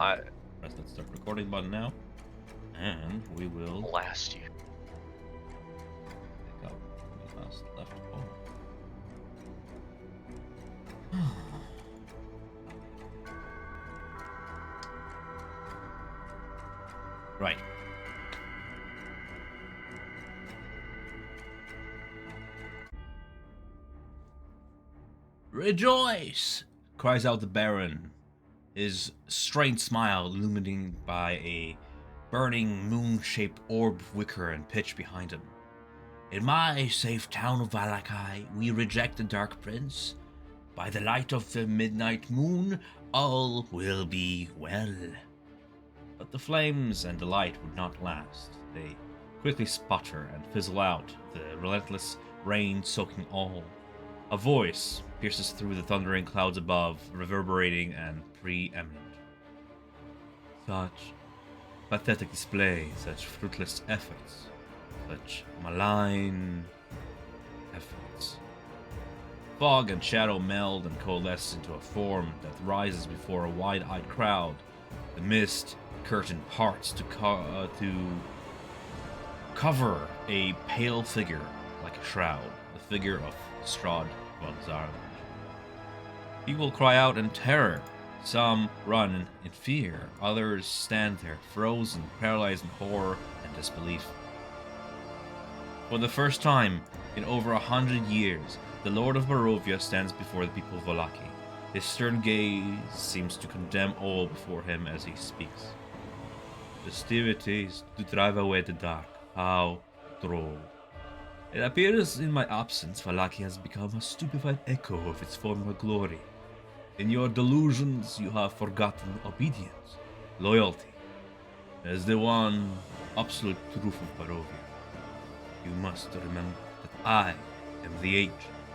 Press that start recording button now, and we will blast you. pick up the last left. Right. Rejoice! Cries out the Baron, his strange smile illuminated by a burning moon-shaped orb of wicker and pitch behind him. In my safe town of Valakai, we reject the Dark Prince. By the light of the midnight moon, all will be well. But the flames and the light would not last. They quickly sputter and fizzle out, the relentless rain soaking all. A voice pierces through the thundering clouds above, reverberating and preeminent. Such pathetic display, such fruitless efforts, such malign efforts. Fog and shadow meld and coalesce into a form that rises before a wide-eyed crowd. The mist curtain parts to cover a pale figure like a shroud, the figure of Strahd von Zarland. People cry out in terror. Some run in fear. Others stand there, frozen, paralyzed in horror and disbelief. For the first time in over 100 years, the Lord of Barovia stands before the people of Vallaki. His stern gaze seems to condemn all before him as he speaks. Festivities to drive away the dark. How droll. It appears in my absence, Vallaki has become a stupefied echo of its former glory. In your delusions, you have forgotten obedience, loyalty, as the one absolute truth of Barovia. You must remember that I am the age,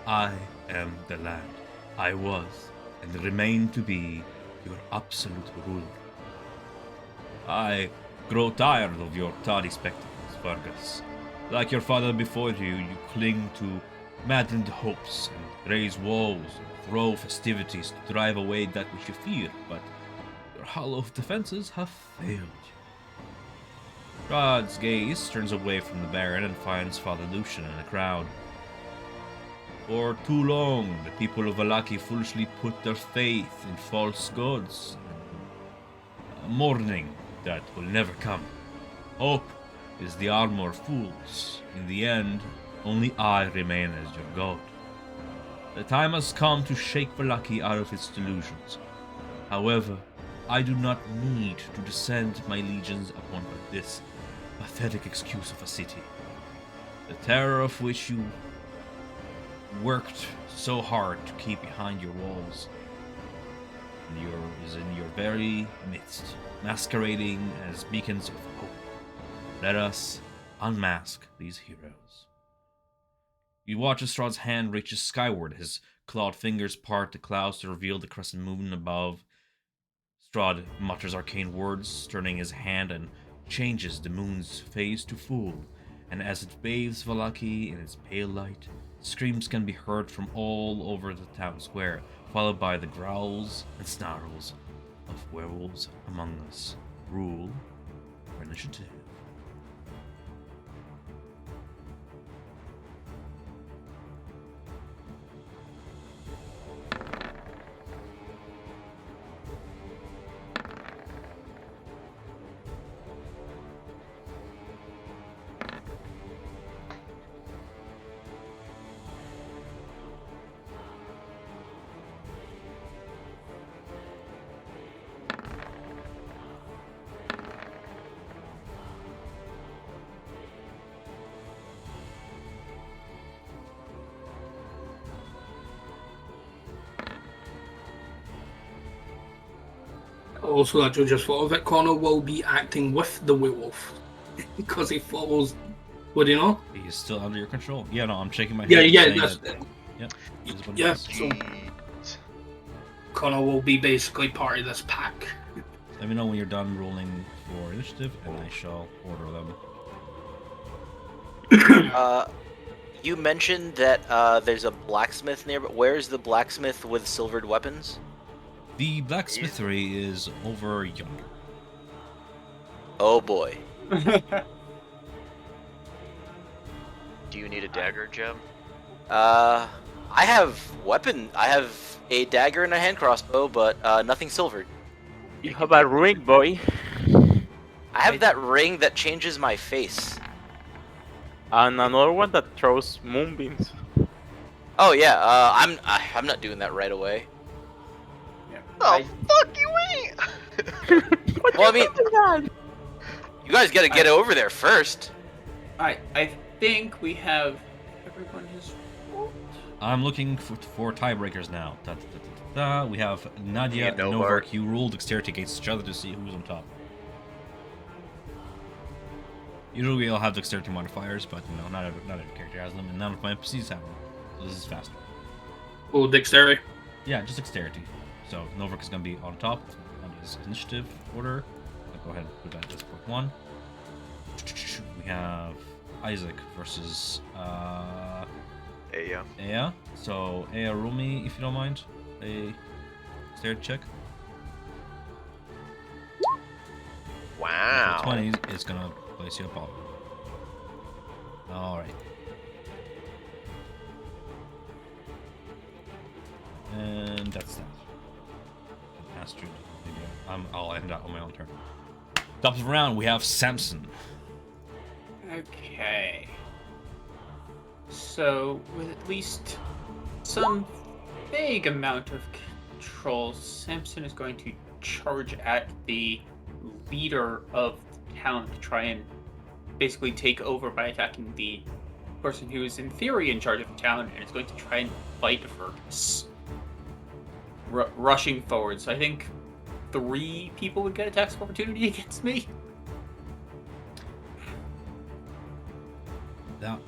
I am the land. I was, and remain to be, your absolute ruler. I grow tired of your tardy spectacles, Vargas. Like your father before you, you cling to maddened hopes and raise walls and throw festivities to drive away that which you fear, but your hollow defenses have failed you. Strahd's gaze turns away from the Baron and finds Father Lucian in the crowd. For too long, the people of Vallaki foolishly put their faith in false gods. A morning that will never come. Hope is the armor of fools. In the end, only I remain as your god. The time has come to shake Vallaki out of its delusions. However, I do not need to descend my legions upon this pathetic excuse of a city. The terror of which you worked so hard to keep behind your walls is in your very midst, masquerading as beacons of hope. Let us unmask these heroes. You watch as Strahd's hand reaches skyward, his clawed fingers part the clouds to reveal the crescent moon above. Strahd mutters arcane words, turning his hand and changes the moon's phase to full, and as it bathes Vallaki in its pale light, screams can be heard from all over the town square, followed by the growls and snarls of werewolves among us. Rule for initiative. Also, I just thought of it. Connor will be acting with the werewolf because he follows. Would he not? He is still under your control. Yeah, no, I'm shaking my head. Yeah. Yep. Yeah. So Connor will be basically part of this pack. Let me know when you're done rolling for initiative, and I shall order them. You mentioned that there's a blacksmith near, but where is the blacksmith with silvered weapons? The blacksmithery is over yonder. Oh boy. Do you need a dagger, Jeb? I have I have a dagger and a hand crossbow, but nothing silvered. You have a ring, boy. I have that ring that changes my face. And another one that throws moonbeams. Oh yeah, I'm not doing that right away. Oh, fuck you ain't! Well, I mean, you guys gotta get over there first. Alright, I think we have everyone has rolled. I'm looking for tiebreakers now. We have Nadia and Yeah, Novak. You ruled dexterity against each other to see who's on top. Usually we all have dexterity modifiers, but you know, not every character has them, and none of my NPCs have them. So this is faster. Oh, dexterity. Yeah, just dexterity. So Novak is going to be on top on his initiative order. I'll go ahead and put that as point 1. We have Isaac versus Aya. Aya. So Aya, roll me if you don't mind a dexterity check. Wow. 20 is going to place you above. Alright. And that's that. Astrid. I'll end that on my own turn. Top of the round, we have Samson. Okay. So, with at least some vague amount of control, Samson is going to charge at the leader of the town to try and basically take over by attacking the person who is in theory in charge of the town, and is going to try and fight Fergus. Rushing forward. So I think 3 people would get attacks of opportunity against me. That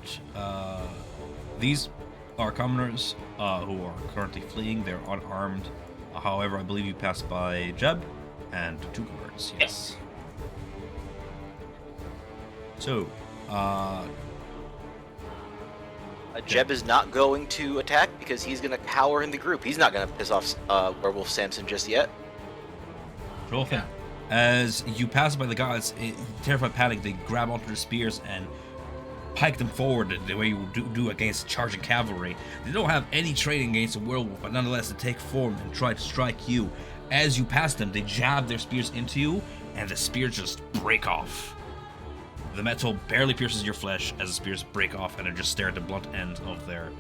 these are commoners who are currently fleeing. They're unarmed. However, I believe you passed by Jeb and 2 guards. Yes. So, Jeb is not going to attack because he's gonna cower in the group. He's not gonna piss off Werewolf Samson just yet. roll thing. As you pass by the guards, terrified panic, they grab onto their spears and pike them forward the way you do against charging cavalry. They don't have any training against a werewolf, but nonetheless they take form and try to strike you. As you pass them, they jab their spears into you, and the spears just break off. The metal barely pierces your flesh as the spears break off and are just stare at the blunt end of their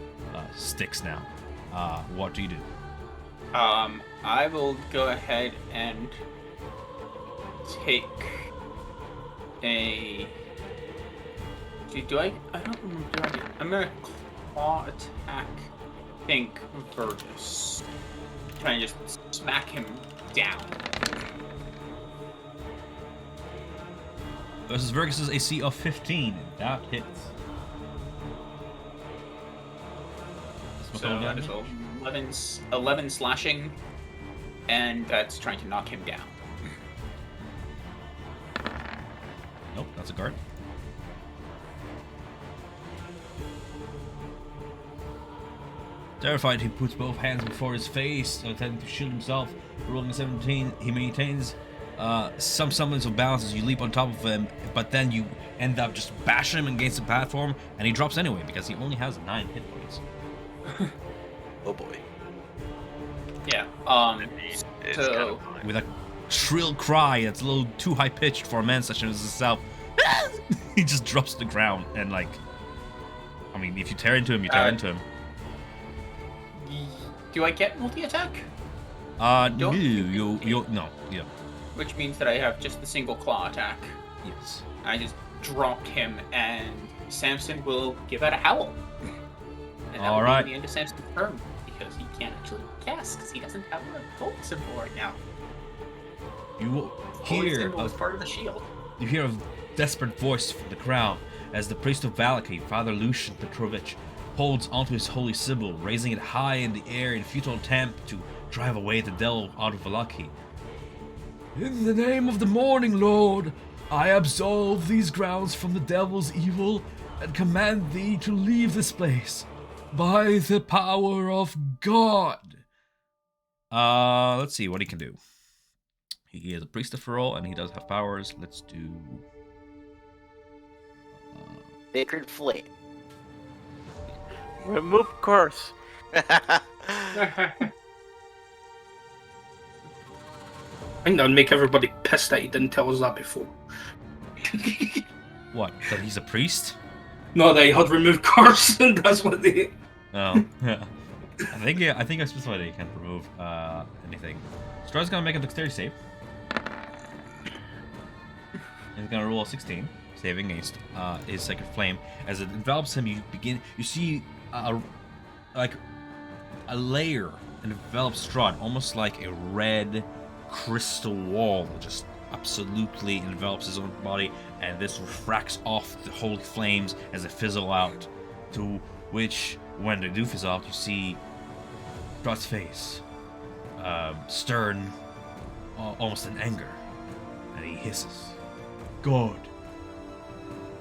sticks now. What do you do? I will go ahead and take a... Do I don't remember. I'm gonna claw attack, I think, Vergus. Try and just smack him down. Versus Vergus' AC of 15. That hits. So that is 11 slashing, and that's trying to knock him down. Nope, that's a guard. Terrified, he puts both hands before his face, attempting to shield himself. Rolling a 17, he maintains some semblance of balance as you leap on top of him, but then you end up just bashing him against the platform, and he drops anyway because he only has 9 hit points. Oh boy. Yeah. It's So- kind of fine. With a shrill cry that's a little too high pitched for a man such as himself, he just drops to the ground and I mean, if you tear into him, you tear into him. Do I get multi-attack? No, no. Which means that I have just the single claw attack. Yes. I just dropped him, and Samson will give out a howl. And that will Alright. be the end of Samson's turn, because he can't actually cast, because he doesn't have a gold symbol right now. You Gold hear symbol is part of the shield. You hear a desperate voice from the crowd as the priest of Valaki, Father Lucian Petrovich, holds onto his holy symbol, raising it high in the air in futile attempt to drive away the devil out of Valaki. In the name of the Morning Lord, I absolve these grounds from the devil's evil and command thee to leave this place by the power of God. Let's see what he can do. He is a priest after all, and he does have powers. Let's do Sacred Flame. Remove curse. I think that would make everybody pissed that he didn't tell us that before. what? That he's a priest? No, they had removed curse, and that's what they. Oh, yeah. I think I specified that you can't remove anything. Strahd's gonna make a dexterity save. He's gonna roll a 16, saving against his sacred flame. As it envelops him, you see a layer envelops Strahd, almost like a red crystal wall, just absolutely envelops his own body, and this refracts off the holy flames as they fizzle out. To which, when they do fizzle out, you see Strahd's face, stern, almost in anger, and he hisses, "God."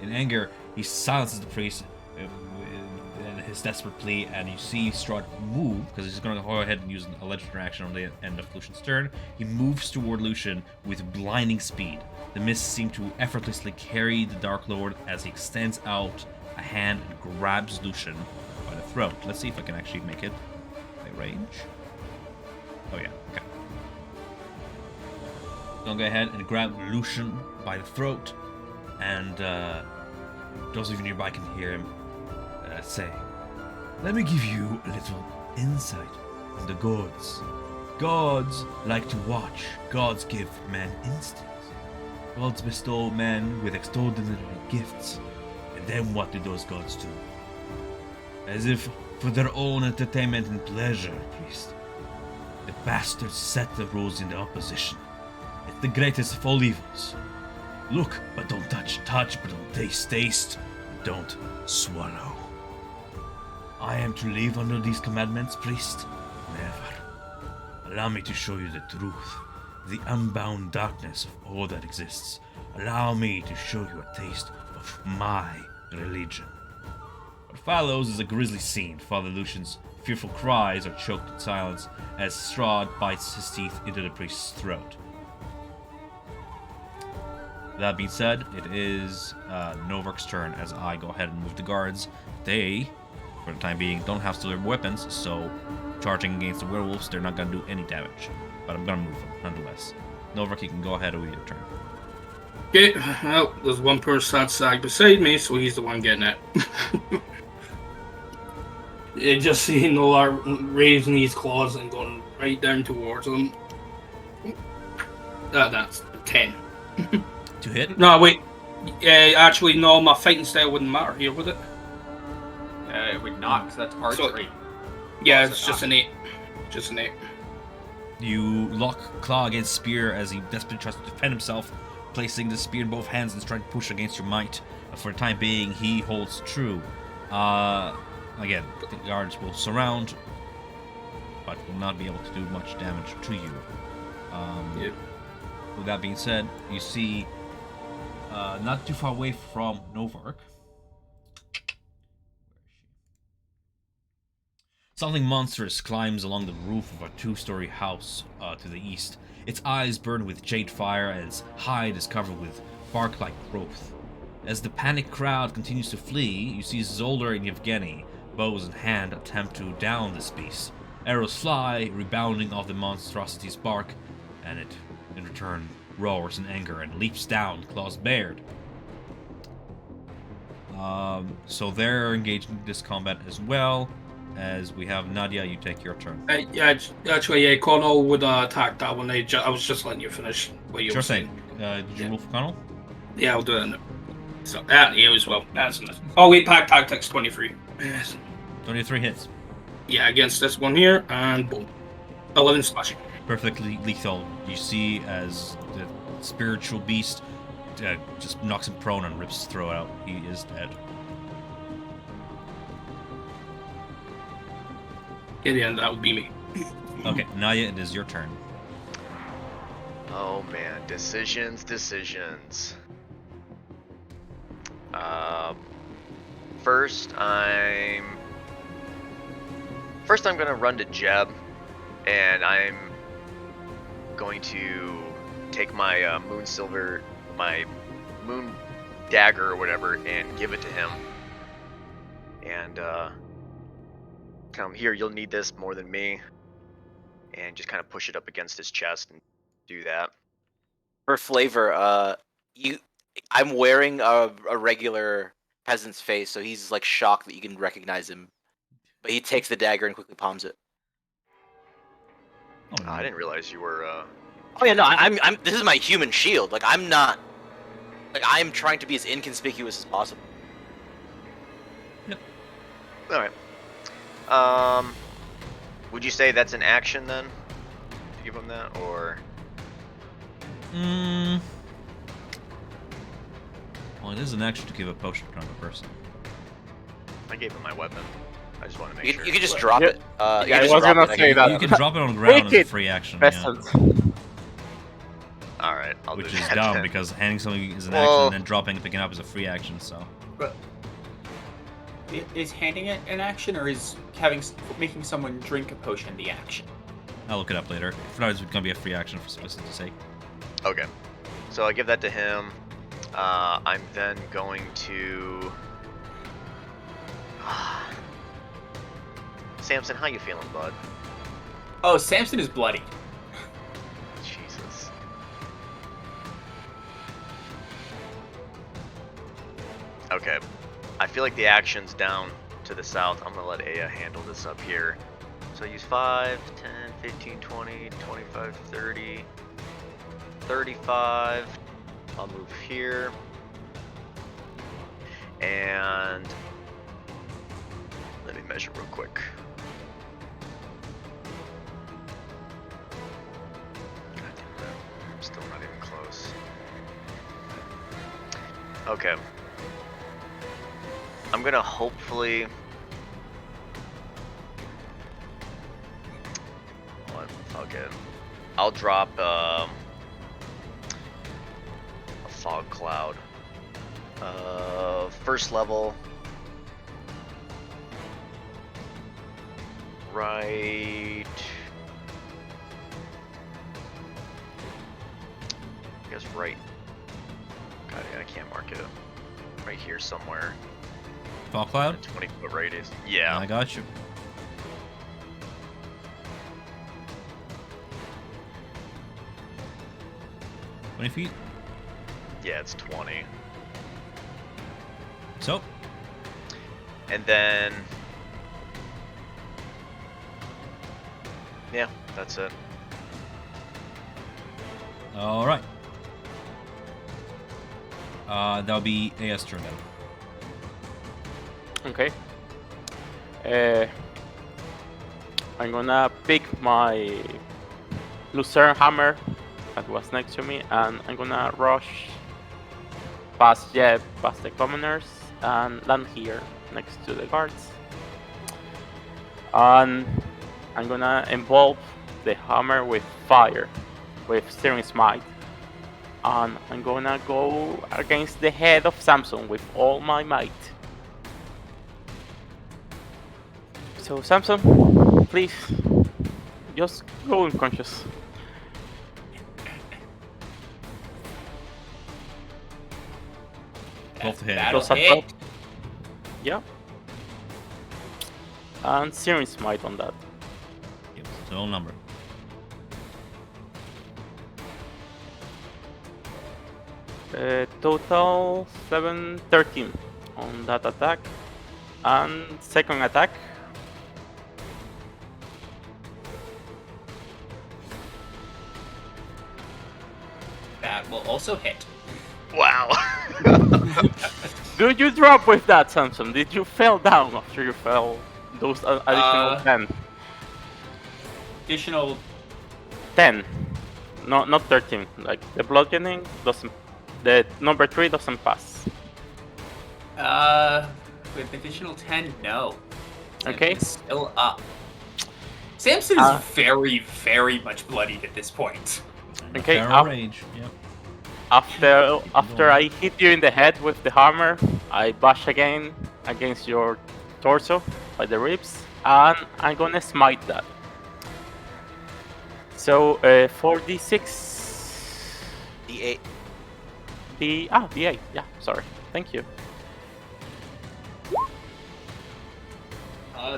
In anger, he silences the priest in his desperate plea, and you see Strahd move, because he's going to go ahead and use a legendary action on the end of Lucian's turn. He moves toward Lucian with blinding speed. The mists seem to effortlessly carry the Dark Lord as he extends out a hand and grabs Lucian by the throat. Let's see if I can actually make it by range. Oh yeah, okay. I'll go ahead and grab Lucian by the throat, and those of you nearby can hear him say, "Let me give you a little insight on the gods. Gods like to watch. Gods give man instincts. Gods bestow men with extraordinary gifts. And then what do those gods do? As if for their own entertainment and pleasure, priest. The bastards set the rules in the opposition. It's the greatest of all evils. Look, but don't touch. Touch, but don't taste. Taste, but don't swallow. I am to live under these commandments, priest? Never. Allow me to show you the truth, the unbound darkness of all that exists. Allow me to show you a taste of my religion." What follows is a grisly scene. Father Lucian's fearful cries are choked in silence as Strahd bites his teeth into the priest's throat. That being said, it is Novark's turn as I go ahead and move the guards. They, for the time being, don't have silver weapons, so charging against the werewolves, they're not going to do any damage. But I'm going to move them, nonetheless. Novark, you can go ahead with your turn. Okay, well, there's one poor sad sag beside me, so he's the one getting it. You just see Nolar raising his claws and going right down towards him. That's 10. To hit? No, wait. Actually, no, my fighting style wouldn't matter here, would it? It would not, because that's archery. Yeah, Oh, it's so just an 8. Just an 8. You lock claw against spear as he desperately tries to defend himself, placing the spear in both hands and trying to push against your might. For the time being, he holds true. Again, the guards will surround, but will not be able to do much damage to you. Yep. With that being said, you see, not too far away from Novark, something monstrous climbs along the roof of a 2-story house to the east. Its eyes burn with jade fire, and its hide is covered with bark-like growth. As the panicked crowd continues to flee, you see Zolder and Yevgeny, bows in hand, attempt to down this beast. Arrows fly, rebounding off the monstrosity's bark, and it, in return, roars in anger and leaps down, claws bared. So they're engaged in this combat as well. As we have Nadia, you take your turn. Actually, Connell would attack that one. I was just letting you finish what you were saying. Did you roll for Connell? Yeah, I'll do it. So, you as well. That's enough. Oh, wait, pack tactics 23. Yes. 23 hits. Yeah, against this one here, and boom. 11 slashing. Perfectly lethal. You see as the spiritual beast just knocks him prone and rips his throat out. He is dead. In the end, that would be me. Okay, Naya, it is your turn. Oh man, decisions. First I'm gonna run to Jeb and I'm going to take my my moon dagger or whatever, and give it to him. And come here, you'll need this more than me. And just kind of push it up against his chest and do that. For flavor, I'm wearing a regular peasant's face, so he's like shocked that you can recognize him. But he takes the dagger and quickly palms it. Oh, I didn't realize you were. Oh yeah, no, I'm. This is my human shield. Like I'm not. Like I'm trying to be as inconspicuous as possible. Yep. All right. Would you say that's an action then? To give him that, or? Well, it is an action to give a potion to another person. I gave him my weapon. I just want to make You, sure. you can just drop Yeah. it. You Yeah, can I just was drop gonna it. say that. You can drop it on the ground as a Wicked free action, yeah. Peasant. All right, I'll Which do is that dumb then. because handing something is an Well- action and then dropping and picking up is a free action. So Is handing it an action, or is making someone drink a potion the action? I'll look it up later. If not, it's gonna be a free action for simplicity's sake. Okay, so I give that to him. I'm then going to. Samson, how you feeling, bud? Oh, Samson is bloody. Jesus. Okay. I feel like the action's down to the south. I'm gonna let Aya handle this up here. So I use 5, 10, 15, 20, 25, 30, 35. I'll move here. And let me measure real quick. God damn it. I'm still not even close. Okay. I'm gonna hopefully. What? Fuck it. I'll drop a fog cloud. First level. Right. I guess right. God, I can't mark it. Right here somewhere. Fall cloud? 20-foot radius. Yeah. I got you. $20 feet. Yeah, it's 20. So, And then. Yeah, that's it. all right. That'll be AS turn then. Okay. I'm gonna pick my Lucerne hammer that was next to me, and I'm gonna rush past the commoners and land here next to the guards. And I'm gonna involve the hammer with fire, with Searing Smite. And I'm gonna go against the head of Samson with all my might. So Samson, please, just go unconscious. Both hit. That'll Close hit. up. Yeah. And Searing Smite on that. Yep, total number. Total 13 on that attack. And second attack. That will also hit. Wow. Did you drop with that, Samson? Did you fall down after you fell those additional 10? Additional 10. No, not 13. Like, the bludgeoning doesn't... The number 3 doesn't pass. With additional 10, no. Okay. Samson's still up. Samson is very, very much bloodied at this point. Okay, Feral rage. Yep. After I hit you in the head with the hammer, I bash again against your torso by the ribs, and I'm gonna smite that. So 4d6. D8. D8. Yeah, sorry. Thank you.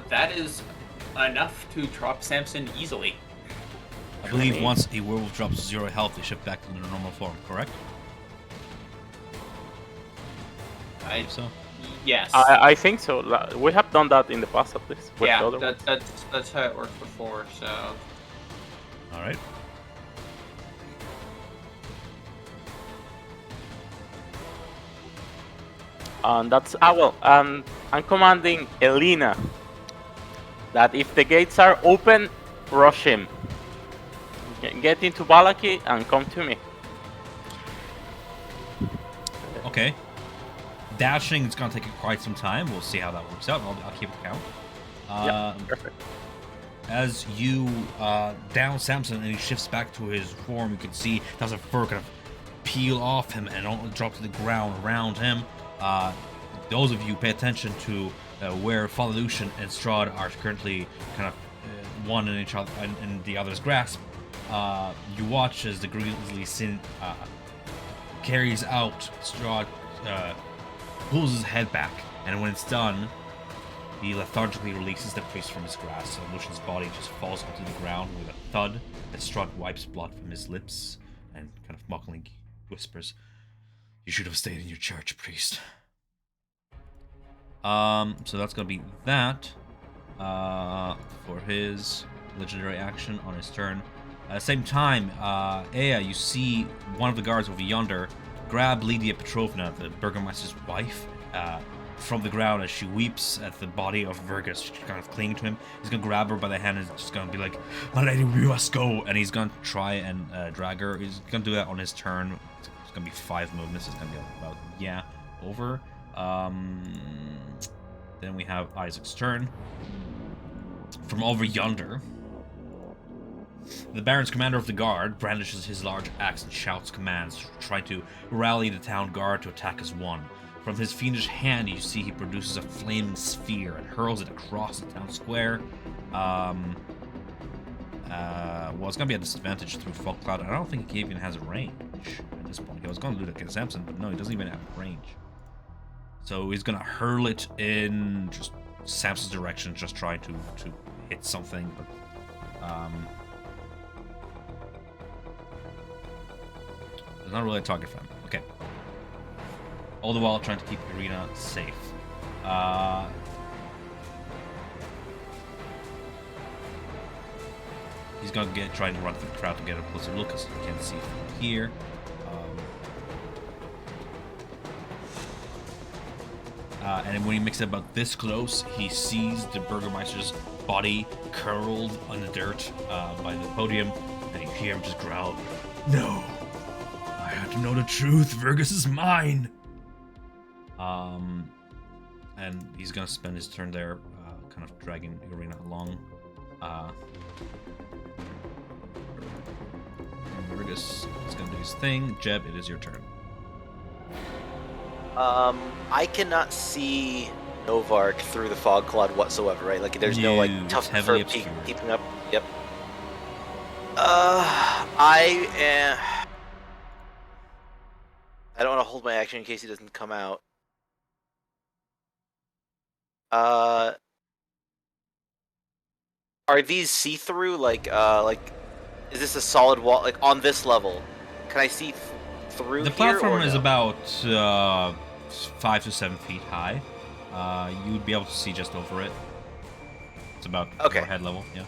That is enough to drop Samson easily. I believe Okay. once a werewolf drops 0 health, they shift back to their normal form, correct? I So, yes. I think so. We have done that in the past at least. With the Yeah, other ones. that's how it worked before. So alright. And that's well. I'm commanding Elena that if the gates are open, rush him. Get into Balaki and come to me. Okay. Dashing is going to take quite some time. We'll see how that works out. I'll keep count. Perfect. As you down Samson and he shifts back to his form, you can see there's a fur kind of peel off him and all drop to the ground around him. Those of you pay attention to where Father Lucian and Strahd are currently kind of one in each other in the other's grasp. You watch as the Grizzly Sin carries out Strahd, pulls his head back, and when it's done, he lethargically releases the priest from his grasp, and Lucian's body just falls onto the ground with a thud as Strahd wipes blood from his lips and kind of mockingly whispers, "You should have stayed in your church, priest." So that's gonna be that for his legendary action on his turn. At the same time, Ea, you see one of the guards over yonder grab Lydia Petrovna, the Burgomeister's wife, from the ground as she weeps at the body of Virgus. She's kind of clinging to him. He's gonna grab her by the hand and just gonna be like, "My lady, we must go." And he's gonna try and drag her. He's gonna do that on his turn. It's gonna be 5 movements. It's gonna be about, over. Then we have Isaac's turn. From over yonder, the Baron's commander of the guard brandishes his large axe and shouts commands, trying to rally the town guard to attack as one. From his fiendish hand, you see he produces a flaming sphere and hurls it across the town square. Well, it's gonna be a disadvantage through fog cloud. I don't think he even has a range at this point. I was gonna do that against Samson, but no, he doesn't even have a range. So he's gonna hurl it in just Samson's direction, just trying to hit something, but there's not really a target for him. Okay. All the while trying to keep the arena safe. He's gonna trying to run through the crowd to get a closer look, as you can see from here. And when he makes it about this close, he sees the Burgomeister's body curled on the dirt by the podium, and you hear him just growl, "No! I have to know the truth. Virgus is mine." And he's gonna spend his turn there, kind of dragging the arena along. Virgus is gonna do his thing. Jeb, it is your turn. I cannot see Novark through the fog cloud whatsoever, right? Like, there's no like it's tough heavily fur obscured. keeping up. Yep. I don't want to hold my action in case he doesn't come out. Are these see-through? Like, is this a solid wall? Like on this level, can I see through The here? platform or is no? about 5 to 7 feet high. You would be able to see just over it. It's about Okay. your head level, yeah.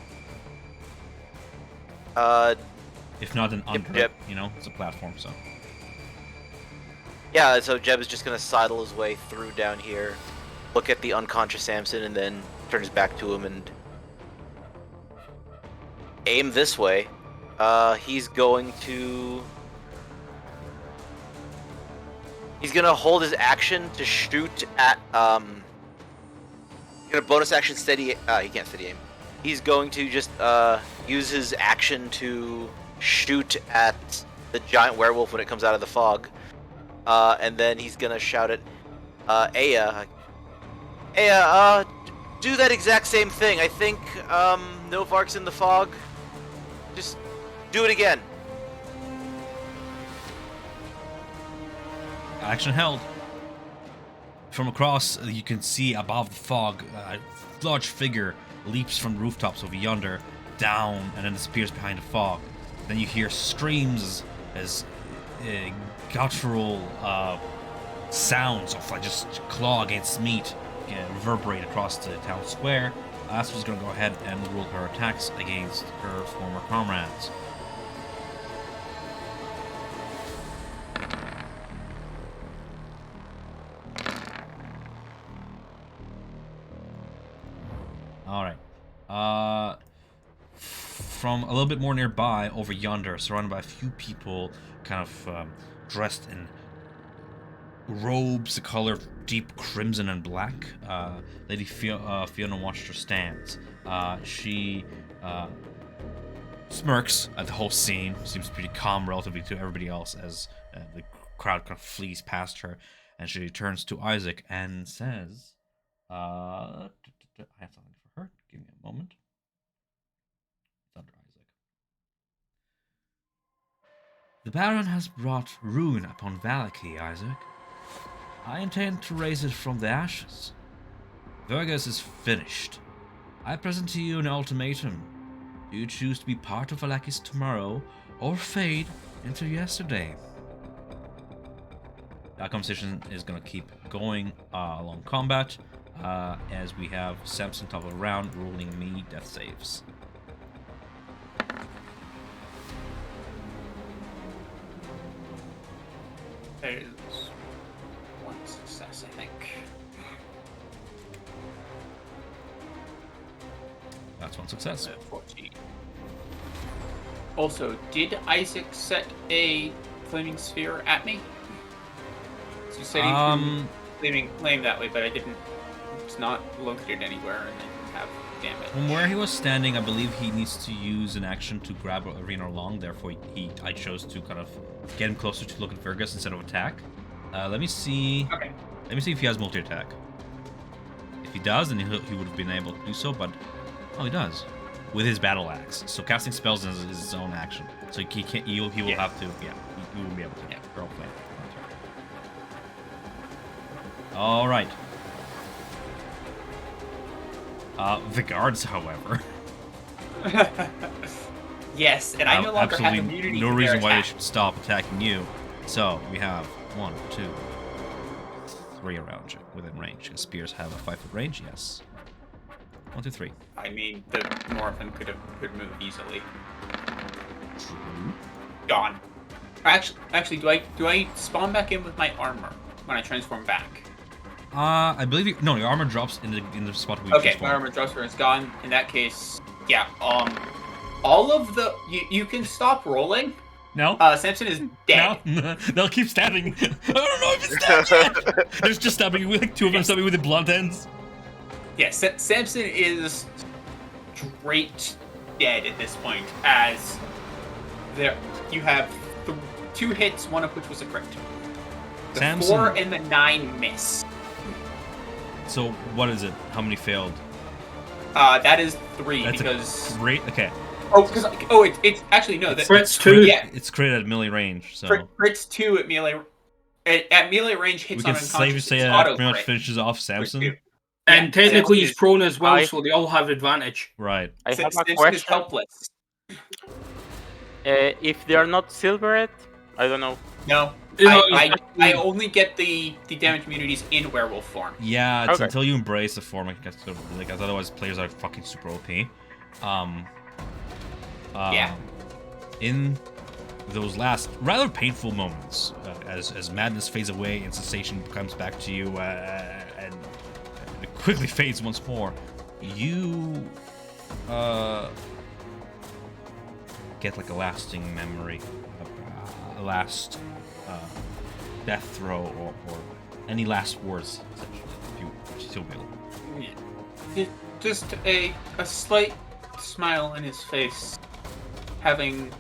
If not an under, yep. it's a platform, so. Yeah, so Jeb is just gonna sidle his way through down here, look at the unconscious Samson, and then turn his back to him and aim this way. He's going to hold his action to shoot at he's gonna bonus action steady. He can't steady aim. He's going to just use his action to shoot at the giant werewolf when it comes out of the fog. And then he's gonna shout at Aya. Aya, do that exact same thing. I think Novark's in the fog. Just Do it again. Action held. From across, you can see above the fog, a large figure leaps from the rooftops over yonder, down, and then disappears behind the fog. Then you hear screams as guttural sounds of like just claw against meat reverberate across the town square. Astra's going to go ahead and roll her attacks against her former comrades. Alright. From a little bit more nearby, over yonder, surrounded by a few people, kind of dressed in robes the color of deep crimson and black, Lady Fiona watched her stance. She smirks at the whole scene, seems pretty calm relatively to everybody else as the crowd kind of flees past her, and she turns to Isaac and says, I have something for her. Give me a moment. It's under Isaac. The Baron has brought ruin upon Valaki, Isaac. I intend to raise it from the ashes. Vergus is finished. I present to you an ultimatum. Do you choose to be part of Valaki's tomorrow, or fade into yesterday? That conversation is going to keep going along combat, as we have Samson top of the round rolling me death saves. There is one success, I think. That's one success. 14. Also, did Isaac set a flaming sphere at me? So you said he threw flame that way, but I didn't. It's not located anywhere, and I didn't have damage. From where he was standing, I believe he needs to use an action to grab Arena along. Therefore, I chose to kind of get him closer to look at Vergus instead of attack. Let me see. Okay. Let me see if he has multi-attack. If he does, then he would have been able to do so. But oh, he does with his battle axe. So casting spells is his own action. So he can't. He will have to. Yeah, he will be able to. Yeah, throw flame. All right. The guards, however. Yes, and I no longer have absolutely immunity. no to reason their why they attack. should stop attacking you. So we have 1, 2, 3 around you within range. Spears have a 5-foot range. Yes. 1, 2, 3. I mean, more of them could move easily. Gone. Actually, do I spawn back in with my armor when I transform back? I believe your armor drops in the spot we Okay, my armor drops where it's gone. In that case, yeah. All of the you can stop rolling. No. Samson is dead. No. They'll keep stabbing. I don't know if it's stabbed yet. There's just stabbing with like 2 of them stabbing with the blunt ends. Yeah, Samson is straight dead at this point, as there you have 2 hits, one of which was a crit. The Samson. 4 and the 9 miss. So what is it? How many failed? That is 3 That's because Great. Okay. It's actually no. Crit's 2. Yeah, It's crit at melee range. So crit's 2 at melee. At melee range, hits we can on safely unconscious. say It's that auto pretty much crit. finishes off Samson. And technically Samson he's prone as well, I- so they all have advantage. Right. I have a Samson is question. helpless. If they are not silvered, I don't know. No, No, I only get the damage immunities in werewolf form. Yeah, it's Okay. until you embrace the form, like otherwise players are fucking super OP. Yeah. In those last rather painful moments, as madness fades away and sensation comes back to you, and it quickly fades once more, you get like a lasting memory, a last death throw, or any last words, essentially, if you still will. Just a slight smile on his face, having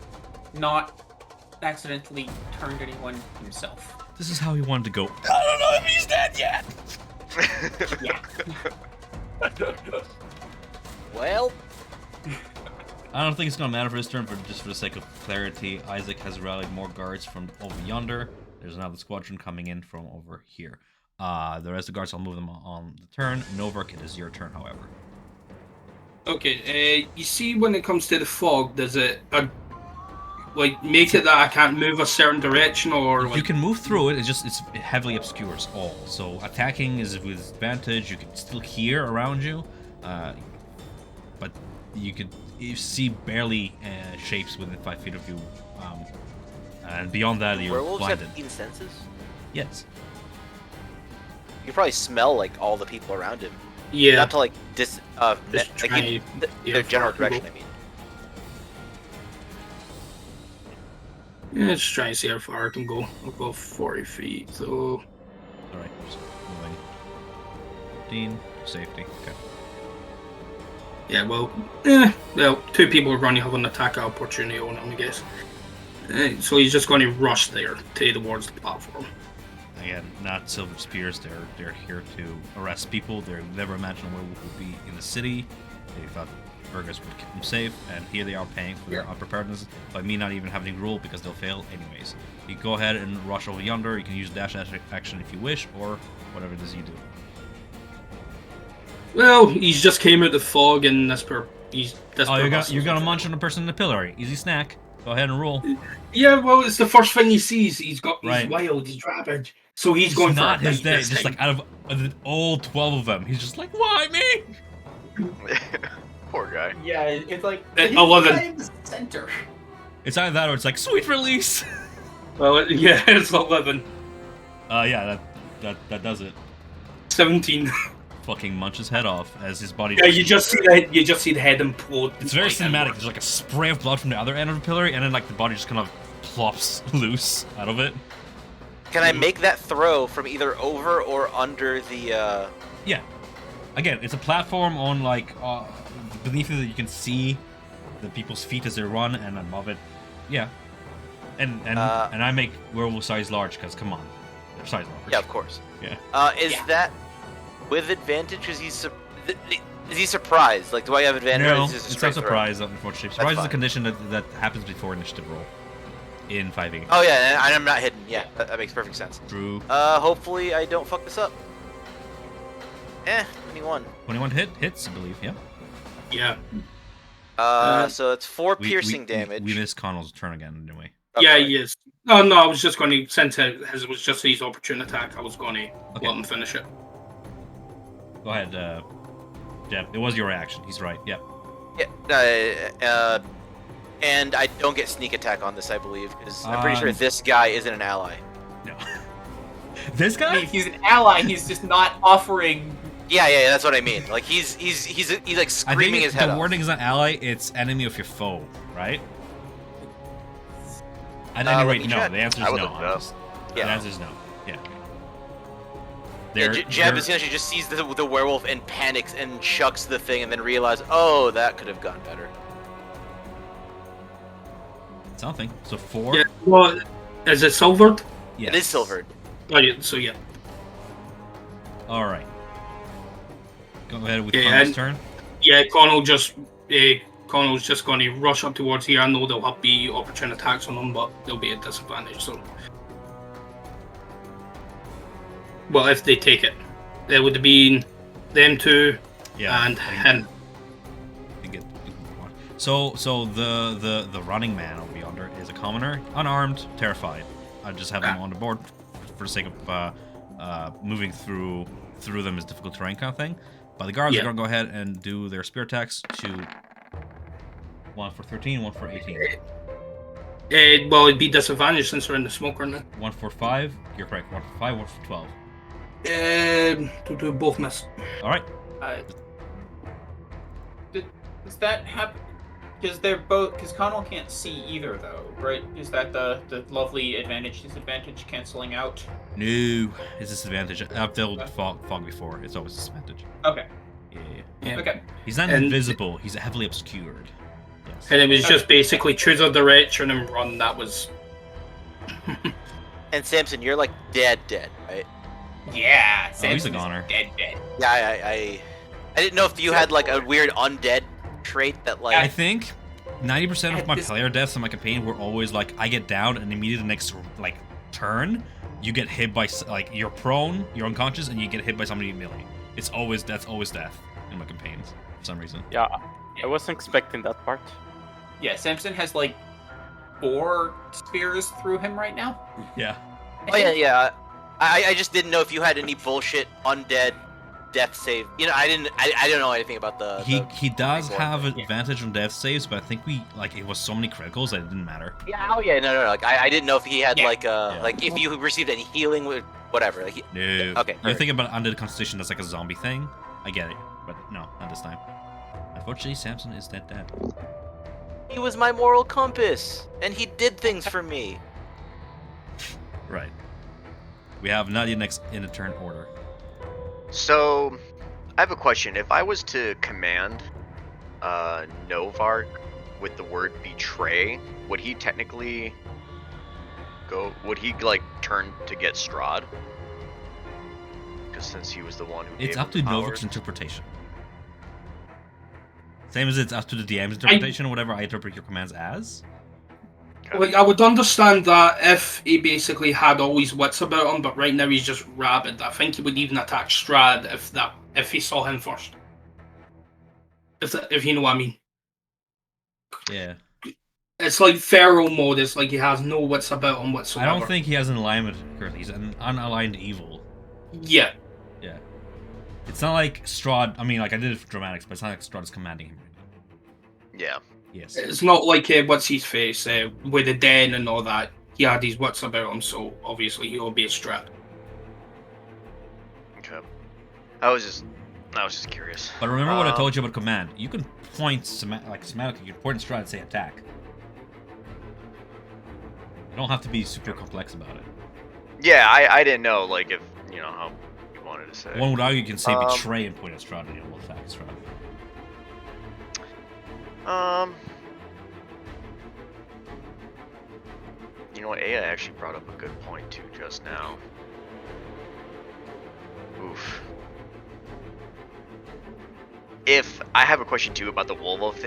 not accidentally turned anyone himself. This is how he wanted to go. I don't know if he's dead yet. Yeah. Well, I don't think it's gonna matter for this turn, but just for the sake of clarity, Isaac has rallied more guards from over yonder. There's another squadron coming in from over here. The rest of the guards, I'll move them on the turn. Novak, it is your turn, however. Okay, you see when it comes to the fog, does it like make it that I can't move a certain direction, or like... You can move through it. It heavily obscures all. So attacking is with advantage. You can still hear around you, but you see barely shapes within 5 feet of you, and beyond that you're Werewolves blinded. have keen senses? Yes. You can probably smell like all the people around him. Yeah. Not to like Just like try their general far to direction. go. I mean. Yeah, just try and see how far I can go. I'll go 40 feet, so... Alright, just moving. 15, safety, okay. Yeah, well, 2 people are going to have an attack opportunity on him, I guess. So he's just going to rush there towards the platform. Again, not silver spears, they're here to arrest people. They've never imagined a werewolf would be in the city. They thought burgers would keep them safe, and here they are paying for their unpreparedness by me not even having to roll because they'll fail anyways. You go ahead and rush over yonder. You can use dash action if you wish, or whatever it is you do. Well, he's just came out the fog, and You're gonna munch on the person in the pillory. Easy snack. Go ahead and roll. Yeah, well, it's the first thing he sees. He's Right. wild, he's rabid. So he's going for not a his bite day. this Just time. like out of all 12 of them, he's just like, why me? Poor guy. Yeah, it's like At he's 11. right in the center. It's either that or it's like sweet release. Well, yeah, it's 11. Yeah, that does it. 17. Fucking munch his head off as his body. Yeah, you just see the head implode. It's very Like, cinematic. There's like a spray of blood from the other end of the pillory, and then like the body just kind of plops loose out of it. Can I make that throw from either over or under the? Yeah. Again, it's a platform on like beneath it that you can see the people's feet as they run, and above it, yeah. And I make werewolf size large because come on, they're size large. Yeah, of course. Yeah. Is that with advantage? Is he surprised? Like, do I have advantage? or No, is this a it's straight not throw? surprise, unfortunately. Surprise is a fine. condition that happens before initiative roll in 5e. Oh yeah, and I'm not hidden. Yeah, that makes perfect sense. True. Hopefully I don't fuck this up. 21. 21 hits, I believe. Yeah. Yeah. So it's 4 piercing damage. We missed Connell's turn again, didn't we? Yeah, Okay. he is. Oh, no, I was just going to, since it was just his opportune attack, I was going to Okay. let him finish it. Go ahead, Jeb. It was your reaction. He's right. Yep. Yeah. And I don't get sneak attack on this, I believe, because I'm pretty sure this guy isn't an ally. No. This I guy? mean, he's an ally. He's just not offering. Yeah, that's what I mean. Like he's like I screaming think his head the off. wording is not ally, it's enemy of your foe, right? At let any me rate, no. check. The answer I is would no. look it up. Yeah. The answer is no. Yeah. Yeah, Jeb essentially just sees the werewolf and panics and chucks the thing and then realizes, oh, that could have gone better. Something. So 4? Yeah, well, is it silvered? Yes. It is silvered. Oh, yeah, so yeah. Alright. Go ahead with Yeah, Connor's and- turn. Yeah, Connell's just going to rush up towards here. I know there'll have be opportune attacks on them, but they'll be at disadvantage, so... Well, if they take it. There would have been them two Yeah. and him. So the running man over yonder is a commoner, unarmed, terrified. I just have them on the board for the sake of moving through them is difficult terrain kind of thing. But the guards are gonna go ahead and do their spear attacks to 1 for 13, 1 for 18. Well, it'd be disadvantage since we're in the smoker now. 1 for 5, you're correct. 1 for 5, 1 for 12. To do both miss. Alright. Does that happen? Because they're both. Because Connell can't see either, though, right? Is that the lovely advantage disadvantage canceling out? No, it's disadvantage. I've dealt with fog before. It's always disadvantage. Okay. Yeah. Okay. He's not And- invisible. He's heavily obscured. Yes. And it was just basically choose a direction and run. That was... And Samson, you're like dead, right? Yeah. Oh, he's a Samson's goner. Dead. Yeah, I didn't know if you had like a weird undead trait that like. I think 90% of At my this- player deaths in my campaign were always like I get down and immediately the next like turn you get hit by like you're prone, you're unconscious, and you get hit by somebody melee. That's always death in my campaigns for some reason. Yeah, I wasn't expecting that part. Yeah, Samson has like 4 spears through him right now. Yeah. Oh yeah. I just didn't know if you had any bullshit undead death save. You know, I don't know anything about the. He does reward, have but- advantage on death saves, but I think it was so many criticals that it didn't matter. Yeah. Oh yeah. No. Like I didn't know if he had Yeah. like if you received any healing with whatever. Like No. Okay, You're perfect. thinking about Undead Constitution, that's like a zombie thing. I get it, but no, not this time. Unfortunately, Samson is dead. he was my moral compass, and he did things for me. Right. We have Nadia next in the turn order. So, I have a question. If I was to command Novark with the word betray, would he technically go? Would he like turn to get Strahd? Because since he was the one who It's gave up to him the Novik's powers. interpretation. Same as it's up to the DM's interpretation, or whatever I interpret your commands as. Okay. Like, I would understand that if he basically had all his wits about him, but right now he's just rabid. I think he would even attack Strahd if he saw him first. If you know what I mean. Yeah. It's like feral mode. It's like he has no wits about him I whatsoever. don't think he has an alignment currently. He's an unaligned evil. Yeah. Yeah. It's not like Strahd. I mean, like I did it for dramatics, but it's not like Strahd is commanding him right now. Yeah. Yes. It's not like what's his face with the den and all that. He had his wits about him, so obviously he'll be a Strahd. Okay. I was just curious. But remember what I told you about command. You can point semantically. You can point at Strahd and say attack. You don't have to be super complex about it. Yeah, I didn't know like if you know how you wanted to say. One would argue you can say Um, betray and point at Strahd and it will attack Strahd. You know what? Aya actually brought up a good point too just now. Oof. If I have a question too about the werewolf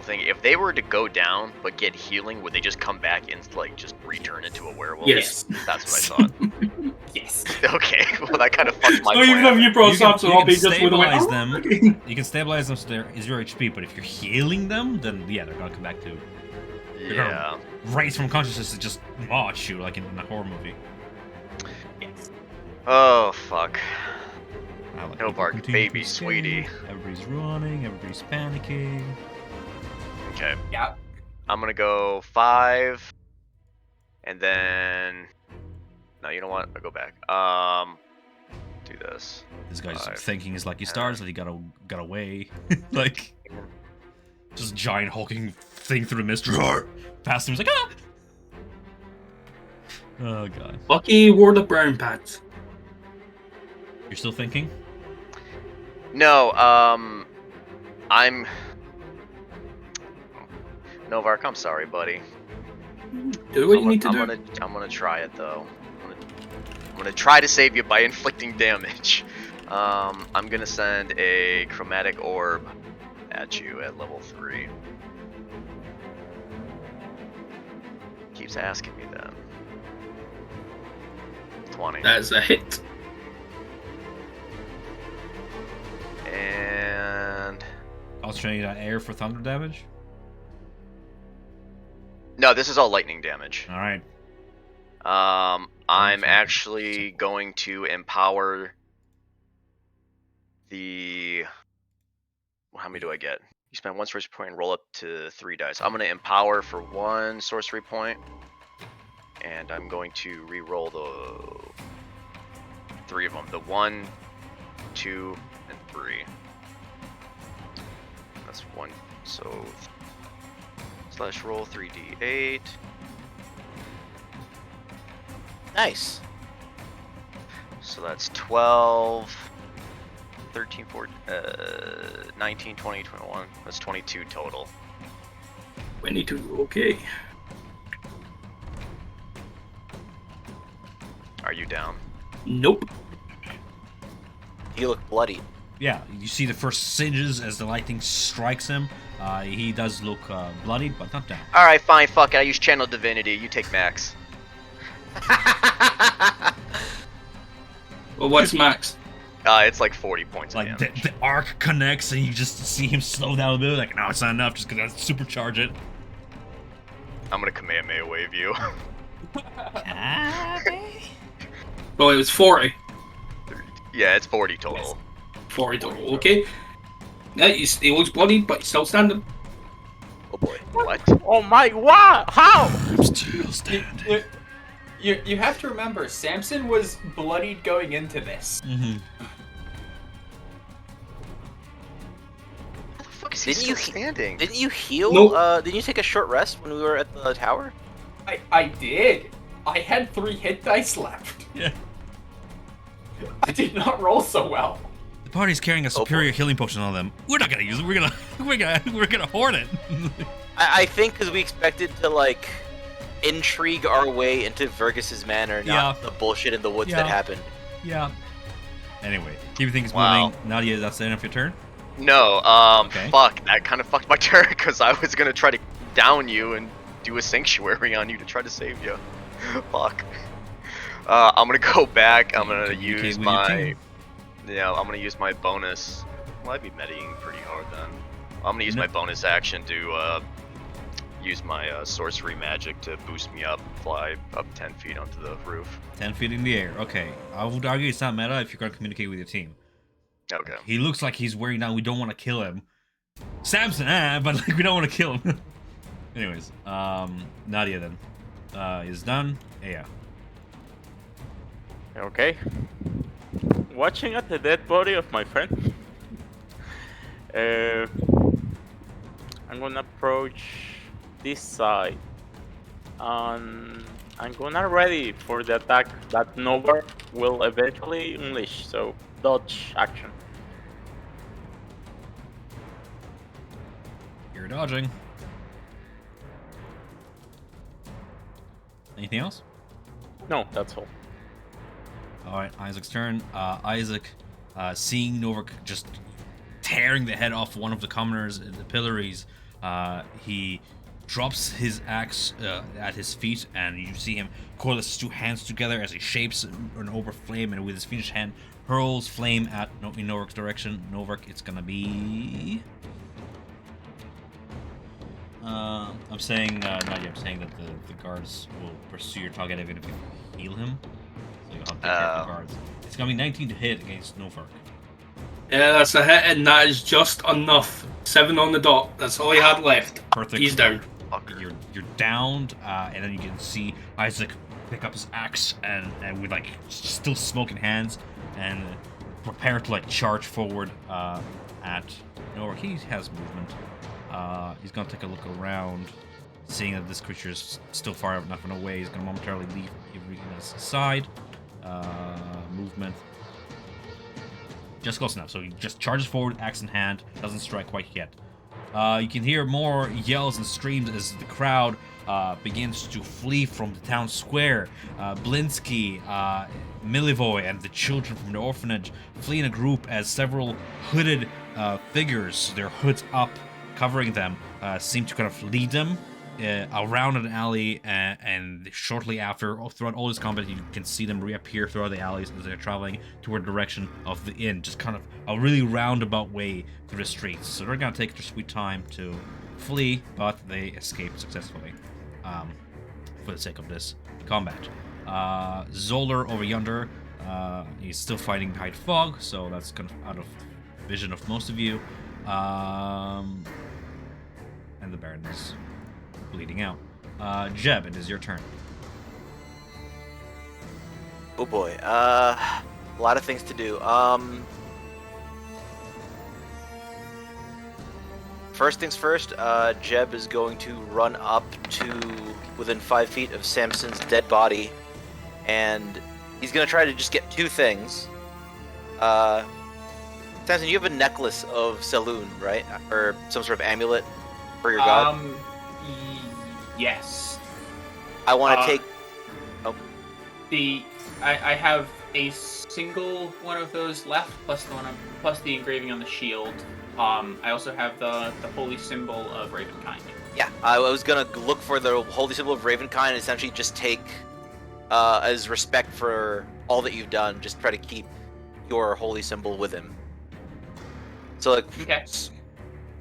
thing, if they were to go down but get healing, would they just come back and like just return into a werewolf? Yes. That's what I thought. Yes. Okay, well that kind of fucks my So even plan. if you brought You can, Samson you up, can he just would have went. stabilize "Oh, them. okay." You can stabilize them so they're 0 HP, but if you're healing them, then yeah, they're gonna come back to Yeah. raise from consciousness and just watch you like in a horror movie. Yes. Oh fuck. I like No people bark, continue to baby, escape, sweetie. Everybody's running, everybody's panicking. Okay. Yeah. I'm gonna go 5, and then no, you know what? I'll go back. Do this. This guy's 5. thinking his lucky stars that he got away. Like just giant hulking thing through the mist. Roar! Past him, he's like, ah! Oh god. Lucky wore the brown pants. You're still thinking? No, I'm Novark. I'm sorry, buddy. Do what you need to do. I'm gonna try it though. I'm gonna try to save you by inflicting damage. I'm gonna send a chromatic orb at you at level 3. Keeps asking me then. 20. That's a hit. And Concentrating on air for thunder damage? no, this is all lightning damage. Alright. I'm actually going to empower the. How many do I get? You spend 1 sorcery point and roll up to 3 dice. I'm going to empower for 1 sorcery point, and I'm going to re-roll the 3 of them. The 1, 2, and 3. That's 1. So slash roll 3d8. Nice. So that's 12, 13, 14, 19, 20, 21. That's 22 total. 22. Okay. Are you down? Nope. You look bloody. Yeah, you see the first singes as the lightning strikes him. He does look bloodied, but not down. All right, fine, fuck it. I use Channel Divinity. You take Max. Well, what's max? It's like 40 points of Like the damage. arc connects, and you just see him slow down a bit. Like, no, it's not enough. Just gonna supercharge it. I'm gonna Kamehameha wave you. Well, it was 40. Yeah, it's 40 total. 40 total, okay. Yeah, he looks bloodied, but he's still standing. Oh boy. What? Oh my, what? How? I'm still standing. You have to remember, Samson was bloodied going into this. Mm-hmm. How the fuck is he Didn't you still standing? Didn't you heal? Nope. Didn't you take a short rest when we were at the tower? I did. I had 3 hit dice left. Yeah. I did not roll so well. The party's carrying a superior healing potion on them. We're not gonna use it. We're gonna hoard it. I think because we expected to like intrigue our way into Vergus's manor, not the bullshit in the woods that happened. Yeah. Anyway, keep things Wow. moving. Nadia, that's the end of your turn. No, Okay. fuck. That kind of fucked my turn because I was gonna try to down you and do a sanctuary on you to try to save you. Fuck. I'm gonna go back. I'm gonna Communicate use with your my. team. Yeah, I'm gonna use my bonus. Well, I'd be meddying pretty hard then. I'm gonna use my bonus action to use my sorcery magic to boost me up, fly up 10 feet onto the roof. 10 feet in the air. Okay. I would argue it's not meta if you're gonna communicate with your team. Okay. He looks like he's wearing down. We don't want to kill him. Samson, but like we don't want to kill him. Anyways, Nadia then is done. Yeah. Okay. Watching at the dead body of my friend. I'm gonna approach this side. I'm gonna ready for the attack that Nova will eventually unleash. So dodge action. You're dodging. Anything else? No, that's all. Alright, Isaac's turn. Isaac, seeing Novak just tearing the head off one of the commoners in the pillories, he drops his axe at his feet, and you see him coil his 2 hands together as he shapes an over flame, and with his finished hand, hurls flame in Novak's direction. Novak, it's gonna be... I'm saying, Nadia, I'm saying that the guards will pursue your target even if you heal him. So you'll have to take care of the guards. It's gonna be 19 to hit against Novark. Yeah, that's a hit, and that is just enough. 7 on the dot. That's all he had left. Perfect. He's down. You're downed, and then you can see Isaac pick up his axe and with like still smoking hands and prepare to like charge forward at Novark. He has movement. He's gonna take a look around, seeing that this creature is still far enough away. He's gonna momentarily leave his side. Movement. Just close enough. So he just charges forward, axe in hand, doesn't strike quite yet. You can hear more yells and screams as the crowd begins to flee from the town square. Blinsky, Milivoy, and the children from the orphanage flee in a group as several hooded figures, their hoods up, covering them, seem to kind of lead them around an alley, and shortly after, throughout all this combat, you can see them reappear throughout the alleys as they're traveling toward the direction of the inn, just kind of a really roundabout way through the streets. So they're gonna take their sweet time to flee, but they escape successfully for the sake of this combat. Zoller over yonder, he's still fighting behind fog, so that's kind of out of vision of most of you. And the Baron is bleeding out. Jeb, it is your turn. Oh boy. A lot of things to do. First things first, Jeb is going to run up to within 5 feet of Samson's dead body, and he's going to try to just get 2 things. Samson, you have a necklace of Saloon, right? Or some sort of amulet for your god? Yes. I want to take... I have a single one of those left, plus the engraving on the shield. I also have the holy symbol of Ravenkind. Yeah, I was gonna look for the holy symbol of Ravenkind and essentially just take, as respect for all that you've done, just try to keep your holy symbol with him. So like, Okay.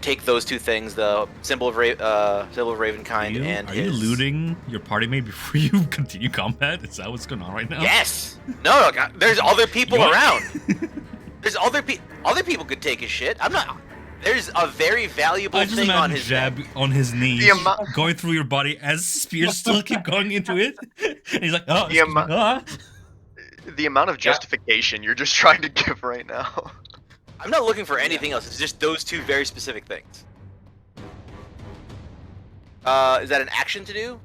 take those two things: the symbol of Ravenkind and are his. you looting your party mate before you continue combat? Is that what's going on right now? Yes. No, God, there's other people What? around. There's other people could take his shit. I'm not. There's a very valuable I just thing on imagine his jab neck. on his knees, The amount- going through your body as spears still keep going into it. And he's like, oh, The excuse me, amount- The amount of justification you're just trying to give right now. I'm not looking for anything else. It's just those two very specific things. Is that an action to do?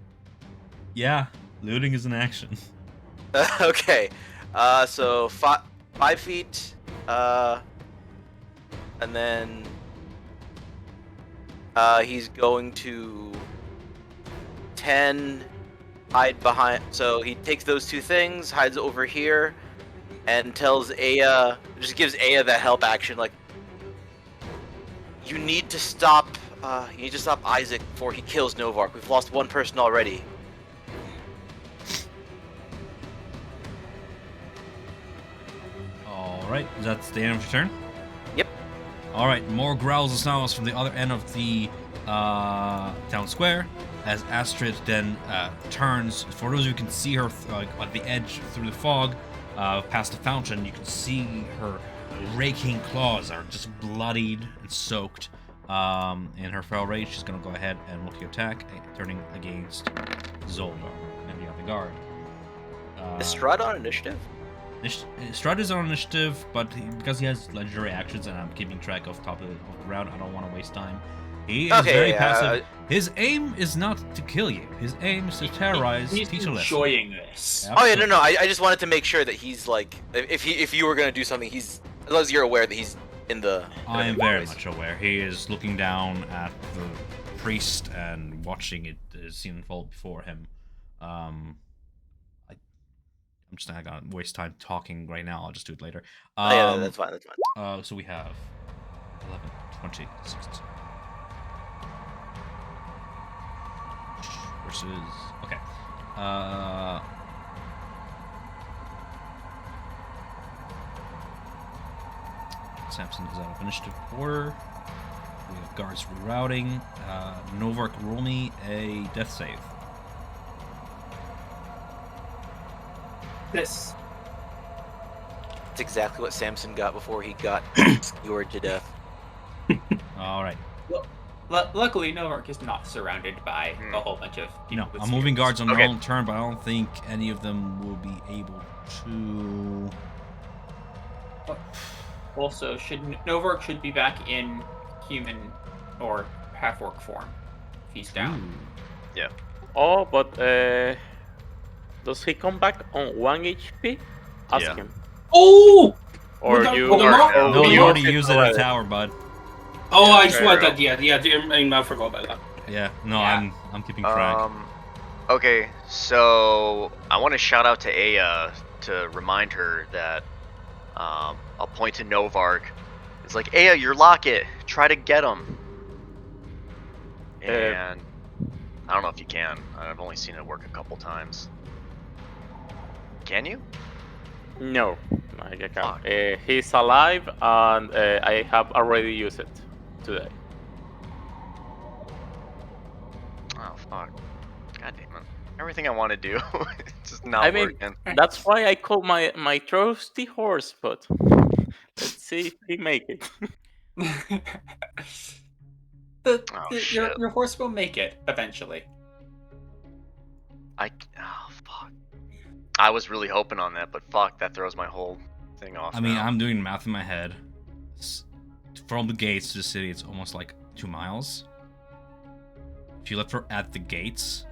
Yeah, looting is an action. Okay. So 5 feet. And then he's going to 10 hide behind. So he takes those two things, hides over here, and tells Aya, just gives Aya the help action, like, you need to stop Isaac before he kills Novark. We've lost one person already. Alright, is that the end of your turn? Yep. Alright, more growls and snarls from the other end of the town square as Astrid then turns. For those who can see her on the edge through the fog, past the fountain, you can see her raking claws are just bloodied and soaked. In her feral rage, she's going to go ahead and look to attack, turning against Zoldar and the other guard. Is Strahd on initiative? Strahd is on initiative, but because he has legendary actions and I'm keeping track of top of the round, I don't want to waste time. He is very passive. His aim is not to kill you. His aim is to terrorize, He's teach a lesson. enjoying this. Oh yeah, no. I just wanted to make sure that he's like, if you were gonna do something, he's, as long as you're aware that he's in the. I am very much aware. He is looking down at the priest and watching it scene unfold before him. I'm just not gonna waste time talking right now. I'll just do it later. Yeah, that's fine. That's fine. So we have 11, 20, 16. Versus okay. Samson is out of initiative order. We have guards rerouting. Novark, roll me a death save. This. It's exactly what Samson got before he got skewered to death. All right. Luckily, Novark is not surrounded by a whole bunch of people. No, with I'm moving spears. guards on their Okay. own turn, but I don't think any of them will be able to. Also, Novark should be back in human or half-orc form if he's down. Oh, but does he come back on 1 HP? Ask Yeah. him. Oh! Or With the- you. with the or- mark? or No, you you already can used it in already. a tower, bud. Oh, I fair swear enough. that. Yeah. I forgot about that. Yeah, no, Yeah. I'm keeping track. Okay, so I want to shout out to Aya to remind her that I'll point to Novark. It's like, Aya, your locket. Try to get him. And I don't know if you can. I've only seen it work a couple times. Can you? No, I can't. Fuck. He's alive, and I have already used it today. Oh fuck! God damn it! Everything I want to do, it's just not I mean, working. that's why I call my trusty horse. But let's see if he make it. Oh, your shit. horse will make it eventually. Oh fuck! I was really hoping on that, but fuck, that throws my whole thing off. I mean, now. I'm doing math in my head. From the gates to the city, it's almost like 2 miles. If you look for at the gates,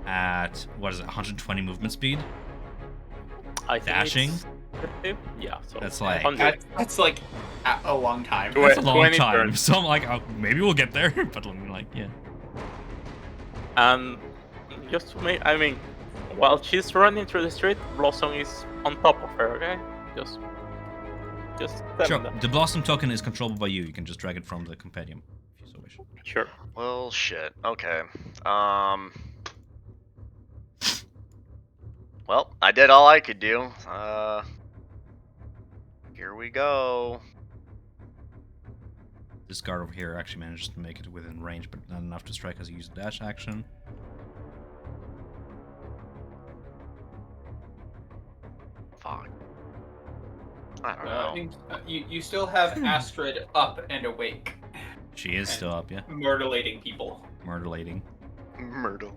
at what is it, 120 movement speed? I think Dashing? it's 50. Yeah, so That's like- 100. That's like a long time. That's a long 20 time. turns. So I'm like, oh, maybe we'll get there. But I'm like, yeah. And just to make, I mean, while she's running through the street, Blossom is on top of her. Okay, just tell Sure. me that. The Blossom token is controlled by you. You can just drag it from the compendium if you so wish. Sure. Well, shit. Okay. Well, I did all I could do. Here we go. This guard over here actually managed to make it within range, but not enough to strike as he used dash action. Fuck. I don't I know. think you still have Astrid up and awake, She is still up, yeah. murderlating people. Murderlating. Myrtle.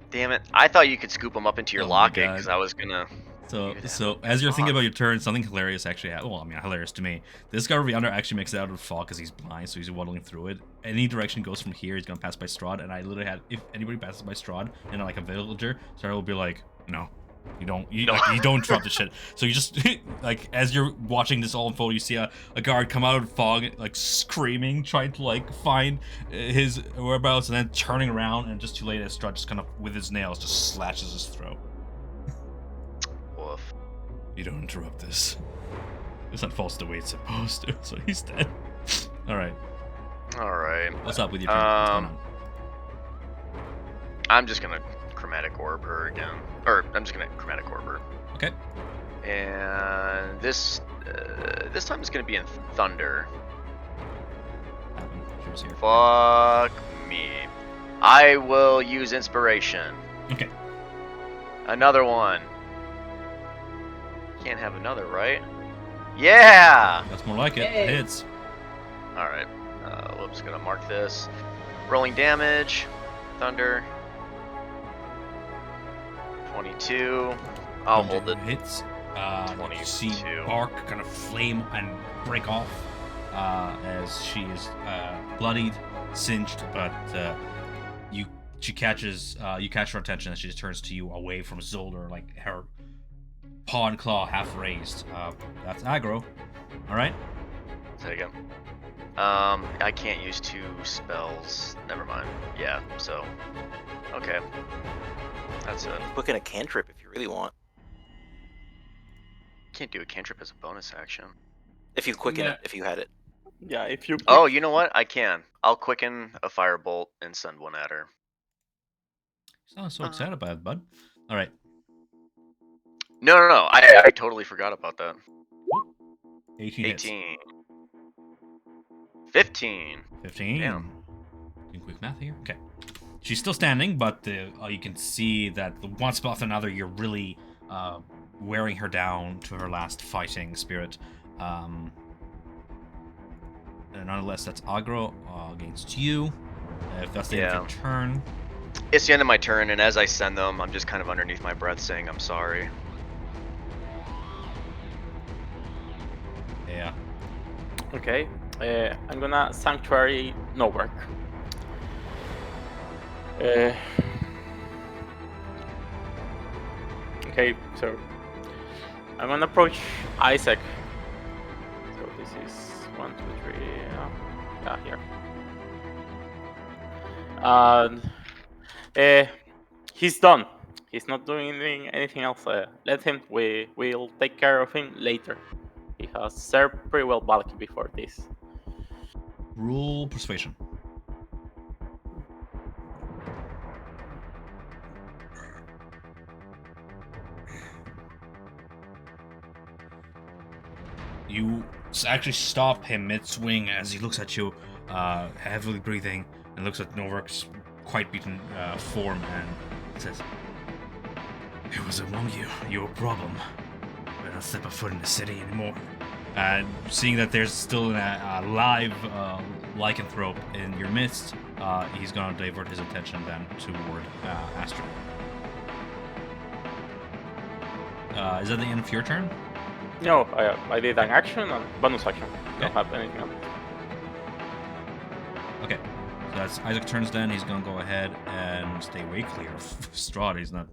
Damn it! I thought you could scoop them up into your Oh my locket God. because I was gonna. So as you're thinking about your turn, something hilarious actually happened. Well, I mean, hilarious to me. This guy over yonder actually makes it out of the fog because he's blind, so he's waddling through it. Any direction goes from here, he's gonna pass by Strahd, and I literally had, if anybody passes by Strahd and like a villager, Strahd will be like, no. You don't drop the shit. So you just like as you're watching this all unfold, you see a guard come out of the fog, like screaming, trying to like find his whereabouts, and then turning around, and just too late as Strahd just kind of with his nails just slashes his throat. Woof. You don't interrupt this. This unfolds the way it's supposed to, so he's dead. Alright. All right. What's up with your turn? What's going on? I'm just gonna chromatic orb her again, or I'm just gonna chromatic orb her. Okay. And this time it's gonna be in thunder. Happened. She was here. Fuck me. I will use inspiration. Okay. Another one. Can't have another, right? Yeah. That's more like it. Yay. It hits. All right. Whoops. Gonna mark this. Rolling damage. Thunder. 22. I'll hold it. Hits. You see 22. bark kind of flame and break off as she is bloodied, singed, but you catch her attention as she just turns to you away from Zolder, like her paw and claw half raised. That's aggro. All right. Say again. I can't use 2 spells. Never mind. Yeah. So. Okay. That's it. Book in a cantrip if you really want. Can't do a cantrip as a bonus action. If you quicken Yeah. it, if you had it. Yeah, if you. Oh, you know what? I can. I'll quicken a firebolt and send one at her. Sounds so excited about it, bud. All right. No. I totally forgot about that. 18 hits. 18. 15. 15. Damn. Doing quick math here. Okay. She's still standing, but you can see that the one spot after another, you're really wearing her down to her last fighting spirit. And nonetheless, that's aggro against you. If that's the end of your turn. It's the end of my turn, and as I send them, I'm just kind of underneath my breath saying I'm sorry. Yeah. Okay. I'm gonna sanctuary no work. Okay, so I'm gonna approach Isaac. So this is 1, 2, 3. Here. And he's done. He's not doing anything else. Let him. We'll take care of him later. He has served pretty well Valky before this. Rule persuasion. You actually stop him mid-swing as he looks at you, heavily breathing, and looks at Novark's quite beaten form and says, "It was among you, your problem. Better not step a foot in the city anymore." And seeing that there's still a live lycanthrope in your midst, he's going to divert his attention then toward Astrid. Is that the end of your turn? No, I did an action and bonus action. Okay. Don't have anything else. Okay. So that's Isaac turns then. He's going to go ahead and stay way clear of Strahd. He's not...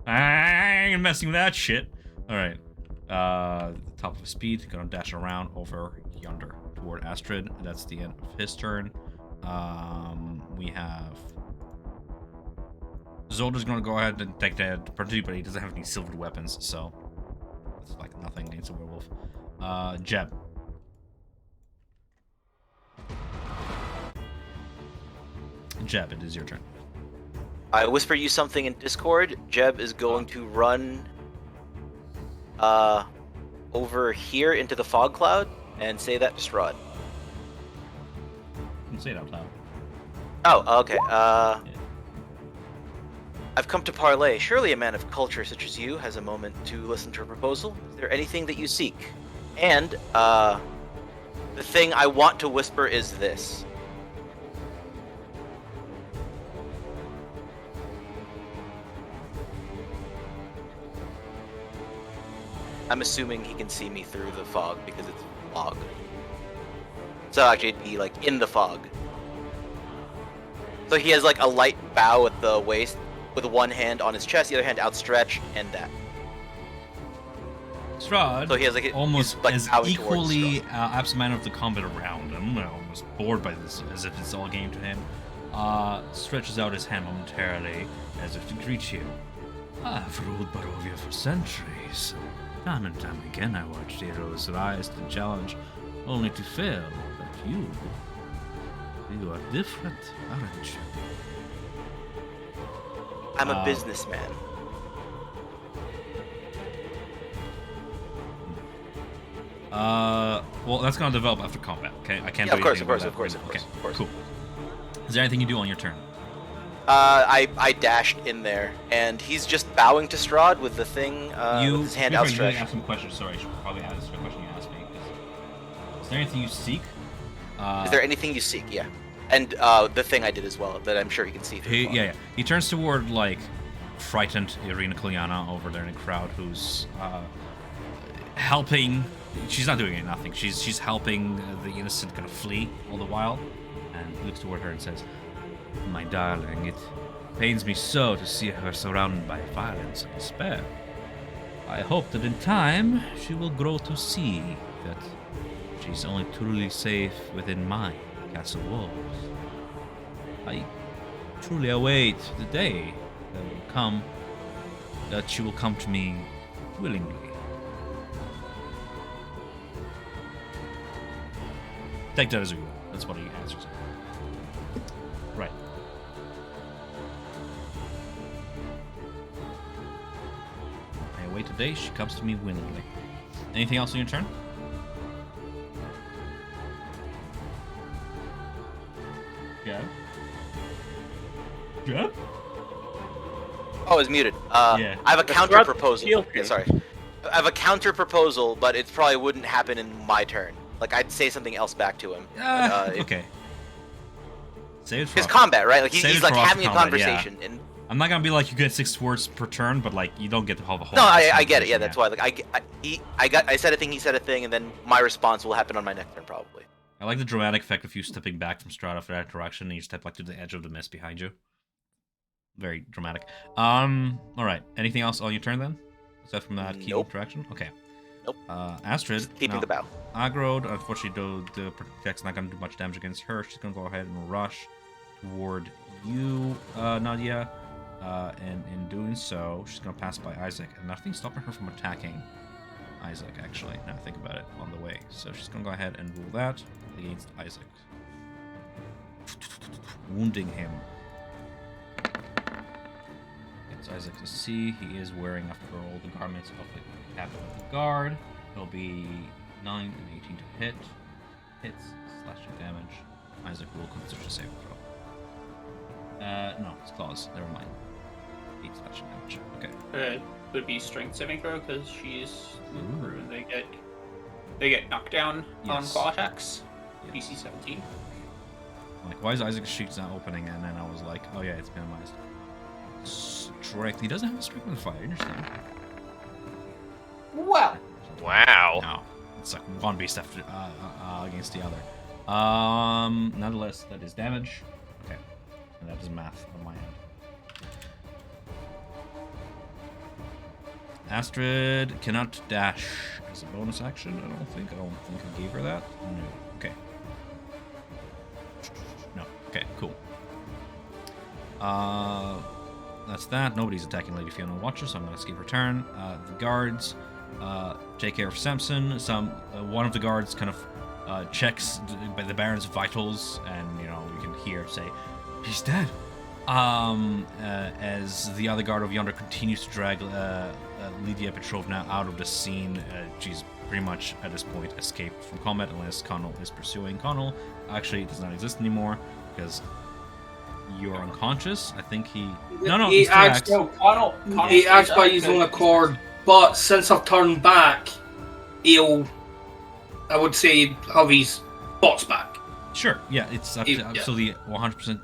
I ain't messing with that shit. Alright. Top of his speed. Going to dash around over yonder toward Astrid. That's the end of his turn. We have... Zolder's gonna go ahead and take the opportunity, but he doesn't have any silvered weapons, so it's like nothing against a werewolf. Jeb. Jeb, it is your turn. I whisper you something in Discord. Jeb is going to run over here into the fog cloud and say that to Strahd. You can say it out loud. Oh, okay. I've come to parley. Surely a man of culture such as you has a moment to listen to a proposal. Is there anything that you seek? And, the thing I want to whisper is this. I'm assuming he can see me through the fog because it's fog. So actually it'd be like in the fog. So he has like a light bow at the waist with one hand on his chest, the other hand outstretched, and that. Strahd, So he has like almost he's, like, as bowing towards equally Strahd. absent of the combat around him, almost bored by this, as if it's all game to him, stretches out his hand momentarily, as if to greet you. I've ruled Barovia for centuries. Time and time again I watched heroes rise to challenge, only to fail. But you are different, aren't you? I'm a businessman. Well, that's gonna develop after combat. Okay, I can't Yeah, do of course, anything of about course, that. of course, Okay, of course. cool. Is there anything you do on your turn? I dashed in there, and he's just bowing to Strahd with the thing, with his hand You outstretched. ask some questions. Sorry, I should probably ask the question you asked me. Is there anything you seek? Is there anything you seek? Yeah. And the thing I did as well, that I'm sure he can see through. the fog. Yeah. He turns toward like frightened Irina Kiliana over there in the crowd, who's helping. She's not doing nothing. She's helping the innocent kind of flee all the while, and he looks toward her and says, "My darling, it pains me so to see her surrounded by violence and despair. I hope that in time she will grow to see that she's only truly safe within my castle walls. I truly await the day that she will come to me willingly." Take that as a will. That's what he answers. Right. I await the day she comes to me willingly. Anything else on your turn? Yeah. Yeah? Oh, it's muted. Yeah. I have a The counter Strahd proposal. healed Yeah, me. sorry. I have a counter proposal, but it probably wouldn't happen in my turn. Like, I'd say something else back to him. Okay. Save it for It's combat, right? Like, Save he's it like for off having a combat, yeah. conversation. And I'm not gonna be like you get 6 words per turn, but like you don't get to have a whole. no, I get it. Yeah, conversation, that's why. Like, I said a thing, he said a thing, and then my response will happen on my next turn, probably. I like the dramatic effect of you stepping back from Strahd for that direction, and you step like to the edge of the mist behind you. Very dramatic. All right. Anything else on your turn then? Aside from that key Nope. interaction? Okay. Nope. Astrid. Just keeping now, the bow. Aggroed. Unfortunately, though, the protect's not gonna do much damage against her. She's gonna go ahead and rush toward you, Nadia. And in doing so, she's gonna pass by Isaac, and nothing's stopping her from attacking Isaac. Actually, now I think about it, on the way. So she's gonna go ahead and rule that against Isaac, wounding him. Gets Isaac to see he is wearing, after all, the garments of the captain of the guard. It'll be 9 and 18 to hit. Hits, slashing damage. Isaac will consider a saving throw. No, it's claws. Never mind. 8 slashing damage. Okay. Would be strength saving throw because she's Ooh. crew and they get knocked down on Yes. claw attacks. Yes. DC 17. Like, why is Isaac's sheet's not opening? And then I was like, oh yeah, it's minimized. Strength. He doesn't have a strength modifier. Interesting. Well, Wow. No, it's like one beast after against the other. Nonetheless, that is damage. Okay, and that is math on my end. Astrid cannot dash as a bonus action. I don't think I gave her that. No. Okay. No. Okay. Cool. that's that. Nobody's attacking Lady Fiona Watcher, so I'm going to skip her turn. The guards take care of Samson. One of the guards kind of checks the Baron's vitals, and you can hear say, "He's dead." As the other guard over yonder continues to drag Lydia Petrovna out of the scene, she's pretty much at this point escaped from combat unless Connell is pursuing. Connell actually does not exist anymore because you're unconscious. I think he. No, he he still acts. acts. No, Connell He acts by his because- own accord, but since I've turned back, he'll, I would say, have his bots back. Sure, yeah, it's Yeah. absolutely 100%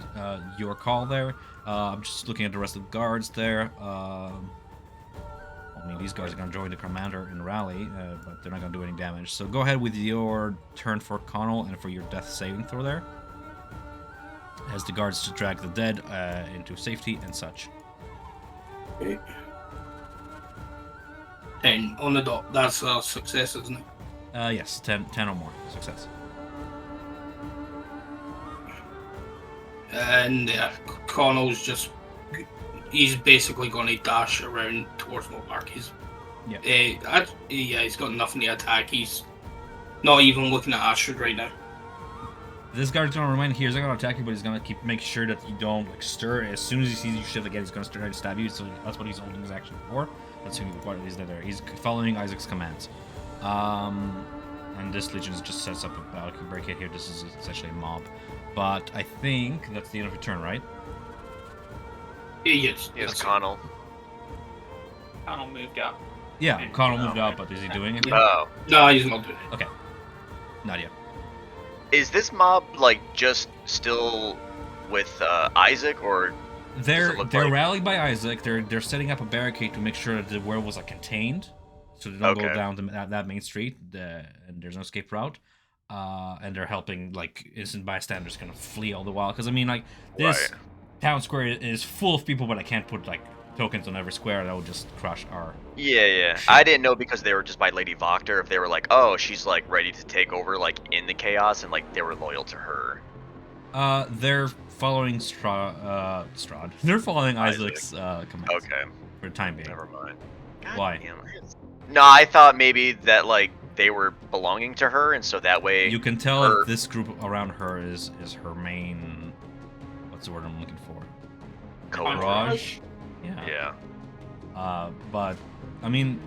your call there. I'm just looking at the rest of the guards there. I mean, these guys are going to join the commander in rally, but they're not going to do any damage. So go ahead with your turn for Connell and for your death saving throw there. As the guards to drag the dead into safety and such. Okay. 10 on the dot. That's a success, isn't it? Yes, 10 or more. Success. And Connell's just, he's basically going to dash around towards Mobark. He's got nothing to attack. He's not even looking at Astrid right now. This guard's going to remain here. He's not going to attack you, but he's going to make sure that you don't stir. As soon as he sees you shift again, he's going to try to stab you. So that's what he's holding his action for. That's what he's there. He's following Isaac's commands. And this Legion just sets up a battle barricade here. This is essentially a mob. But I think that's the end of your turn, right? Yes. Yes, Connell. Connell moved up. Yeah, Connell moved out, but is he doing anything? Oh. No, he's not doing it. Okay. Not yet. Is this mob just still with Isaac, or They're look they're like- rallied by Isaac. They're setting up a barricade to make sure that the werewolves are contained, so they don't go Okay. down that main street. And there's no escape route. And they're helping innocent bystanders kind of flee all the while. Because I mean, this Right. town square is full of people, but I can't put tokens on every square. That would just crush our. Yeah. Shit. I didn't know because they were just by Lady Voctor if they were like, oh, she's ready to take over in the chaos, and they were loyal to her. They're following Strahd. They're following Isaac. Isaac's commands. Okay, For the time being. never mind. God Why? damn it. No, I thought maybe that they were belonging to her, and so that way You can tell her- that this group around her is her main. What's the word I'm looking for? Entourage? Yeah. Yeah. But I mean,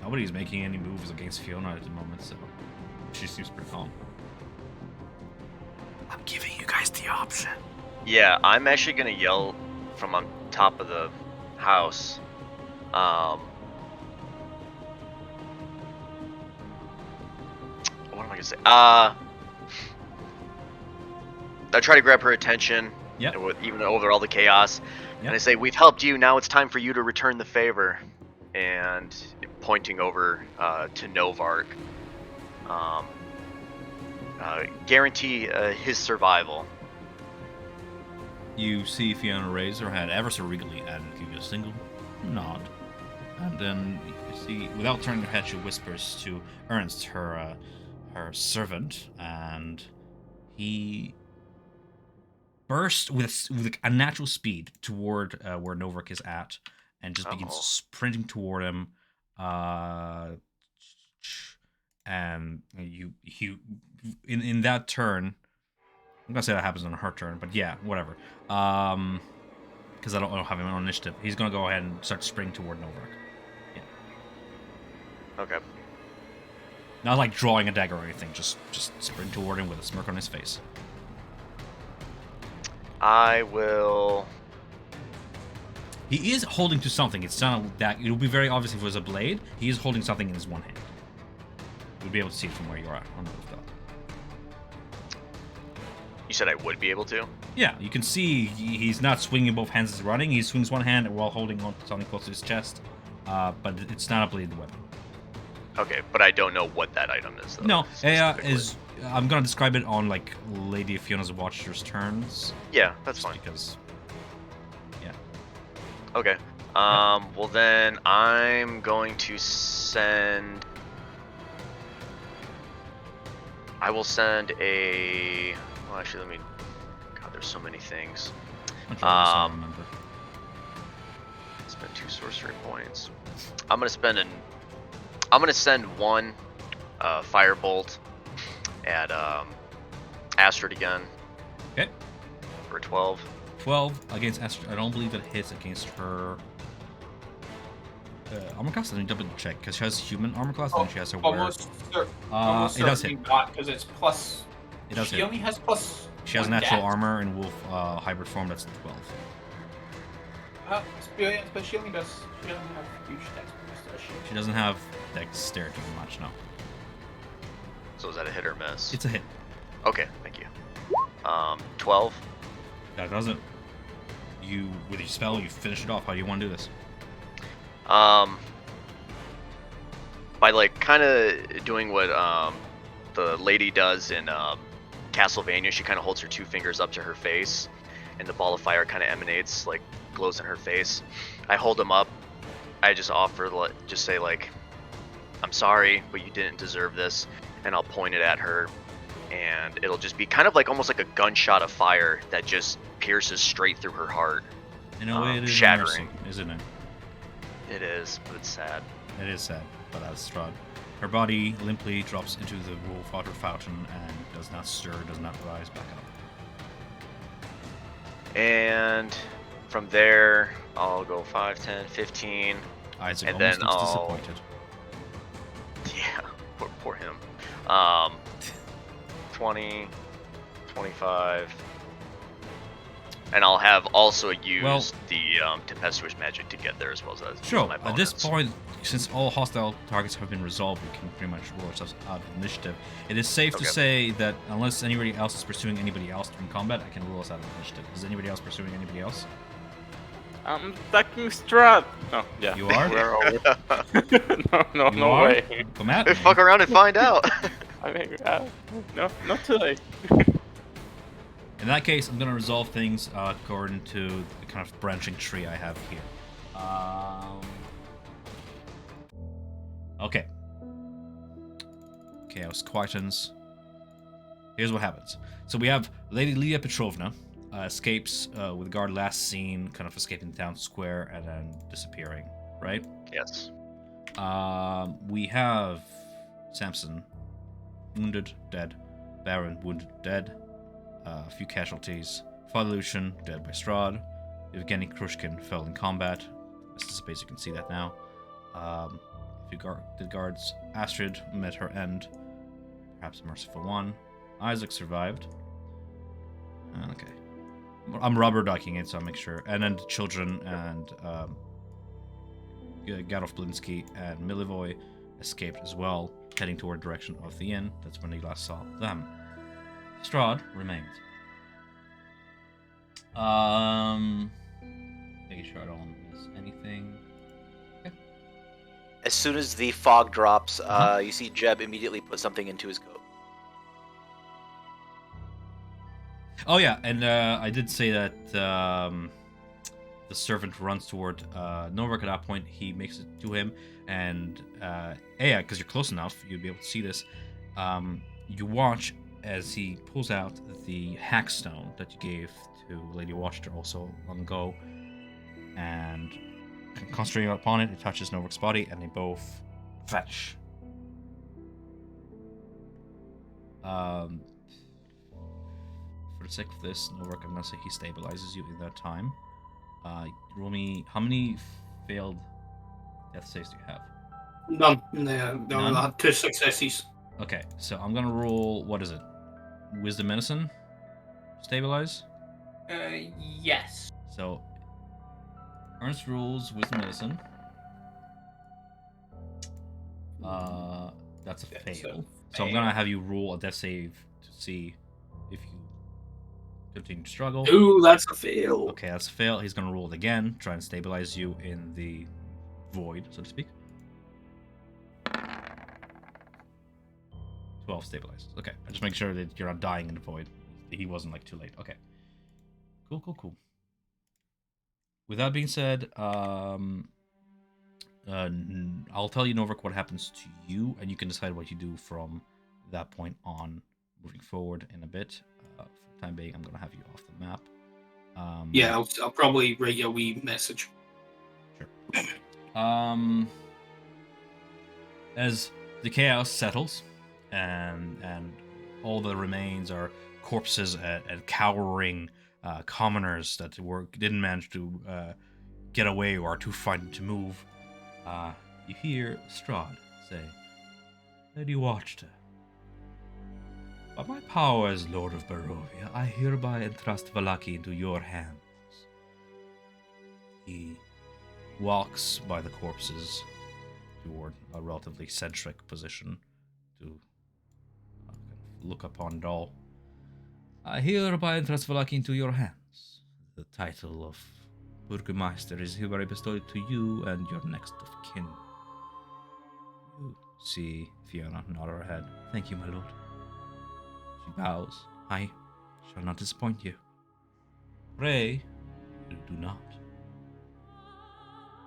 nobody's making any moves against Fiona at the moment, so she seems pretty calm. I'm giving you guys the option. Yeah, I'm actually gonna yell from on top of the house. What am I gonna say? I try to grab her attention. Yep. Even over all the chaos, Yep. and I say, "We've helped you. Now it's time for you to return the favor." And pointing over to Novark, guarantee his survival. You see Fiona raise her head ever so regally and give you a single nod. And then you see, without turning her head, she whispers to Ernst, her servant, and he bursts with a natural speed toward where Novark is at, and just begins Uh-oh. sprinting toward him. And you in that turn, I'm gonna say that happens on her turn, but yeah, whatever. Because I don't have him on initiative. He's gonna go ahead and start sprinting toward Novark. Okay. Not drawing a dagger or anything, just sprint toward him with a smirk on his face. I will. He is holding to something. It's not a dagger. It will be very obvious if it was a blade. He is holding something in his one hand. You'll be able to see it from where you are on the rooftop. You said I would be able to. Yeah, you can see he's not swinging both hands as he's running. He swings one hand while holding on to something close to his chest. But it's not a bladed weapon. Okay, but I don't know what that item is. Though, No, specifically. I'm gonna describe it on Lady Fiona's Watcher's turns. Yeah, that's just fine. Because Okay. Well then, I'm going to send. I will send a. Well, actually, let me. God, there's so many things. I'm trying to Um, remember. 2 sorcery points. I'm gonna send one firebolt at Astrid again. Okay. For 12. 12 against Astrid. I don't believe it hits against her armor class. Let me double check because she has human armor class and she has her wear. Almost it does hit. Not because it's plus. It does she hit. only has plus. She has one natural dex. armor in wolf hybrid form. That's 12. But she only does. She doesn't have huge dex bonus, does she? She doesn't have dexterity much, no. So is that a hit or miss? It's a hit. Okay, thank you. 12. That doesn't. You with your spell, you finish it off. How do you want to do this? By like kind of doing what the lady does in Castlevania, she kind of holds her 2 fingers up to her face, and the ball of fire kind of emanates, like glows in her face. I hold them up. I just offer, just say like, "I'm sorry, but you didn't deserve this," and I'll point it at her, and it'll just be kind of like almost like a gunshot of fire that just pierces straight through her heart. In a way, it is shattering. immersing, isn't it? It is, but it's sad. It is sad, but that's Strahd. Her body limply drops into the wolf water fountain and does not stir, does not rise back up. And from there, I'll go 5, 10, 15. Isaac And almost then looks I'll- disappointed. Yeah, poor him. 20, 25. And I'll have also used the tempestuous magic to get there as well as Sure, my at this bonus. point, since all hostile targets have been resolved, we can pretty much roll ourselves out of initiative. It is safe to Okay. say that unless anybody else is pursuing anybody else in combat, I can rule us out of initiative. Is anybody else pursuing anybody else? I'm attacking Strahd. Oh, yeah. You are? We're over. no, You no are? way. Come at Hey, me. fuck around and find out. I mean, no, not today. In that case, I'm going to resolve things according to the kind of branching tree I have here. Okay. Chaos quietens. Here's what happens. So we have Lady Lydia Petrovna escapes with the guard last seen, kind of escaping the town square and then disappearing, right? Yes. We have Samson, wounded, dead. Baron, wounded, dead. A few casualties. Father Lucian, dead by Strahd. Evgeny Krushkin fell in combat. As space, you can see that now. A few dead guards. Astrid met her end. Perhaps a merciful one. Isaac survived. Okay. I'm rubber ducking it, so I'll make sure. And then the children and Gadolf Blinsky and Milivoy escaped as well, heading toward the direction of the inn. That's when they last saw them. Strahd remains. Making sure I don't miss anything. As soon as the fog drops, Uh-huh. you see Jeb immediately put something into his coat. Oh yeah, and I did say that the servant runs toward Novak at that point. He makes it to him, and yeah, because you're close enough, you'd be able to see this. You watch as he pulls out the hackstone that you gave to Lady Washington also long ago, and concentrating upon it, it touches Novak's body, and they both vanish. For the sake of this, Novak, I'm gonna say he stabilizes you in that time. Roll me, how many failed death saves do you have? None. No, None? I had 2 successes. Okay, so I'm gonna roll, what is it? Wisdom medicine? Stabilize? Yes. So, Ernst rules wisdom medicine. That's a That's fail. a So I'm fail. gonna have you roll a death save to see if you continue to struggle. Ooh, that's a fail. Okay, that's a fail. He's gonna roll it again, try and stabilize you in the void, so to speak. 12 stabilizes. Okay, I just make sure that you're not dying in the void. He wasn't like too late. Okay. Cool. With that being said, I'll tell you, Novak, what happens to you, and you can decide what you do from that point on, moving forward in a bit. For the time being, I'm going to have you off the map. Yeah, I'll probably write you a wee message. Sure. As the chaos settles, and all the remains are corpses and cowering commoners that didn't manage to get away or are too frightened to move. You hear Strahd say, "Lady Watchter, by my power as Lord of Barovia, I hereby entrust Vallaki into your hands." He walks by the corpses toward a relatively centric position to look upon it all. "I hereby entrust Vallaki into your hands. The title of Burgermeister is hereby bestowed to you and your next of kin." You see Fiona nod her head. "Thank you, my lord." She bows. "I shall not disappoint you." "Pray, you do not."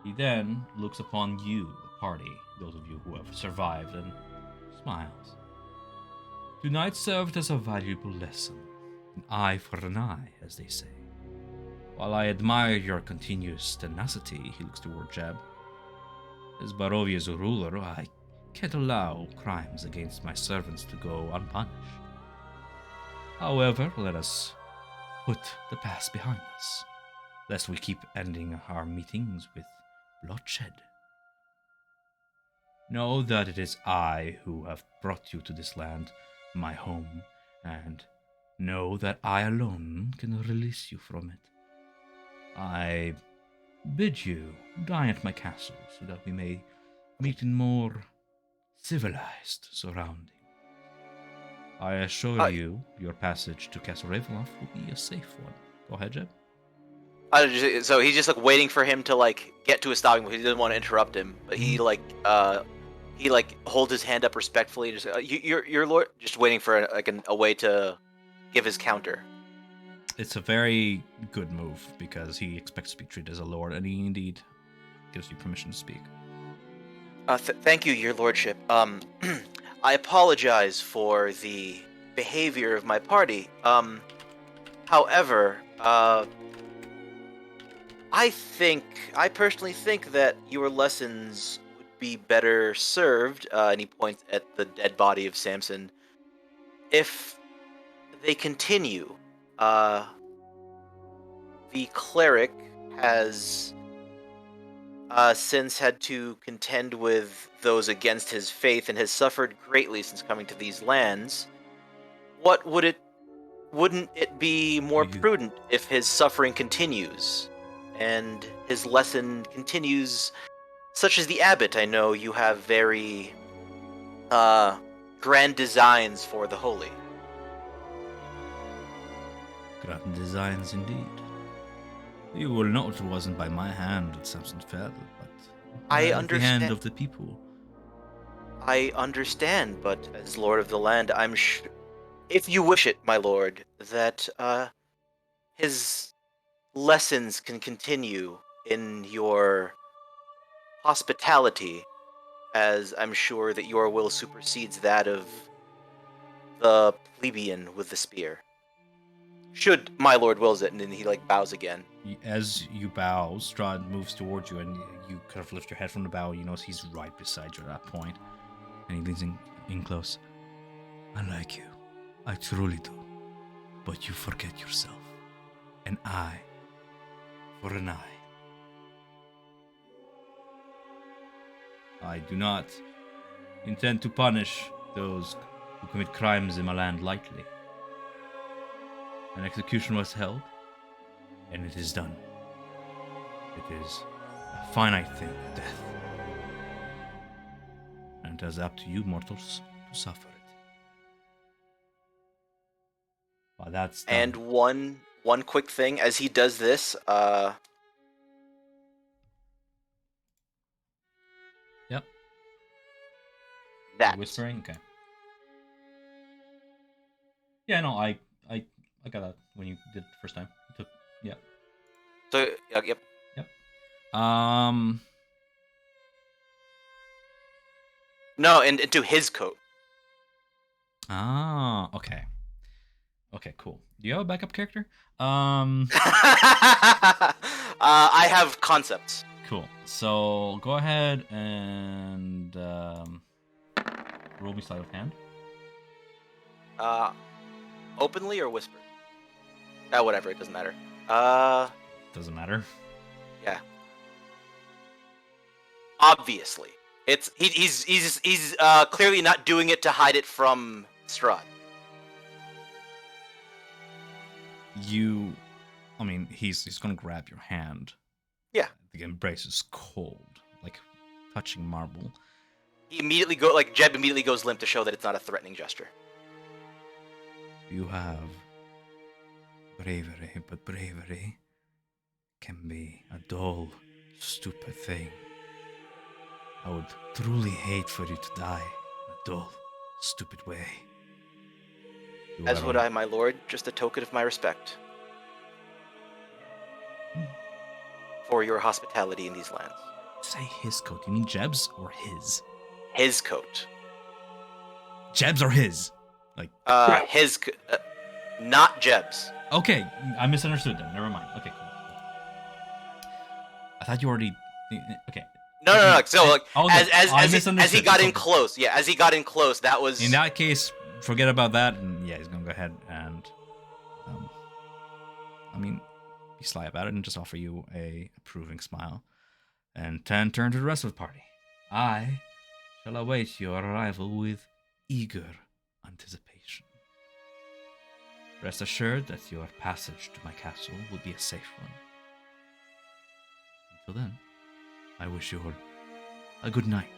He then looks upon you, the party, those of you who have survived, and smiles. "Tonight served as a valuable lesson. An eye for an eye, as they say. While I admire your continuous tenacity," he looks toward Jeb, "as Barovia's ruler, I can't allow crimes against my servants to go unpunished. However, let us put the past behind us, lest we keep ending our meetings with bloodshed. Know that it is I who have brought you to this land, my home, and know that I alone can release you from it. I bid you dine at my castle so that we may meet in more civilized surroundings. I assure you, your passage to Castle Ravenloft will be a safe one." Go ahead, Jeb. So he's just like waiting for him to like get to a stopping point. He doesn't want to interrupt him, but he holds his hand up respectfully and just your lord, just waiting for a way to give his counter. It's a very good move because he expects to be treated as a lord, and he indeed gives you permission to speak. Thank you, your lordship. I apologize for the behavior of my party. However, I personally think that your lessons would be better served, and he points at the dead body of Samson, if they continue. The cleric has since had to contend with those against his faith and has suffered greatly since coming to these lands. Wouldn't it be more prudent if his suffering continues and his lesson continues, such as the abbot? I know you have very grand designs for the holy. Grand designs indeed. You will note it wasn't by my hand that Samson fell, but I by the hand understand. of the people. I understand, but as Lord of the Land, I'm sure, if you wish it, my lord, that his lessons can continue in your hospitality, as I'm sure that your will supersedes that of the plebeian with the spear. Should my lord wills it, and then he bows again. As you bow, Strahd moves towards you, and you kind of lift your head from the bow. You notice he's right beside you at that point, and he leans in close. "I like you. I truly do. But you forget yourself. An eye for an eye. I do not intend to punish those who commit crimes in my land lightly. An execution was held, and it is done. It is a finite thing, death. And it is up to you, mortals, to suffer it. While that's done, And one quick thing, as he does this, Yep. that Whispering? Okay. Yeah, no, I got that when you did it the first time. Yeah. So yep. No, and into his coat. Ah, okay. Okay, cool. Do you have a backup character? I have concepts. Cool. So go ahead and roll me sleight of hand. Openly or whispered? Whatever. It doesn't matter. Doesn't matter. Yeah. Obviously, he's clearly not doing it to hide it from Strahd. I mean, he's gonna grab your hand. Yeah. The embrace is cold, like touching marble. Jeb immediately goes limp to show that it's not a threatening gesture. You have bravery, but bravery can be a dull, stupid thing. I would truly hate for you to die in a dull, stupid way. As would I, my lord, just a token of my respect for your hospitality in these lands. Say his coat. You mean Jeb's or his? His coat. Jeb's or his? Like not Jeb's. Okay, I misunderstood then. Never mind. Okay, cool. I thought you already. Okay. No. So like, as he got in something. close, as he got in close, that was. In that case, forget about that, and yeah, he's gonna go ahead and, be sly about it and just offer you a approving smile, and turn to the rest of the party. I shall await your arrival with eager anticipation. Rest assured that your passage to my castle will be a safe one. Until then, I wish you all a good night.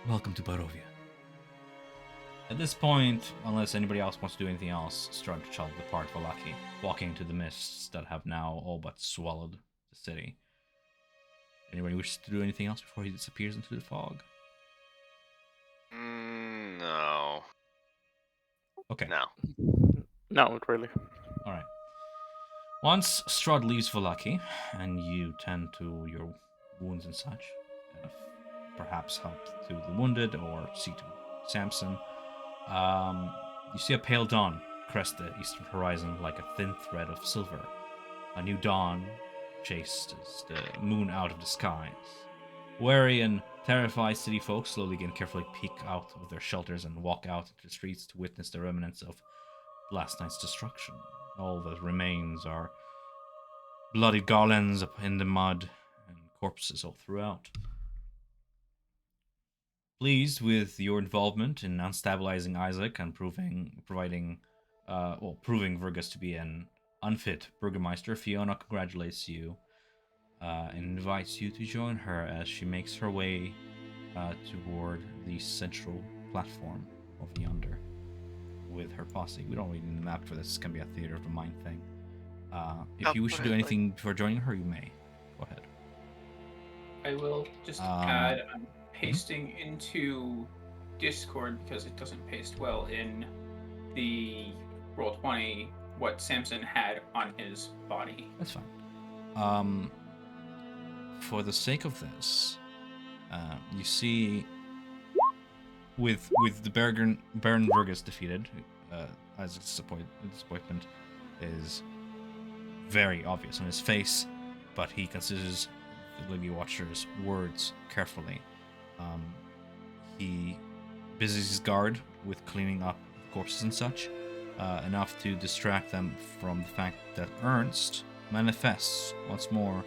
Welcome to Barovia. At this point, unless anybody else wants to do anything else, Strahd shall depart Vallaki, walking into the mists that have now all but swallowed the city. Anybody wishes to do anything else before he disappears into the fog? No. Okay. No. No, not really. Alright. Once Strahd leaves Vallaki, and you tend to your wounds and such, perhaps help to the wounded or see to Samson, you see a pale dawn crest the eastern horizon like a thin thread of silver. A new dawn chased the moon out of the skies. Wary and terrified city folk slowly and carefully peek out of their shelters and walk out into the streets to witness the remnants of last night's destruction. All that remains are bloody garlands up in the mud and corpses all throughout. Pleased with your involvement in unstabilizing Isaac and proving Vergus to be an unfit burgomaster, Fiona congratulates you and invites you to join her as she makes her way toward the central platform of yonder with her posse. We don't really need a map for this. It's going to be a theater of the mind thing. If you wish to do anything before joining her, you may. Go ahead. I will just add, I'm pasting into Discord because it doesn't paste well in the Roll20 what Samson had on his body. That's fine. For the sake of this, you see, with the Baron Vergus defeated, Isaac's disappointment is very obvious on his face, but he considers the Lily Watcher's words carefully. He busies his guard with cleaning up corpses and such, enough to distract them from the fact that Ernst manifests once more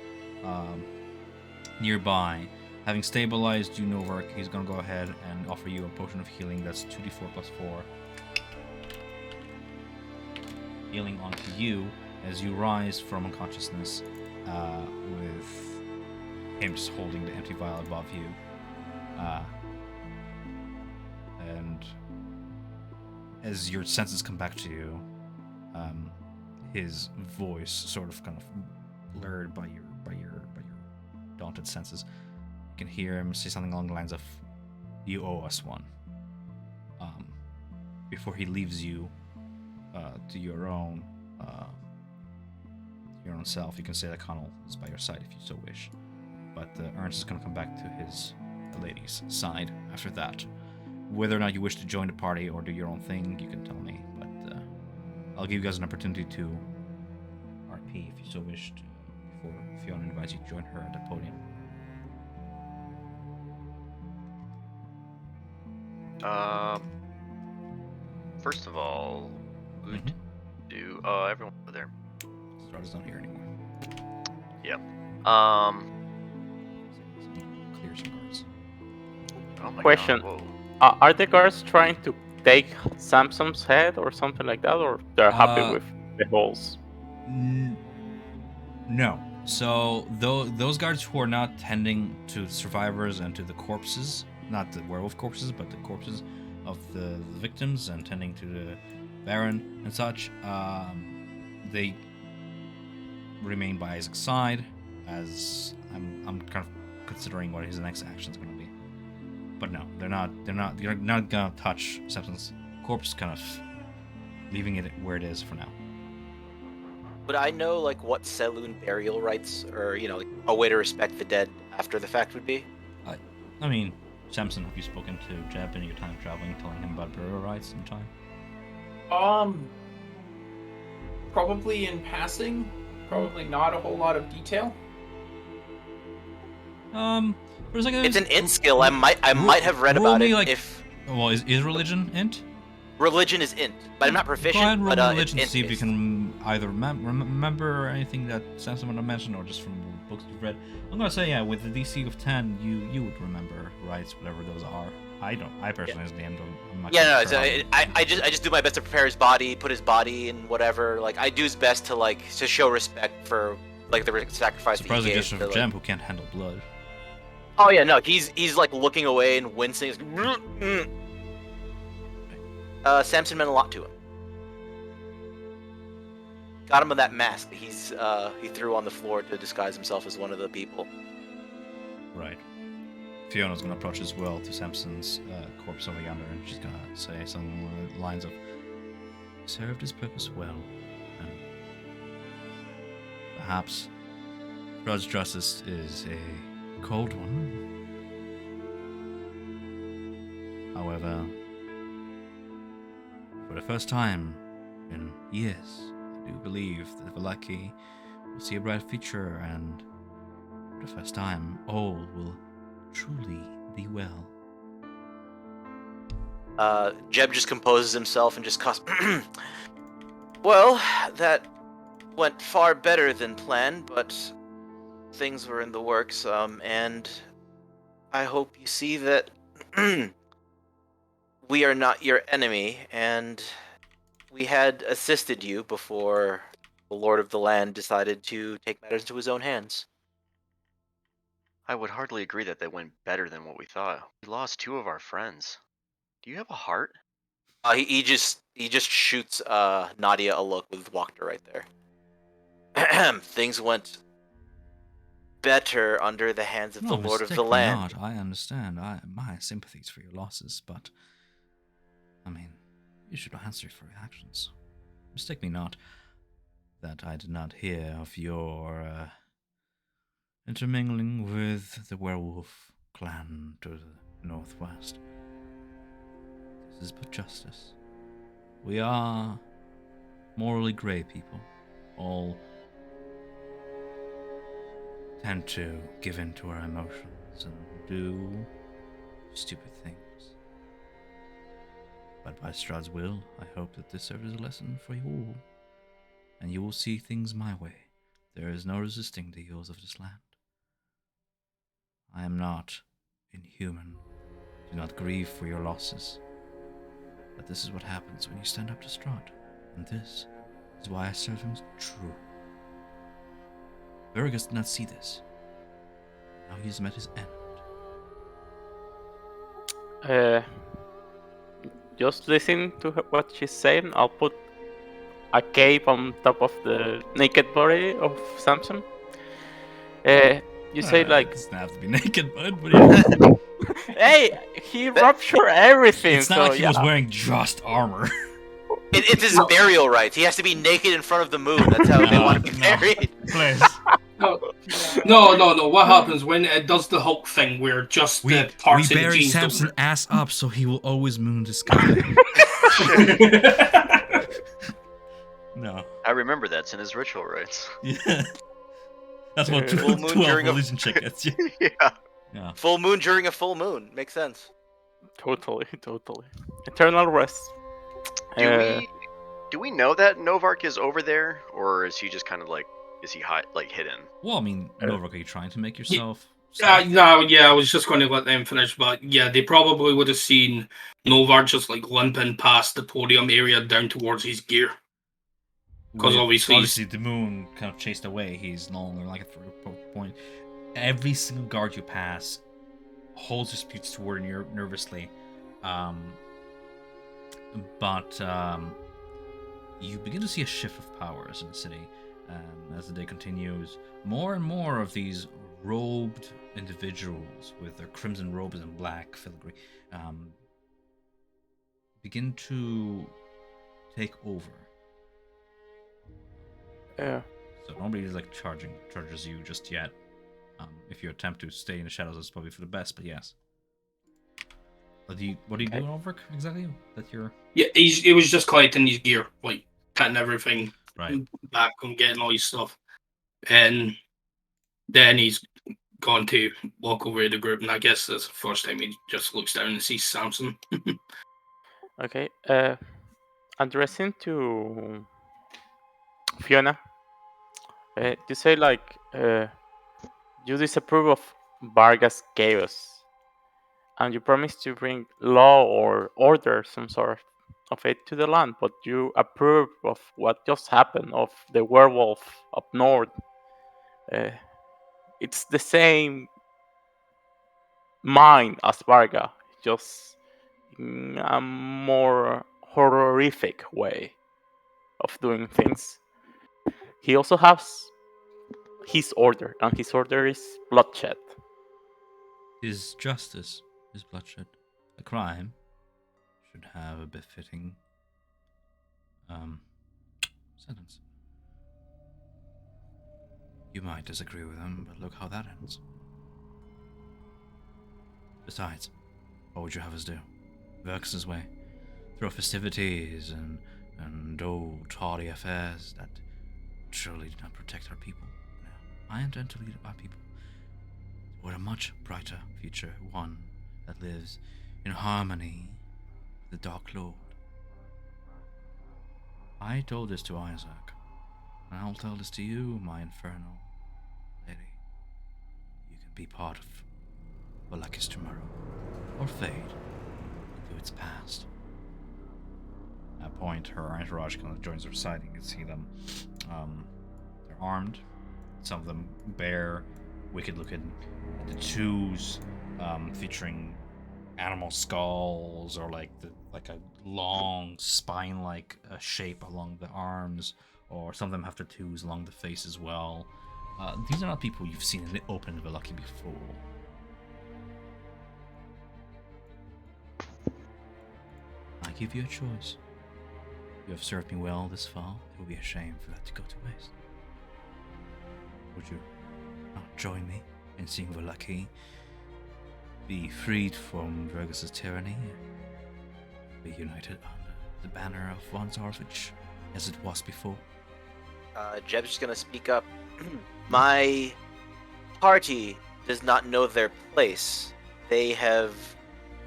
nearby. Having stabilized Junoverk, he's gonna go ahead and offer you a potion of healing that's 2d4 plus 4. Healing onto you as you rise from unconsciousness, with him just holding the empty vial above you. And as your senses come back to you, his voice sort of kind of blurred by your daunted senses. You can hear him say something along the lines of, "You owe us one." Before he leaves you to your own self, you can say that Connell is by your side if you so wish. But Ernst is going to come back to his lady's side after that. Whether or not you wish to join the party or do your own thing, you can tell me. But I'll give you guys an opportunity to RP if you so wish before Fiona invites you to join her at the podium. First of all, Mhm. do everyone over there. Strahd is not here anymore. Clear some guards. Oh my Question. God, whoa. Are the guards trying to take Samson's head or something like that, or they're happy with the holes? No. So those guards who are not tending to survivors and to the corpses, not the werewolf corpses, but the corpses of the victims and tending to the Baron and such, they remain by Isaac's side, as I'm kind of considering what his next action is going to be. But no, they're not gonna touch Samson's corpse, kind of leaving it where it is for now. Would I know like what Selûne burial rites, or like, a way to respect the dead after the fact would be? I mean, Samson, have you spoken to Jeb in your time traveling, telling him about burial rites in time? Probably in passing. Probably not a whole lot of detail. For a second, It's an int skill. I might have read about it. Like, if well, is religion int? religion is int, but I'm not proficient. Go ahead and roll but, religion to it's see if you int-based. can either remember anything that Samson would have mentioned, or just from books you've read. I'm gonna say, yeah, with the DC of 10, you would remember rights, whatever those are. I don't. I personally, as DM, I'm not. Yeah, no, sure I just do my best to prepare his body, put his body in whatever. Like I do his best to show respect for like the sacrifice that he Surprisingly, gave. just to, of Jem, who can't handle blood. Oh yeah, no, he's like looking away and wincing. Samson meant a lot to him. Got him with that mask that he threw on the floor to disguise himself as one of the people. Right. Fiona's gonna approach as well to Samson's corpse over yonder, and she's gonna say something along the lines of, "He served his purpose well, and perhaps Strahd justice is a cold one. However, for the first time in years, I do believe that Vallaki will see a bright future, and for the first time, all will truly be well." Jeb just composes himself and just well, that went far better than planned, but things were in the works, and I hope you see that we are not your enemy, and we had assisted you before the Lord of the Land decided to take matters into his own hands. I would hardly agree that they went better than what we thought. We lost 2 of our friends. Do you have a heart? He just shoots Nadia a look with Wachter right there. Things went better under the hands of the Lord of the mistake me Land. not. I understand. My sympathies for your losses, but I mean, you should answer for your actions. Mistake me not that I did not hear of your intermingling with the werewolf clan to the northwest. This is but justice. We are morally grey people. All tend to give in to our emotions and do stupid things. But by Strahd's will, I hope that this serves as a lesson for you all, and you will see things my way. There is no resisting the ills of this land. I am not inhuman. Do not grieve for your losses. But this is what happens when you stand up to Strahd, and this is why I serve him true. Vergas did not see this. Now he has met his end. Just listen to what she's saying. I'll put a cape on top of the naked body of Samson. You say like, It doesn't have to be naked, bud, but yeah. hey, he ruptured everything. It's not so like he yeah. was wearing just armor. It's his burial rites. He has to be naked in front of the moon. That's how they want to be buried. Please. No. What happens when it does the Hulk thing where just the parts We of the bury jeans Samson don't... ass up so he will always moon the sky. No. I remember that's in his ritual rites. Yeah. That's what Full moon 12 during a- religion check gets you. Yeah. Yeah. Full moon during a full moon. Makes sense. Totally. Eternal rest. Do we know that Novark is over there, or is he just kind of like hidden? Well, I mean, Novak, are you trying to make yourself? No, yeah, I was just going to let them finish, but yeah, they probably would have seen Novar just like limping past the podium area down towards his gear. Because With- obviously the moon kind of chased away. He's no longer like a through point. Every single guard you pass holds disputes toward you nervously, but you begin to see a shift of powers in the city as the day continues. More and more of these robed individuals with their crimson robes and black filigree begin to take over. Yeah. So nobody is like charges you just yet. If you attempt to stay in the shadows, it's probably for the best. But yes. What are you Okay. doing over exactly? That you're yeah, he was just collecting his gear, like putting everything right. back and getting all his stuff. And then he's gone to walk over to the group, and I guess that's the first time he just looks down and sees Samson. Okay. Addressing to Fiona. You say like you disapprove of Vargas chaos, and you promise to bring law or order, some sort of it to the land, but you approve of what just happened of the werewolf up north. It's the same mind as Varga, just in a more horrific way of doing things. He also has his order, and his order is bloodshed. His justice is bloodshed. A crime should have a befitting sentence. You might disagree with him, but look how that ends. Besides, what would you have us do? Verx's way, through festivities and tawdry affairs that surely do not protect our people. No, I intend to lead our people toward a much brighter future, one that lives in harmony with the Dark Lord. I told this to Isaac, and I'll tell this to you, my infernal lady. You can be part of Valakis tomorrow, or fade into its past. At that point, her entourage kind of joins her side. You can see them. They're armed. Some of them bear wicked-looking tattoos, featuring animal skulls or like a long spine-like shape along the arms, or some of them have tattoos along the face as well. These are not people you've seen in the open Valaki before. I give you a choice. You have served me well this far. It would be a shame for that to go to waste. Would you not join me in seeing Valaki be freed from Vergus' tyranny, be united under the banner of one Zarvich, as it was before? Jeb's just gonna speak up. My party does not know their place. They have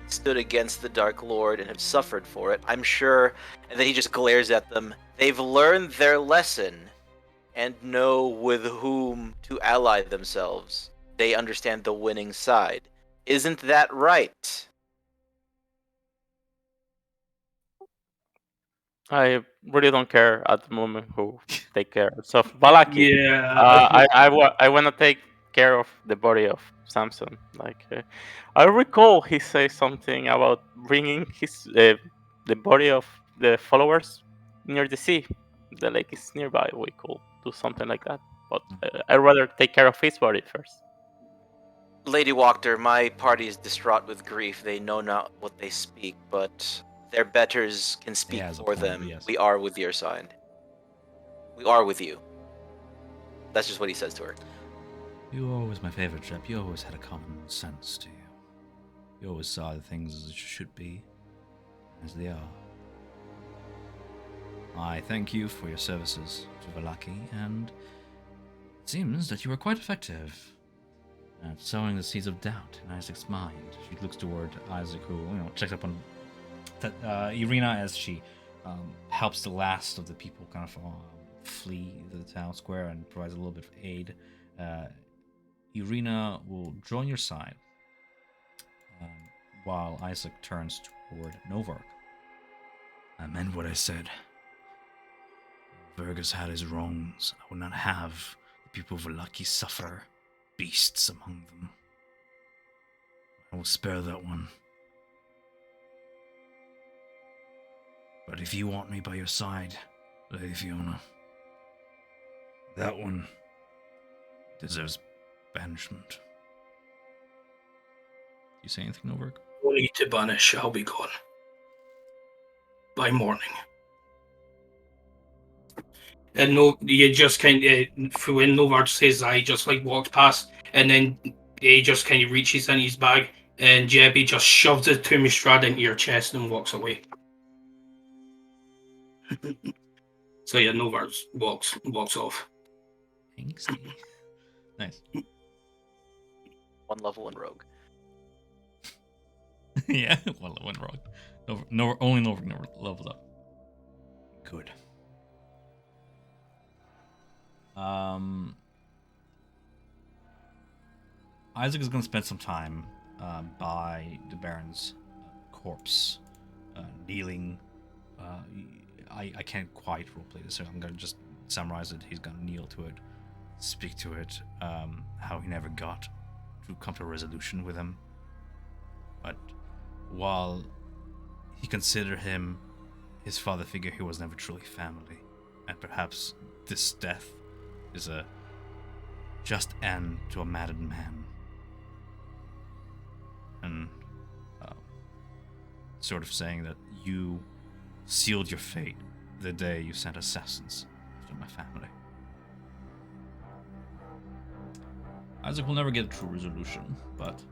stood against the Dark Lord and have suffered for it, I'm sure. And then he just glares at them. They've learned their lesson and know with whom to ally themselves. They understand the winning side. Isn't that right? I really don't care at the moment who take care. So Valaki, Yeah, I want to take care of the body of Samson. Like I recall he says something about bringing his the body of the followers near the sea. The lake is nearby. We could do something like that. But I'd rather take care of his body first. Lady Wachter, my party is distraught with grief. They know not what they speak, but their betters can speak has a for point, them. yes. We are with your side. We are with you. That's just what he says to her. You were always my favorite, Jeb. You always had a common sense to you. You always saw the things as they should be, as they are. I thank you for your services to Valaki, and It seems that you were quite effective at sowing the seeds of doubt in Isaac's mind. She looks toward Isaac, who checks up on Irina as she helps the last of the people kind of flee the town square and provides a little bit of aid. Irina will join your side while Isaac turns toward Novark. I meant what I said. Vergus had his wrongs. I would not have the people of Valaki suffer, beasts among them. I will spare that one. But if you want me by your side, Lady Fiona, that one deserves banishment. You say anything, Novark? Only to banish, I'll be gone. By morning. And no, you just kind of, when Novard says that, he just like walks past, and then he just kind of reaches in his bag, and Jebby just shoves it to me Strahd into your chest and walks away. So yeah, Novard walks off. Angsty. Nice. One level in rogue. Yeah, one rogue. Only Novark never leveled up. Good. Isaac is going to spend some time by the Baron's corpse, kneeling. I can't quite roleplay this, so I'm going to just summarize it. He's going to kneel to it, speak to it, how he never got to come to a resolution with him. But while he considered him his father figure, he was never truly family. And perhaps this death is a just end to a maddened man. And sort of saying that you sealed your fate the day you sent assassins after my family. Isaac will never get a true resolution, but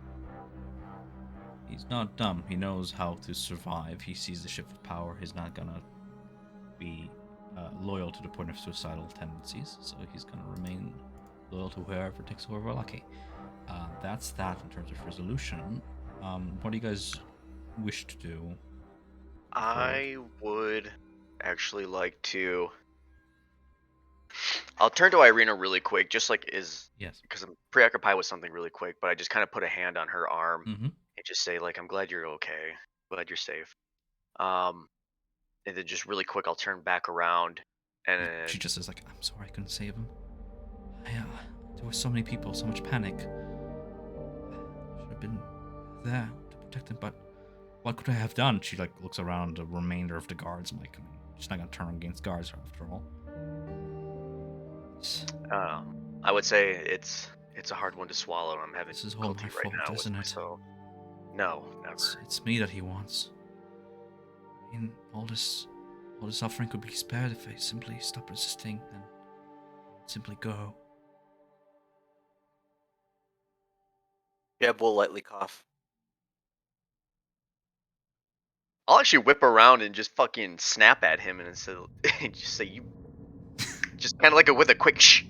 he's not dumb. He knows how to survive. He sees the shift of power. He's not gonna be loyal to the point of suicidal tendencies, so he's gonna remain loyal to whoever takes over Lucky. That's that in terms of resolution. What do you guys wish to do? I would actually like to. I'll turn to Irina really quick, just like Yes. because I'm preoccupied with something really quick. But I just kind of put a hand on her arm Mm-hmm. and just say, like, I'm glad you're okay, glad you're safe. And then just really quick, I'll turn back around and She just says, like, I'm sorry I couldn't save him. There were so many people, so much panic. I should have been there to protect him, but what could I have done? She like looks around the remainder of the guards. I'm like, she's not gonna turn against guards after all. I would say it's a hard one to swallow. I'm having This is all difficulty my right fault, now isn't with it? myself. No, never. It's me that he wants. I mean, all this suffering could be spared if I simply stop resisting and simply go. Jeb will lightly cough. I'll actually whip around and just fucking snap at him and instead just say you, just kind of like with a quick shh.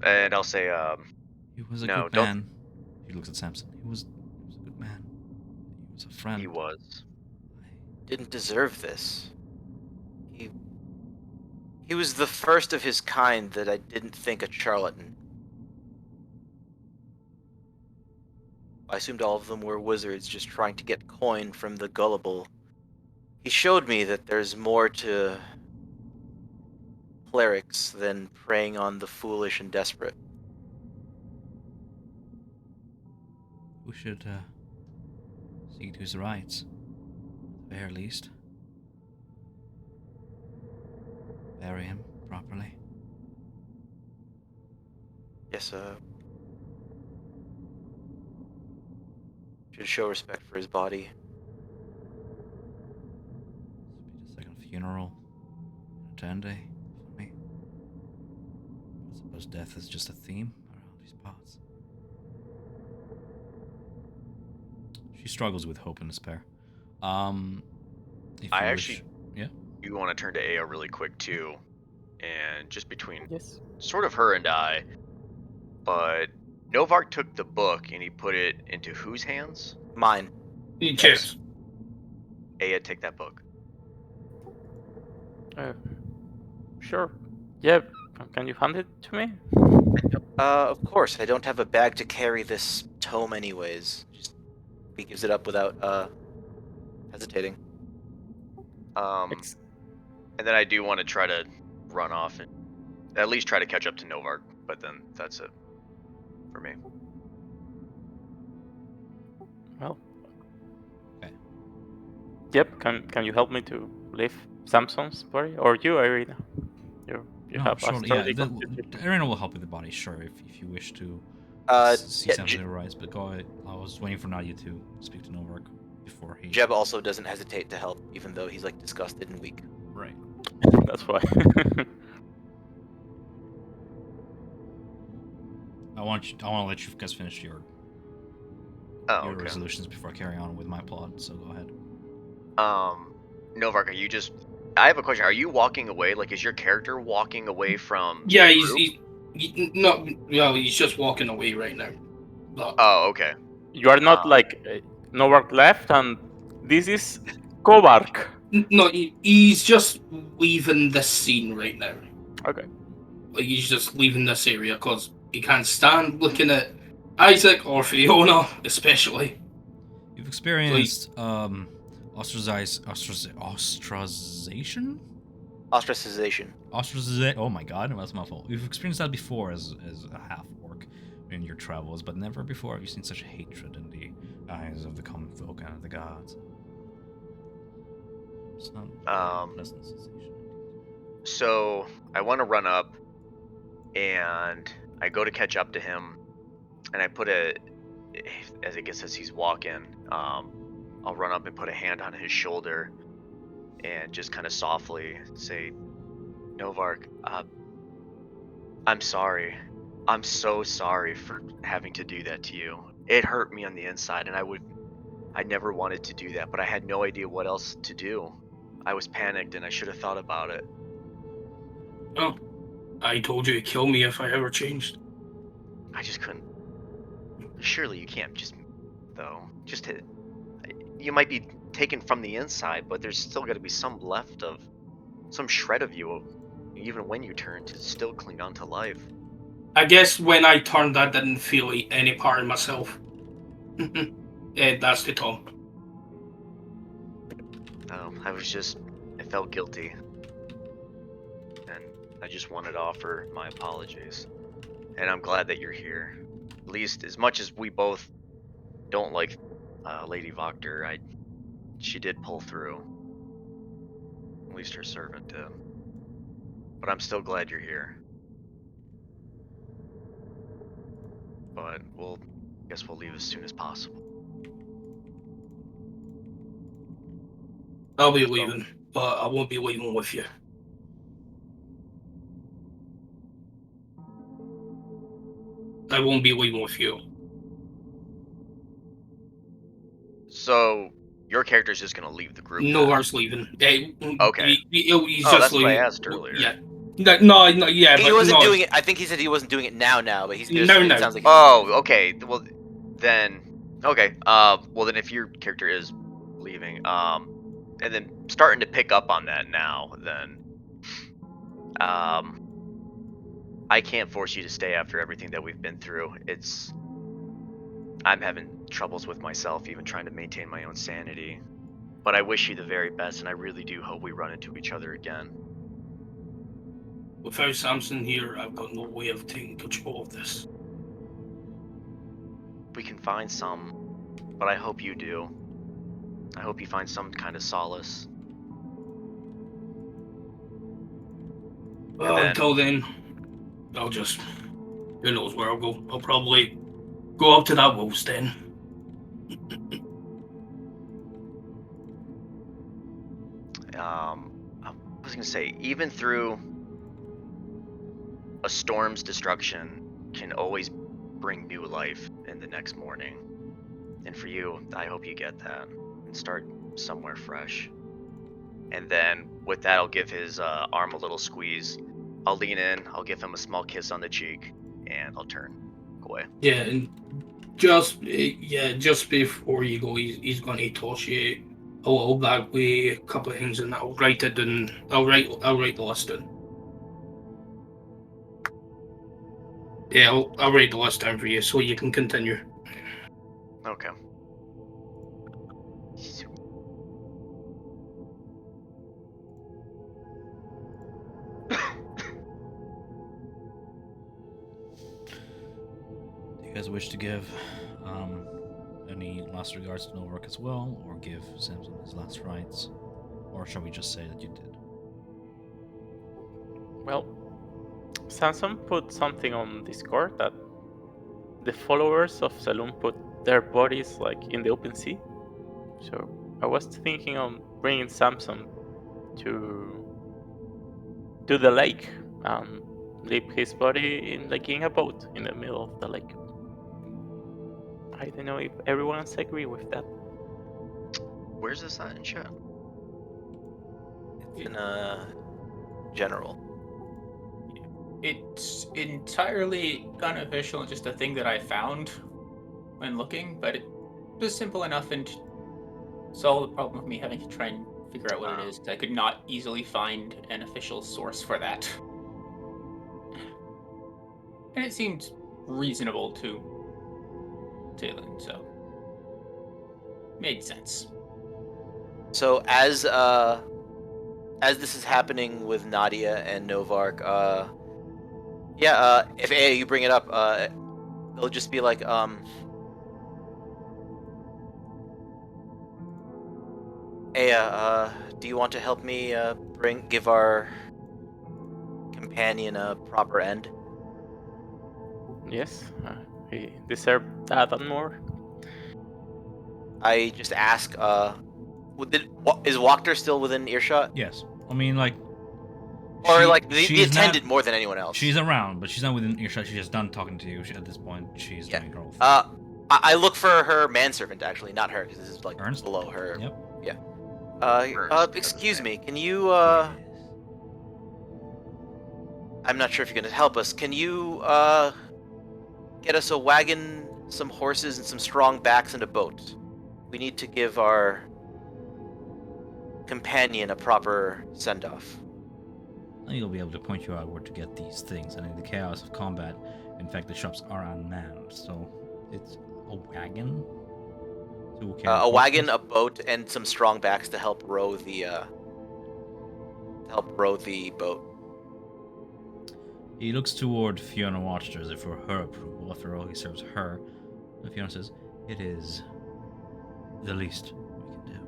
And I'll say, He was a no, good don't. man. He looks at Samson. He was a good man. He was a friend. He was. Didn't deserve this. He was the first of his kind that I didn't think a charlatan. I assumed all of them were wizards just trying to get coin from the gullible. He showed me that there's more to clerics than preying on the foolish and desperate. We should seek to his rights, at the very least. Bury him properly. Yes, should show respect for his body. This will be the second funeral in a 10 day for me. I suppose death is just a theme around these parts. She struggles with hope and despair. If I you actually- wish, yeah. you want to turn to Aya really quick too, and just between Yes. sort of her and I, but Novark took the book and he put it into whose hands? Mine. Yes. Aya, take that book. Sure. Yeah. Can you hand it to me? Of course. I don't have a bag to carry this tome, anyways. Just he gives it up without hesitating. Ex- And then I do want to try to run off and at least try to catch up to Novark, but then that's it for me. Well. Okay. Yep. Can you help me to leave Samson's body, or you, Irina? You No, have sure. astral Yeah, constitution. Arena will help with the body, sure, if you wish to see Yeah, something arise. But go ahead. I was waiting for Nadia to speak to Novark before he. Jeb also doesn't hesitate to help, even though he's like disgusted and weak. Right. That's why. I want to let you guys finish your Oh, okay. resolutions before I carry on with my plot. So go ahead. Novark, are you just? I have a question. Are you walking away? Like, is your character walking away from? Yeah, the he's, group? he's just walking away right now. But Oh, okay. You are not like Novak left, and this is Kovark. no, he's just leaving this scene right now. Okay. Like he's just leaving this area because he can't stand looking at Isaac or Fiona, especially. You've experienced ostracization. Oh my god, that's my fault. You've experienced that before as a half orc in your travels, but never before have you seen such hatred in the eyes of the common folk and of the gods. It's not a pleasant sensation. So I want to run up, and I go to catch up to him, and I put as he's walking, I'll run up and put a hand on his shoulder, and just kind of softly say, Novark, I'm sorry. I'm so sorry for having to do that to you. It hurt me on the inside, and I never wanted to do that, but I had no idea what else to do. I was panicked, and I should have thought about it. Oh, I told you to kill me if I ever changed. I just couldn't. Surely you can't you might be taken from the inside, but there's still got to be some shred of you, even when you turn, to still cling on to life. I guess when I turned, I didn't feel any part of myself. That's the Tom. No, I felt guilty. And I just wanted to offer my apologies. And I'm glad that you're here. At least, as much as we both don't like Lady Voctor, she did pull through. At least her servant did. But I'm still glad you're here. But I guess we'll leave as soon as possible. I'll be leaving, but I won't be leaving with you. I won't be leaving with you. So your character's just gonna leave the group? Novar's leaving. Okay. He's just that's leaving. what I asked earlier. Yeah. No, yeah, He but wasn't no, doing it. I think he said he wasn't doing it now, but he's just. No. It sounds like. Oh, okay. Well, then, okay. Well then, if your character is leaving, and then starting to pick up on that now, then, I can't force you to stay after everything that we've been through. I'm having troubles with myself, even trying to maintain my own sanity. But I wish you the very best, and I really do hope we run into each other again. Without Samson here, I've got no way of taking control of this. We can find some, but I hope you do. I hope you find some kind of solace. Well, until then, I'll just... Who knows where I'll go. I'll probably go up to that wolf's den. I was gonna say, even through a storm's destruction can always bring new life in the next morning. And for you, I hope you get that and start somewhere fresh. And then with that, I'll give his arm a little squeeze. I'll lean in. I'll give him a small kiss on the cheek, and I'll turn away. Yeah, and just before you go, he's going to toss you a little bag with a couple of things, and I'll write it down. I'll write the list down. Yeah, I'll write the list down for you so you can continue. Okay. Do you guys wish to give any last regards to Novak as well, or give Samson his last rites, or shall we just say that you did? Well, Samson put something on Discord that the followers of Saloon put their bodies like in the open sea. So I was thinking on bringing Samson to the lake and leave his body in like in a boat in the middle of the lake. I don't know if everyone's agree with that. Where's this at in chat? In general. It's entirely unofficial, just a thing that I found when looking, but it was simple enough and solved the problem of me having to try and figure out what it is, because I could not easily find an official source for that. And it seemed reasonable to Talon, so made sense. So as this is happening with Nadia and Novark, if Aya, you bring it up, they'll just be like, Aya, do you want to help me give our companion a proper end? Yes, he deserved that and more. I just ask, is Wachter still within earshot? Yes. I mean, like... Or, like, the she's attendant not- more than anyone else? She's around, but she's not within earshot. She's just done talking to you. At this point, she's Yeah. doing her own thing. I look for her manservant, actually, not her, because this is, like, Ernst? below her. Yep. Ernst, Excuse okay. me, can you, I'm not sure if you're gonna help us. Can you, get us a wagon, some horses, and some strong backs and a boat? We need to give our companion a proper send-off. He'll be able to point you out where to get these things, and in the chaos of combat, in fact, the shops are unmanned, so it's a wagon. To carry A wagon, horses? a boat, and some strong backs to help row the boat. He looks toward Fiona Watchers if for her approval. After all, he serves her. And Fiona says, "It is the least we can do."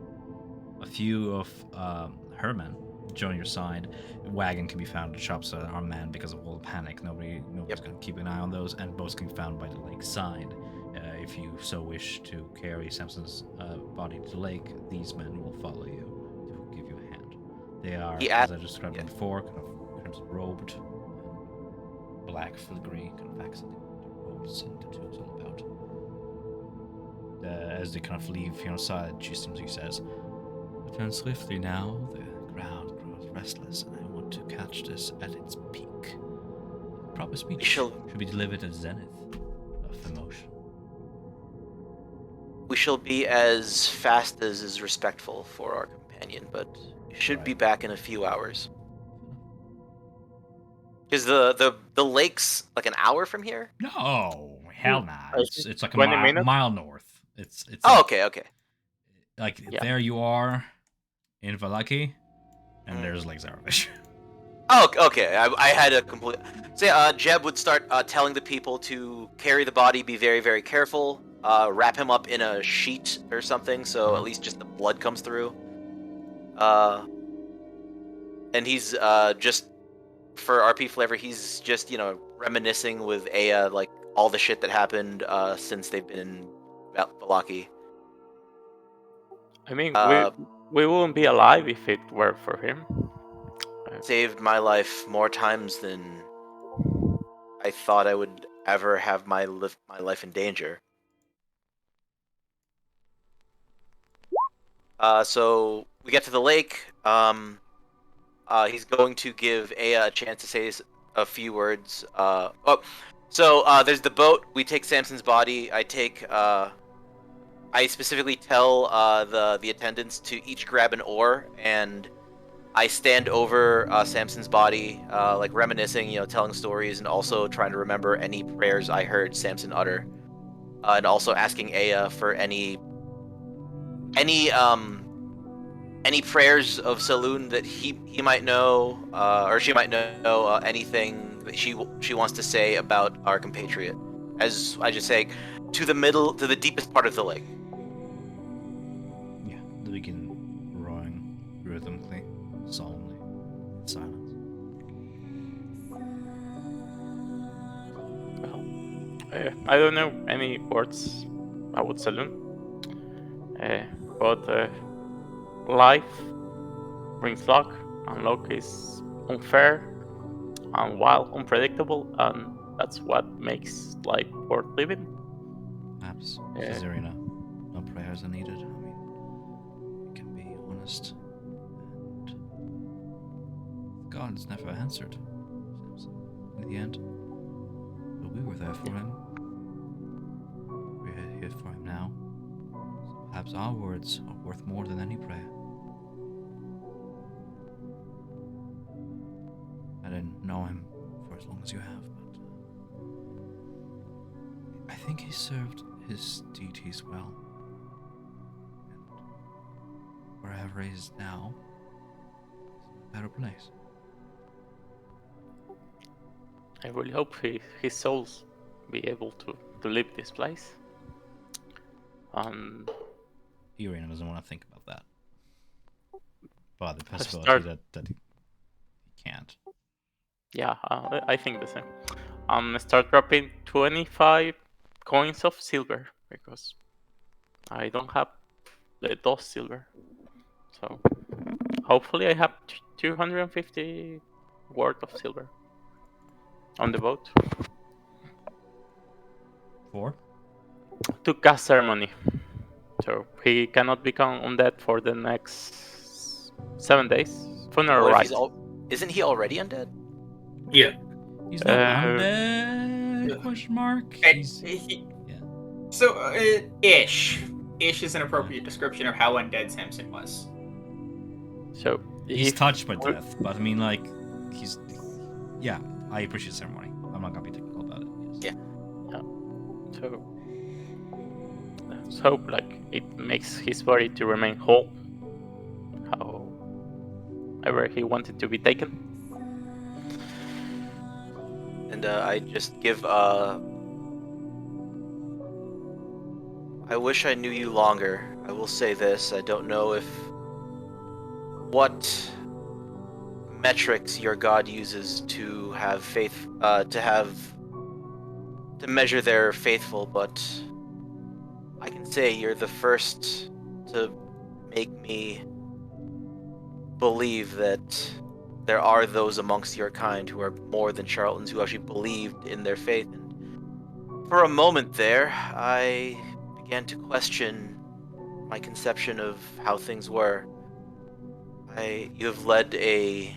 A few of her men join your side. A wagon can be found at shops that are manned because of all the panic. Nobody's going to keep an eye on those, and boats can be found by the lake side. If you so wish to carry Samson's body to the lake, these men will follow you to give you a hand. They are, as I described them before, kind of crimson robed, black filigree, kind of accented robes and tattoos all about. As they kind of leave Fiona's side, she simply says, "Return swiftly now. The ground grows restless, and I want to catch this at its peak. Proper speech should be delivered at zenith of emotion." We shall be as fast as is respectful for our companion, but should be back in a few hours. Because the lake's like an hour from here? No, hell nah. It's like a 20 minutes? mile north. It's Oh, like, okay. Like Yeah. there you are in Valaki, and there's like Zaravish. Oh, okay. I had a complete. So yeah, Jeb would start telling the people to carry the body, be very, very careful, wrap him up in a sheet or something, so at least just the blood comes through. And he's just for RP flavor. He's just reminiscing with Aya, like all the shit that happened since they've been in Valaki. I mean, we wouldn't be alive if it were for him. Saved my life more times than I thought I would ever have my life in danger. So we get to the lake. he's going to give Aya a chance to say a few words. There's the boat. We take Samson's body. I specifically tell the attendants to each grab an oar, and I stand over Samson's body, like reminiscing, telling stories, and also trying to remember any prayers I heard Samson utter, and also asking Aya for any prayers of Saloon that he might know, or she might know, anything that she wants to say about our compatriot. As I just say, to the deepest part of the lake. Yeah, they begin rowing rhythmically, solemnly, in silence. I don't know any words about Saloon, but life brings luck, and luck is unfair and wild, unpredictable, and that's what makes life worth living. Perhaps, Yeah. Caesarina, no prayers are needed. I mean, we can be honest, and the gods never answered Samson in the end. But we were there for him. We're here for him now. So perhaps our words are worth more than any prayer. I didn't know him for as long as you have, but I think he served his deities well. And wherever he is now, he's in a better place. I really hope his souls be able to leave this place. Irina doesn't want to think about that. But the I possibility start- that he can't. Yeah, I think the same. Start dropping 25 coins of silver because I don't have those silver. So hopefully I have 250 worth of silver on the boat For? to cast ceremony. So he cannot become undead for the next 7 days. Funeral What if rite. Isn't he already undead? Yeah. He's not Uh, undead? yeah. Question mark? He's, yeah. So, ish. Ish is an appropriate description of how undead Samson was. So He's if touched by death, but I mean, like, he's. Yeah, I appreciate the ceremony. I'm not gonna be technical about it. Yes. Yeah. So let's hope like it makes his body to remain whole, however he wanted to be taken. And I just give I wish I knew you longer. I will say this, I don't know what metrics your god uses to have faith, to measure their faithful, but I can say you're the first to make me believe that there are those amongst your kind who are more than charlatans, who actually believed in their faith. And for a moment there, I began to question my conception of how things were. You have led a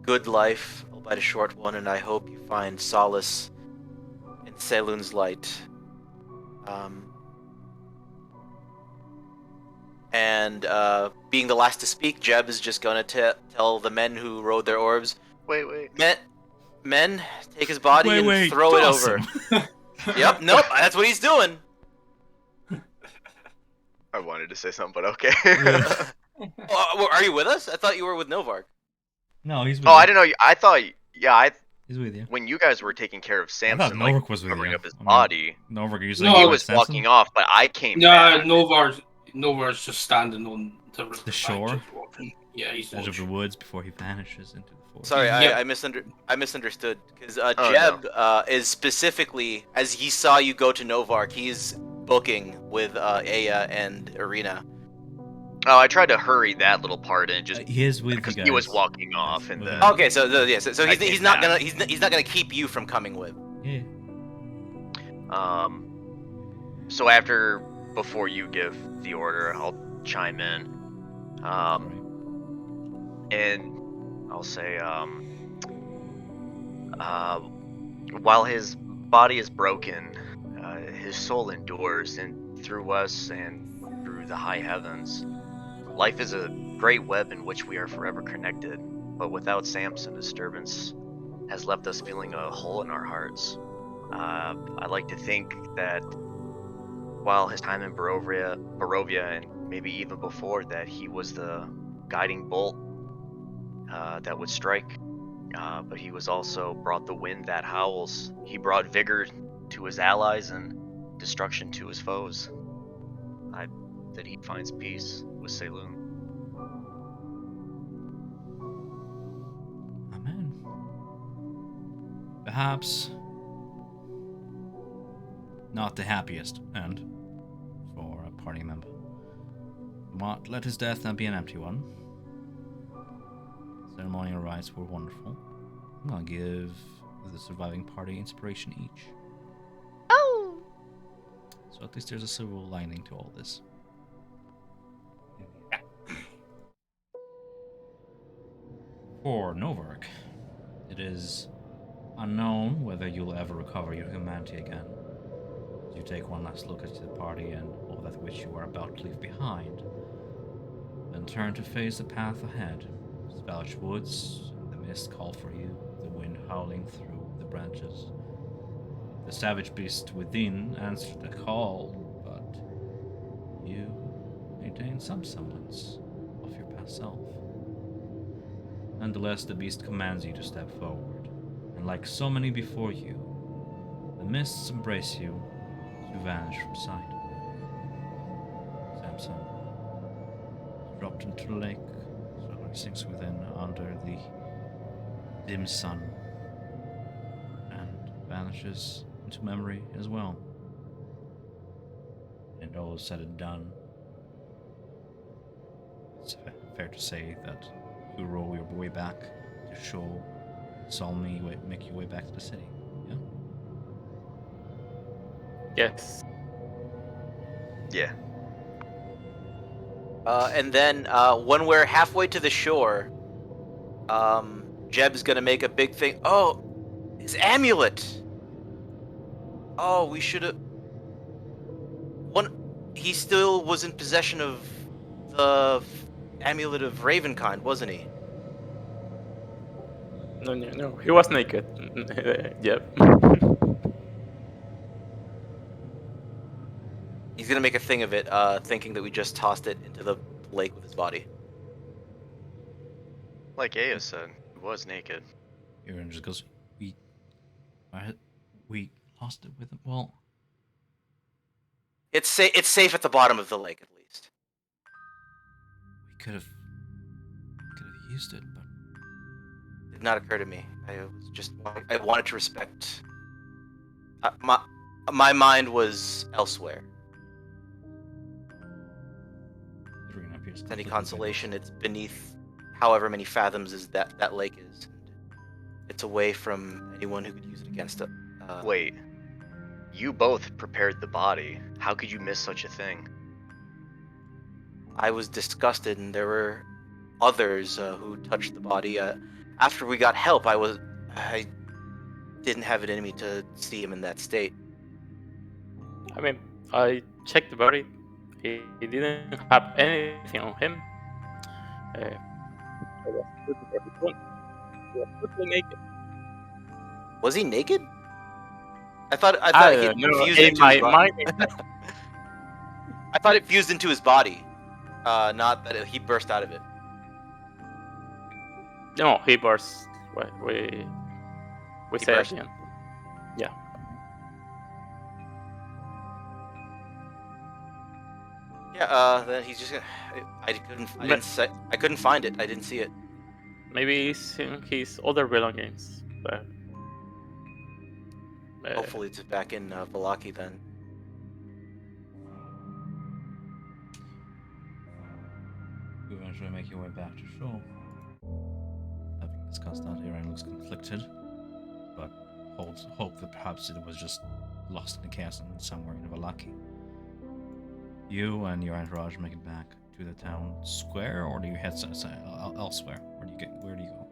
good life, albeit a short one, and I hope you find solace in Selun's light. Being the last to speak, Jeb is just gonna tell the men who rowed their orbs, Wait. Men, take his body and throw it toss over. him. Yep, nope, that's what he's doing. I wanted to say something, but okay. Are you with us? I thought you were with Novark. No, he's with Oh, you. I didn't know. I thought. Yeah, He's with you. when you guys were taking care of I thought Samson, like Novark was with covering you. up his I mean, body, Novark usually No, he Oh, was Samson? walking off, but I came No, back. Novar's just standing on the riverbank, shore? just watching. Yeah, he's Edge of the watching. woods before he vanishes into the forest. Sorry, Yep. I misunderstood because Oh, Jeb is specifically, as he saw you go to Novark, he's booking with Aya and Irina. Oh, I tried to hurry that little part in just He is with you because guys. he was walking off, and with then him. Okay, so I he's came not back. gonna keep you from coming with. Yeah. So before you give the order, I'll chime in. Right. And I'll say, while his body is broken, his soul endures, and through us and through the high heavens, life is a great web in which we are forever connected. But without Samson, disturbance has left us feeling a hole in our hearts. I like to think that while his time in Barovia, and maybe even before that, he was the guiding bolt that would strike. But he was also brought the wind that howls. He brought vigor to his allies and destruction to his foes. I that he finds peace with Saloon. Amen. Perhaps not the happiest end for a party member. But let his death not be an empty one. Ceremonial rites were wonderful. I'm gonna give the surviving party inspiration each. Oh! So at least there's a silver lining to all this. For Novark, it is unknown whether you'll ever recover your humanity again. You take one last look at the party and all that which you are about to leave behind, then turn to face the path ahead. Spellage woods, the mist call for you, the wind howling through the branches. The savage beast within answered the call, but you maintain some semblance of your past self. Nonetheless, the beast commands you to step forward, and like so many before you, the mists embrace you as you vanish from sight. Samson is dropped into the lake, so he sinks within under the dim sun, and vanishes into memory as well. And all is said and done, it's fair to say that you roll your way back to show Salmi make your way back to the city. Yeah. Yes. Yeah. And then when we're halfway to the shore, Jeb's gonna make a big thing. Oh, his amulet! Oh, we should have. He still was in possession of the amulet of Ravenkind, wasn't he? No. He was naked. Yep. He's gonna make a thing of it, thinking that we just tossed it into the lake with his body. Like Aya said, he was naked. Aaron just goes, we lost it with him. Well, It's safe at the bottom of the lake, at least. we could have used it, but Did not occur to me. I wanted to respect. My mind was elsewhere. Adrian appears Any completely consolation, it's beneath however many fathoms is that lake is. It's away from anyone who could use it against it. Wait, you both prepared the body. How could you miss such a thing? I was disgusted, and there were others who touched the body. After we got help, I didn't have it in me to see him in that state. I mean, I checked the body. He didn't have anything on him. I was looking for his wound. He was totally naked. Was he naked? I thought I he don't know. fused In into his body. I thought it fused into his body, not that he burst out of it. No, he burst. We He say burst? again. Yeah. Yeah. Then he's just gonna. I couldn't find it. I didn't see it. Maybe it's in his other belongings. But Hopefully, it's back in Valaki then. You eventually make your way back to shore. Having discussed that, Aaron looks conflicted, but holds hope that perhaps it was just lost in the chaos somewhere in Valaki. You and your entourage make it back to the town square, or do you head elsewhere? Where do you go?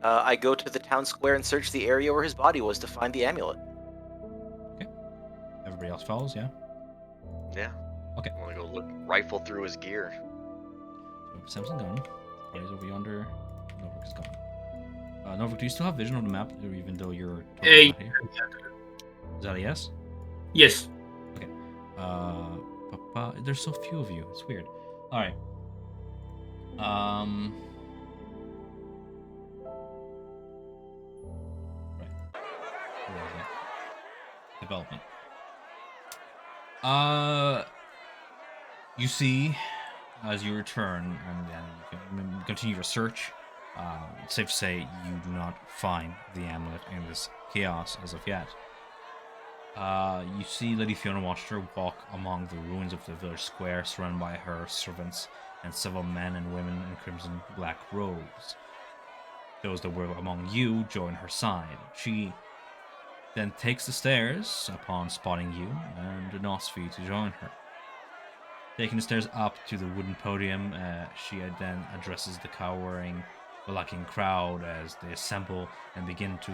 I go to the town square and search the area where his body was to find the amulet. Everybody else follows, yeah? Yeah. Okay. I want to go rifle through his gear. So Samson gone. Party's over yonder. Novik is gone. Novik, do you still have vision of the map, or even though you're totally not here? Is that a yes? Yes. There's so few of you. It's weird. All right. Right. Where was it? Development. You see, as you return and then you can continue your search, it's safe to say you do not find the amulet in this chaos as of yet. You see Lady Fiona Watcher walk among the ruins of the village square, surrounded by her servants and several men and women in crimson black robes. Those that were among you join her side. She then takes the stairs upon spotting you and nods for you to join her. Taking the stairs up to the wooden podium, she then addresses the cowering, Valakian crowd as they assemble and begin to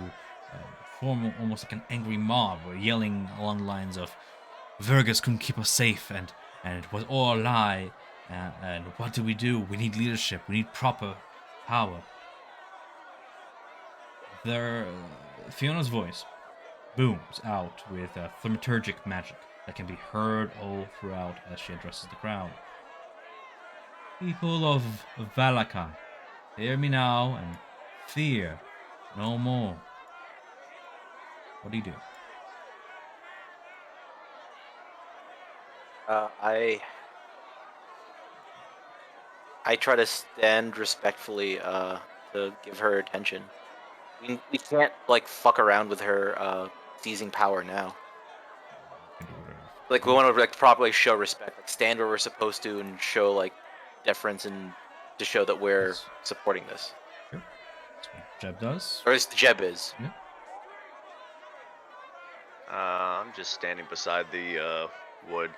form almost like an angry mob, yelling along the lines of, "Vergus couldn't keep us safe, and it was all a lie, and what do? We need leadership, we need proper power." Fiona's voice booms out with thaumaturgic magic that can be heard all throughout as she addresses the crowd. "People of Valakai, hear me now and fear no more." What do you do? I try to stand respectfully to give her attention. We can't like fuck around with her seizing power now. Like we want to like properly show respect, like stand where we're supposed to, and show like deference and to show that we're Yes. supporting this. Sure. That's what Jeb does. Or at least Jeb is. Yeah. I'm just standing beside the wood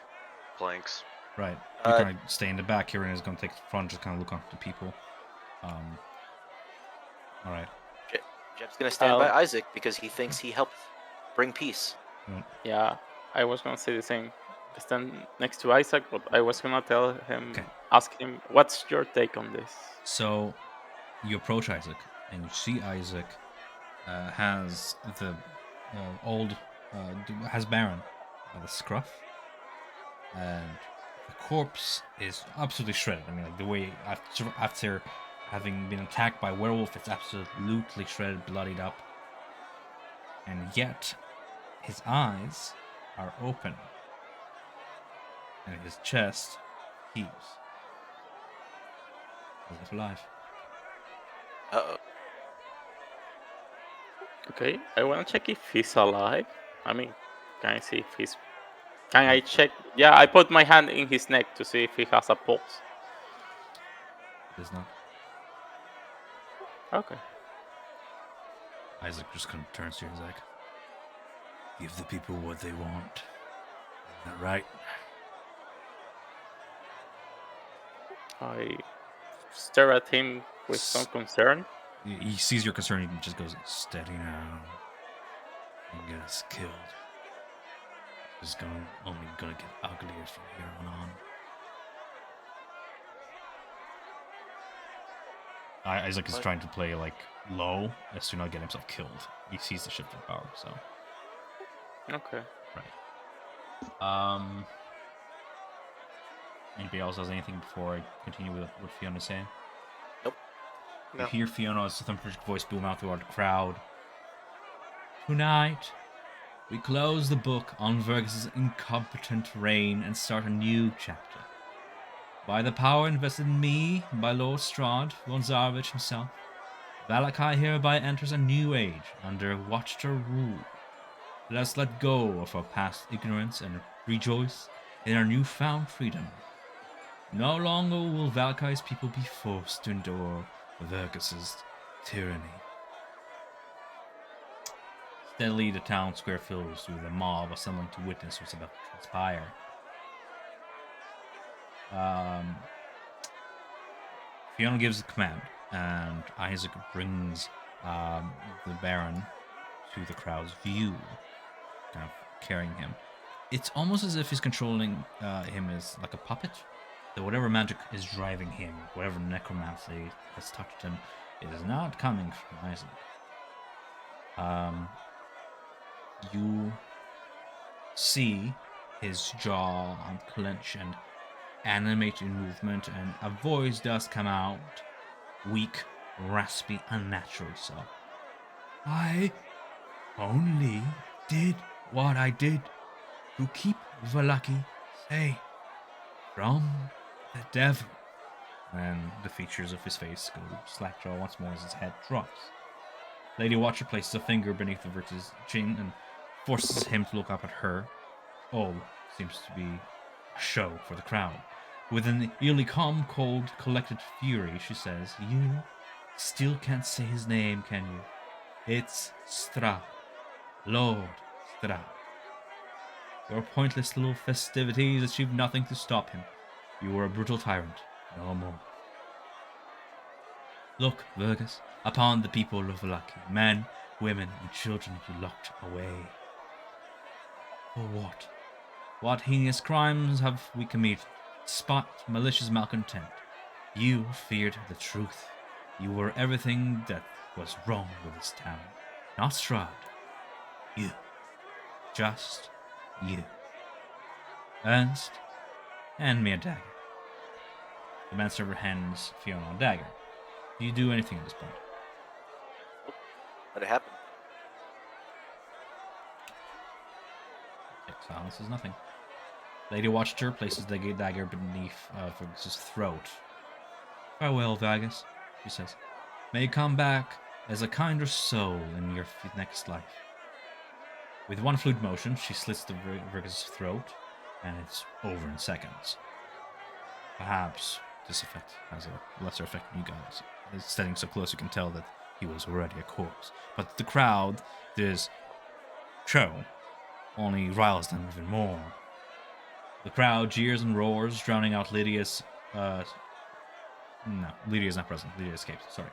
planks. Right. You Uh, kind of stay in the back here and is going to take the front, just kind of look up to people. All right. Jeb's gonna stand by I'll- Isaac because he thinks he helped bring peace. Yeah, I was gonna say the same. Stand next to Isaac, but I was gonna tell him, Okay. ask him, what's your take on this? So you approach Isaac, and you see Isaac has the has Baron by the scruff, and the corpse is absolutely shredded. I mean, like the way after having been attacked by a werewolf, it's absolutely shredded, bloodied up, and yet his eyes are open, and his chest heaves as if alive. Uh-oh. Okay, I wanna check if he's alive. I mean, can I see if he's... Can I check? Yeah, I put my hand in his neck to see if he has a pulse. It is not. Okay. Isaac just kind of turns to you and is like, "Give the people what they want. Isn't that right?" I stare at him with some concern. He sees your concern. He just goes, "Steady now. Don't get us killed. It's only gonna get uglier from here on." Isaac is trying to play like low as to not get himself killed. He sees the shift in power, so Okay. right. Anybody else has anything before I continue with what Fiona's saying? Nope. You No. hear Fiona's thaumaturgic voice boom out throughout the crowd. "Tonight, we close the book on Vergus' incompetent reign and start a new chapter. By the power invested in me by Lord Strahd, von Zarvich himself, Valakai hereby enters a new age under Watcher rule. Let us let go of our past ignorance and rejoice in our newfound freedom. No longer will Valakai's people be forced to endure Vergus' tyranny." Steadily, the town square fills with a mob assembling to witness what's about to transpire. Fiona gives the command, and Isaac brings the Baron to the crowd's view, kind of carrying him. It's almost as if he's controlling him as like a puppet. So whatever magic is driving him, whatever necromancy has touched him, it is not coming from Isaac. You see his jaw unclench and animate in movement, and a voice does come out, weak, raspy, unnatural so. I only did what I did to keep Vallaki safe from the devil. And the features of his face go slackjaw once more as his head drops. Lady Watcher places a finger beneath the Virtus's chin and forces him to look up at her. All seems to be a show for the crowd. With an eerily calm, cold, collected fury, she says, "You still can't say his name, can you? It's Strahd. Lord Strahd. Your pointless little festivities achieve nothing to stop him. You were a brutal tyrant, no more. Look, Vergus, upon the people of Vallaki, men, women, and children you locked away. For what? What heinous crimes have we committed? Spot malicious malcontent. You feared the truth. You were everything that was wrong with this town. Not Strahd. You. Just you. Ernst, hand me a dagger." The manserver hands Fiona a dagger. Do you do anything at this point? Let it happen. Silence is nothing. Lady Watcher places the dagger beneath Fergus's throat. "Farewell, Vargas," she says. "May you come back as a kinder soul in your next life." With one fluid motion, she slits the Vargas's throat, and it's over in seconds. Perhaps this effect has a lesser effect on you guys. It's standing so close you can tell that he was already a corpse. But the crowd, this show, only riles them even more. The crowd jeers and roars, drowning out Lydia's... No, Lydia's not present. Lydia escapes, sorry.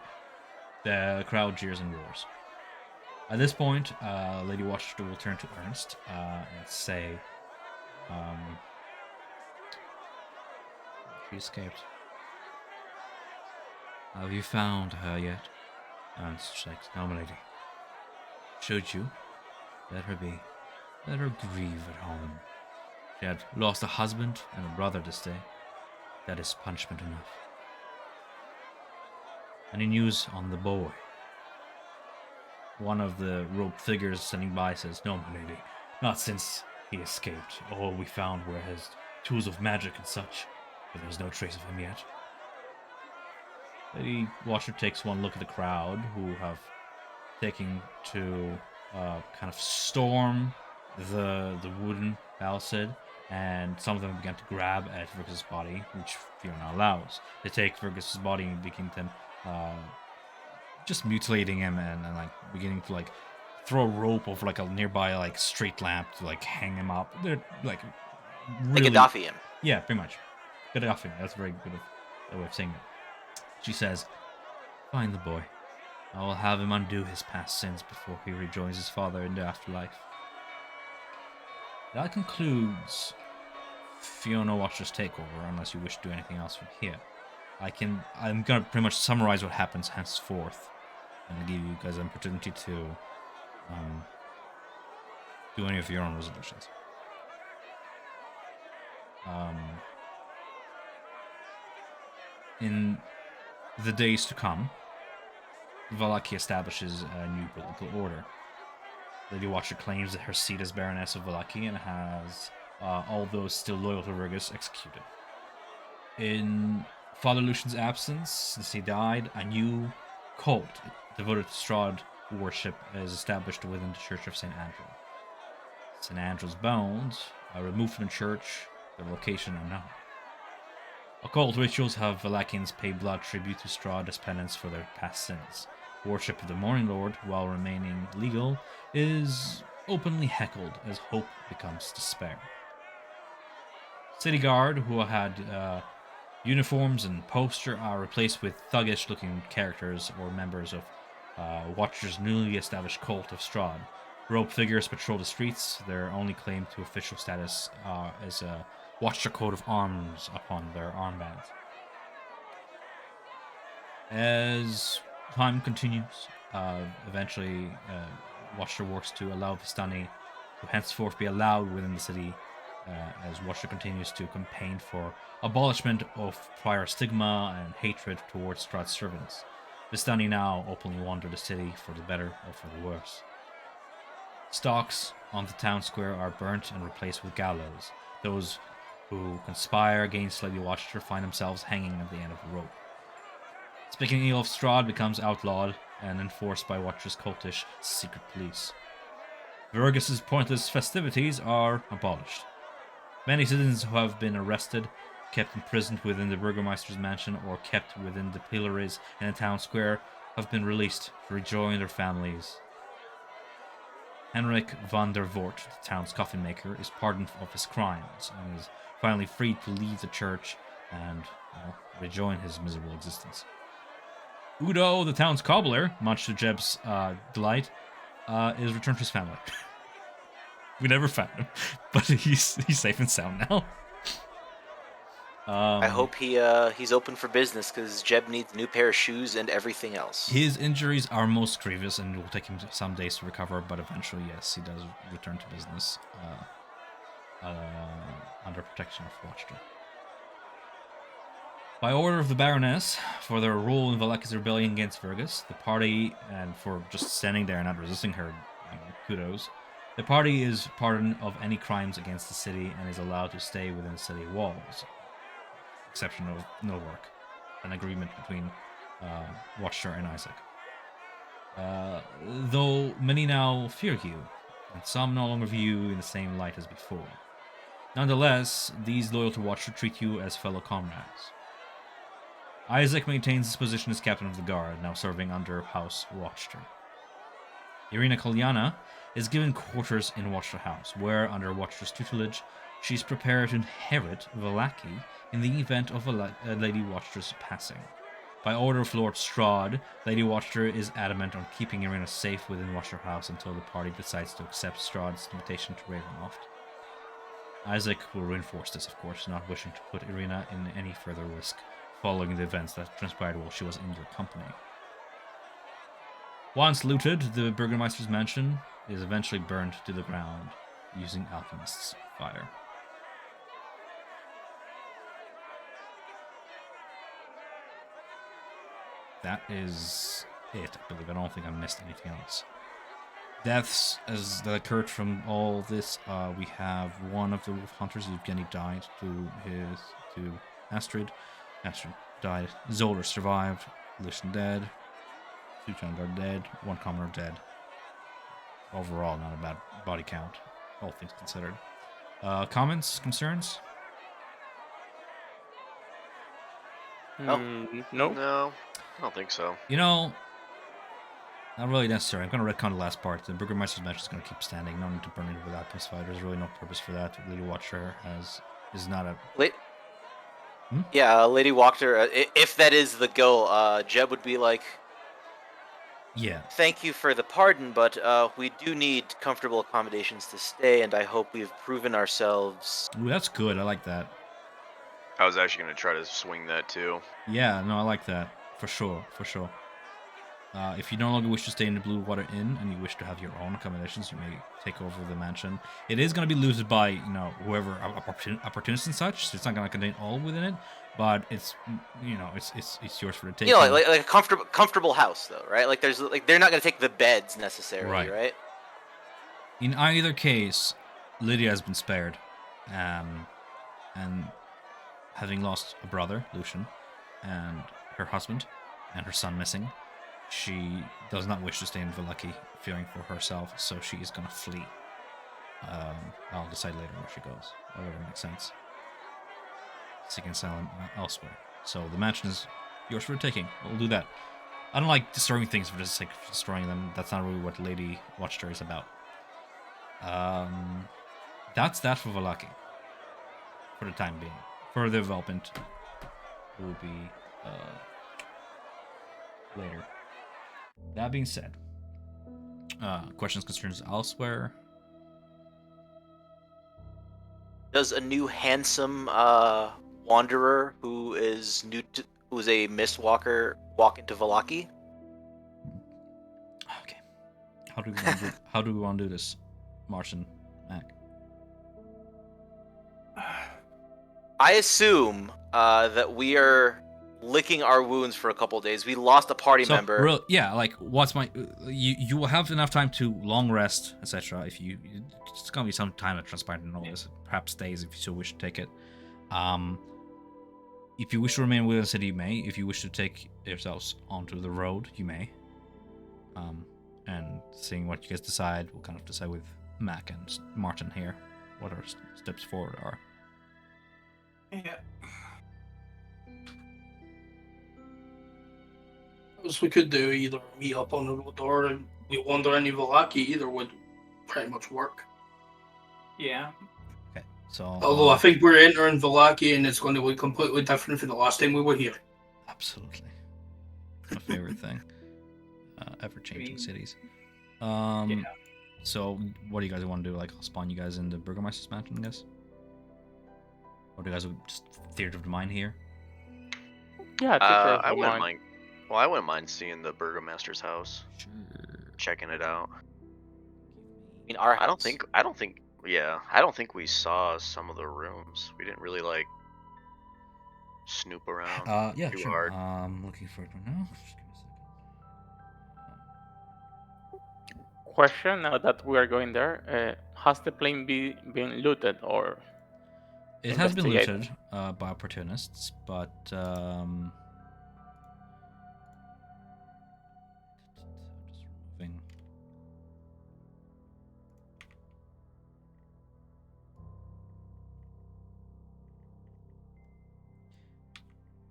The crowd jeers and roars. At this point, Lady Watcher will turn to Ernst and say... she escaped. "Have you found her yet?" Ernst shakes. "No, my lady. Should you? Let her be. Let her grieve at home. She had lost a husband and a brother this day. That is punishment enough." Any news on the boy? One of the robed figures standing by says, "No, my lady. Not since he escaped. All we found were his tools of magic and such, but there's no trace of him yet." Lady Watcher takes one look at the crowd, who have taken to kind of storm the wooden palisade, and some of them began to grab at Fergus's body, which Fiona allows. They take Fergus's body and begin to just mutilating him and like beginning to like throw a rope over like a nearby like street lamp to like hang him up. They're like really... They Gaddafi him. Yeah, pretty much. Gaddafi. That's very good a way of saying it. She says, "Find the boy. I will have him undo his past sins before he rejoins his father in the afterlife." That concludes Fiona Watcher's takeover, unless you wish to do anything else from here. I'm gonna pretty much summarize what happens henceforth, and give you guys an opportunity to do any of your own resolutions. In the days to come, Vallaki establishes a new political order. Lady Watcher claims that her seat as Baroness of Vallaki and has all those still loyal to Vergus executed. In Father Lucian's absence, since he died, a new cult devoted to Strahd worship is established within the Church of St. Andrew. St. Andrew's bones are removed from the church, their location unknown. Occult rituals have Vallakians pay blood tribute to Strahd as penance for their past sins. Worship of the Morning Lord, while remaining legal, is openly heckled as hope becomes despair. City Guard, who had uniforms and poster, are replaced with thuggish-looking characters or members of Watcher's newly established cult of Strahd. Rope figures patrol the streets. Their only claim to official status is a Watcher coat of arms upon their armbands. As time continues, eventually Watcher works to allow Vistani to henceforth be allowed within the city, as Watcher continues to campaign for abolishment of prior stigma and hatred towards Strahd's servants. Vistani now openly wander the city for the better or for the worse. Stocks on the town square are burnt and replaced with gallows. Those who conspire against Lady Watcher find themselves hanging at the end of the rope. Speaking ill of Strahd becomes outlawed and enforced by Watcher's cultish secret police. Vergus's pointless festivities are abolished. Many citizens who have been arrested, kept imprisoned within the Burgomeister's mansion, or kept within the pillories in the town square have been released to rejoin their families. Henrik van der Voort, the town's coffin maker, is pardoned of his crimes and is finally free to leave the church and rejoin his miserable existence. Udo, the town's cobbler, much to Jeb's delight, is returned to his family. We never found him, but he's safe and sound now. I hope he's open for business because Jeb needs a new pair of shoes and everything else. His injuries are most grievous, and it will take him some days to recover. But eventually, yes, he does return to business under protection of Watcher. By order of the Baroness, for their role in Valaki's rebellion against Vergus, the party, and for just standing there and not resisting her, kudos, the party is pardoned of any crimes against the city and is allowed to stay within the city walls, exception of no work, an agreement between Watcher and Isaac. Though many now fear you, and some no longer view you in the same light as before. Nonetheless, these loyal to Watcher treat you as fellow comrades. Isaac maintains his position as captain of the guard, now serving under House Watcher. Irina Kalyana is given quarters in Watcher House, where, under Watcher's tutelage, she is prepared to inherit Valaki in the event of Lady Watcher's passing. By order of Lord Strahd, Lady Watcher is adamant on keeping Irina safe within Watcher House until the party decides to accept Strahd's invitation to Ravenloft. Isaac will reinforce this, of course, not wishing to put Irina in any further risk following the events that transpired while she was in your company. Once looted, the Burgomeister's mansion is eventually burned to the ground using alchemist's fire. That is it, I believe. I don't think I missed anything else. Deaths as that occurred from all this, we have one of the wolf hunters, Evgeny, died to Astrid. Astrid died. Zoller survived. Lucian dead. 2 Guard dead. 1 commoner dead. Overall, not a bad body count, all things considered. Comments? Concerns? No. No, I don't think so. Not really necessary. I'm going to retcon the last part. The Burgomeister's match is going to keep standing. No need to burn it with Alchemist Fire. There's really no purpose for that. Lady Watcher is not a... Yeah, Lady Watcher, if that is the goal, Jeb would be like, Yeah. thank you for the pardon, but we do need comfortable accommodations to stay, and I hope we've proven ourselves. Ooh, that's good. I like that. I was actually going to try to swing that too. Yeah, no, I like that. For sure. If you no longer wish to stay in the Blue Water Inn and you wish to have your own accommodations, you may take over the mansion. It is going to be looted by, whoever, opportunists and such, so it's not going to contain all within it, but it's, it's yours for the taking. Like a comfortable house, though, right? Like they're not going to take the beds necessarily, right? In either case, Lydia has been spared, and having lost a brother, Lucian, and her husband, and her son missing, she does not wish to stay in Valaki, fearing for herself, so she is going to flee. I'll decide later where she goes, whatever makes sense. Seeking asylum elsewhere. So the mansion is yours for the taking. We'll do that. I don't like destroying things for the sake of destroying them. That's not really what Lady Watcher is about. That's that for Valaki. For the time being. Further development will be later. That being said, questions, concerns elsewhere. Does a new handsome wanderer who is who is a mistwalker walk into Valaki? Okay. How do we want to do, how do we want to do this, Martian Mac? I assume that we are licking our wounds for a couple days. We lost a party member. Like what's my you will have enough time to long rest, etc. If you it's gonna be some time at transparent and all this, perhaps days if you so wish to take it. If you wish to remain within the city, you may. If you wish to take yourselves onto the road, you may. And seeing what you guys decide, we'll kind of decide with Mac and Martin here what our steps forward are. Yeah. As we could do either meet up on the road or we wander into Valaki. Either would pretty much work. Yeah. Okay, so Although I think we're entering Valaki and it's going to be completely different from the last time we were here. absolutely my favorite thing, ever-changing cities. Yeah. So what do you guys want to do? Like, I'll spawn you guys in the Burgermeister's mansion, I guess? Or do you guys just theater of the mind here? Yeah, I wouldn't mind. Well, I wouldn't mind seeing the Burgomaster's house, Sure. checking it out. I mean, our I don't house. think we saw some of the rooms. We didn't really like snoop around Yeah, too sure. hard. I'm looking for it right now. Just give me a second. Question now that we are going there, has the plane been looted or It has been investigated? looted by opportunists, but just removing.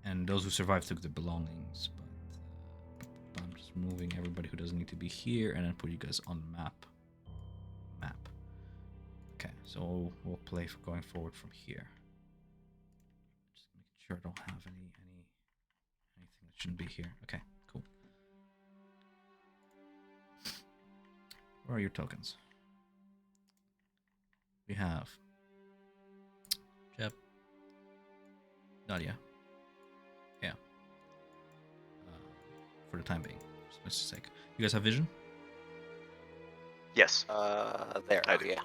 And those who survived took their belongings, but I'm just removing everybody who doesn't need to be here, and then put you guys on the map. Okay, so we'll play for going forward from here. Just making sure I don't have anything that shouldn't be here. Okay, cool. Where are your tokens? We have Jeb, Nadia. Yeah. For the time being, for Mr. sake. You guys have vision? Yes. There. I do. Yeah.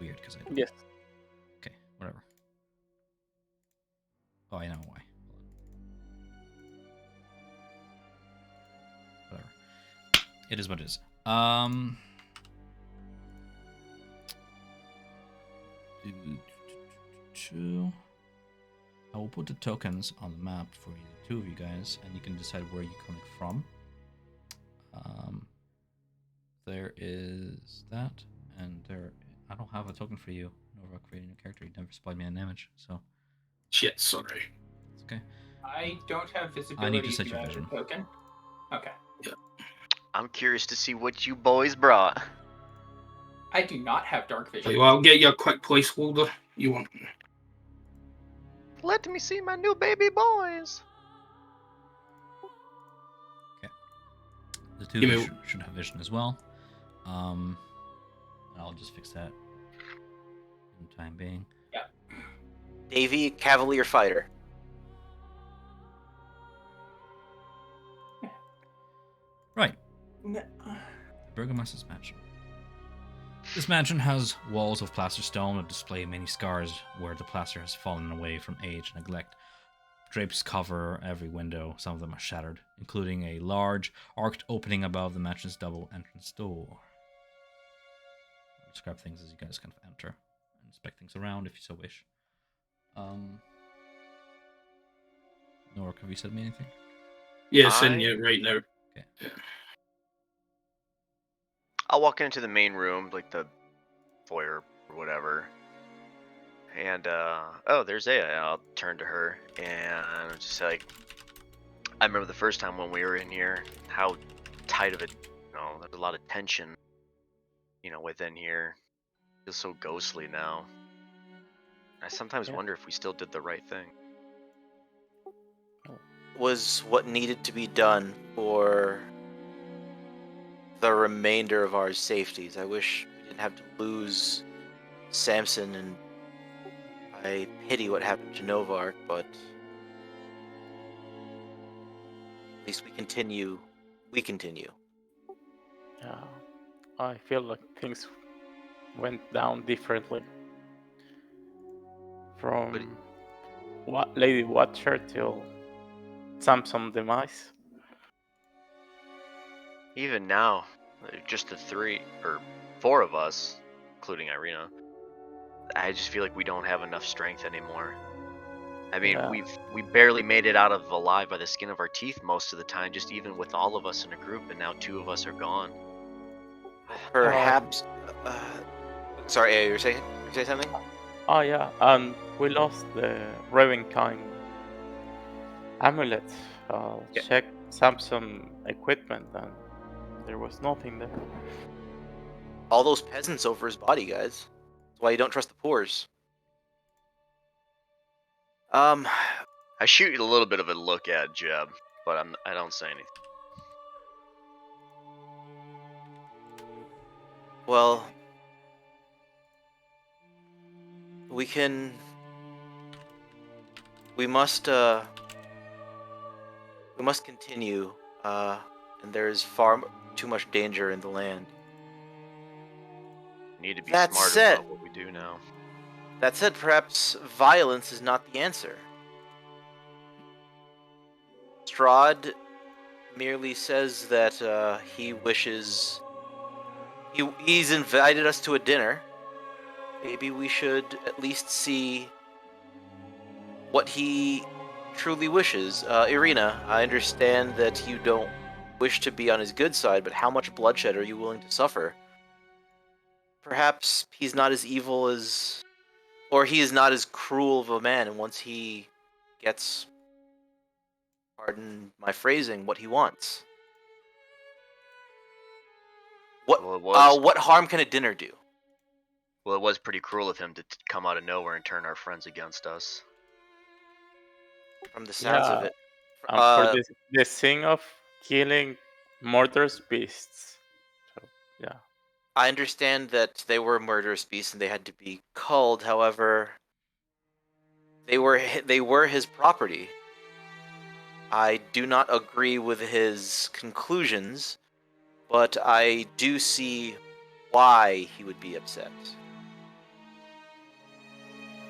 Weird, because I don't. Yes. Okay, whatever. Oh, I know why. Whatever. It is what it is. I will put the tokens on the map for you, the two of you guys, and you can decide where you're coming from. There is that, and there. I don't have a token for you. Nor creating a character. You never supplied me an image, so Shit, sorry. it's okay. I don't have visibility. I need to if set you your have a vision. token. Okay. I'm curious to see what you boys brought. I do not have dark vision. Well, I'll get you a quick placeholder. You want? Let me see my new baby boys. The two Give of you me- should have vision as well. And I'll just fix that in the time being. Davy, Cavalier Fighter. Right. Burgomaster's mansion. This mansion has walls of plaster stone that display many scars where the plaster has fallen away from age and neglect. Drapes cover every window, some of them are shattered, including a large arched opening above the mansion's double entrance door. I'll describe things as you guys kind of enter and inspect things around if you so wish. Nork, have you said me anything? Yeah, send you right now. I'll walk into the main room, like the foyer or whatever. And oh, there's Aya. I'll turn to her and just say, like, I remember the first time when we were in here, how tight of it, there's a lot of tension, within here. It feels so ghostly now. I sometimes wonder if we still did the right thing. was what needed to be done for the remainder of our safeties. I wish we didn't have to lose Samson, and I pity what happened to Novark, but at least we continue. We continue. Yeah, I feel like things went down differently from Lady Watcher till Samsung demise. Even now, just the 3 or 4 of us, including Irina, I just feel like we don't have enough strength anymore. I mean, Yeah. we barely made it out of alive by the skin of our teeth most of the time, just even with all of us in a group, and now 2 of us are gone. Perhaps. Sorry, you were saying something? Oh yeah, and we lost the Ravenkind amulet. Yeah. Check Samsung equipment, and there was nothing there. All those peasants over his body, guys. That's why you don't trust the poors. I shoot a little bit of a look at Jeb, but I don't say anything. Well, we can. We must continue. And there is far too much danger in the land. We need to be That smarter said- about what we do now. That said, perhaps violence is not the answer. Strahd merely says that he wishes. He's invited us to a dinner. Maybe we should at least see what he truly wishes. Irina, I understand that you don't wish to be on his good side, but how much bloodshed are you willing to suffer? Perhaps he's not as evil as. Or he is not as cruel of a man, and once he gets, pardon my phrasing, what he wants. What harm can a dinner do? Well, it was pretty cruel of him to come out of nowhere and turn our friends against us. From the sounds of Yeah, it. and for this thing of killing murderous beasts. So yeah. I understand that they were murderous beasts and they had to be culled. However, they were his property. I do not agree with his conclusions, but I do see why he would be upset.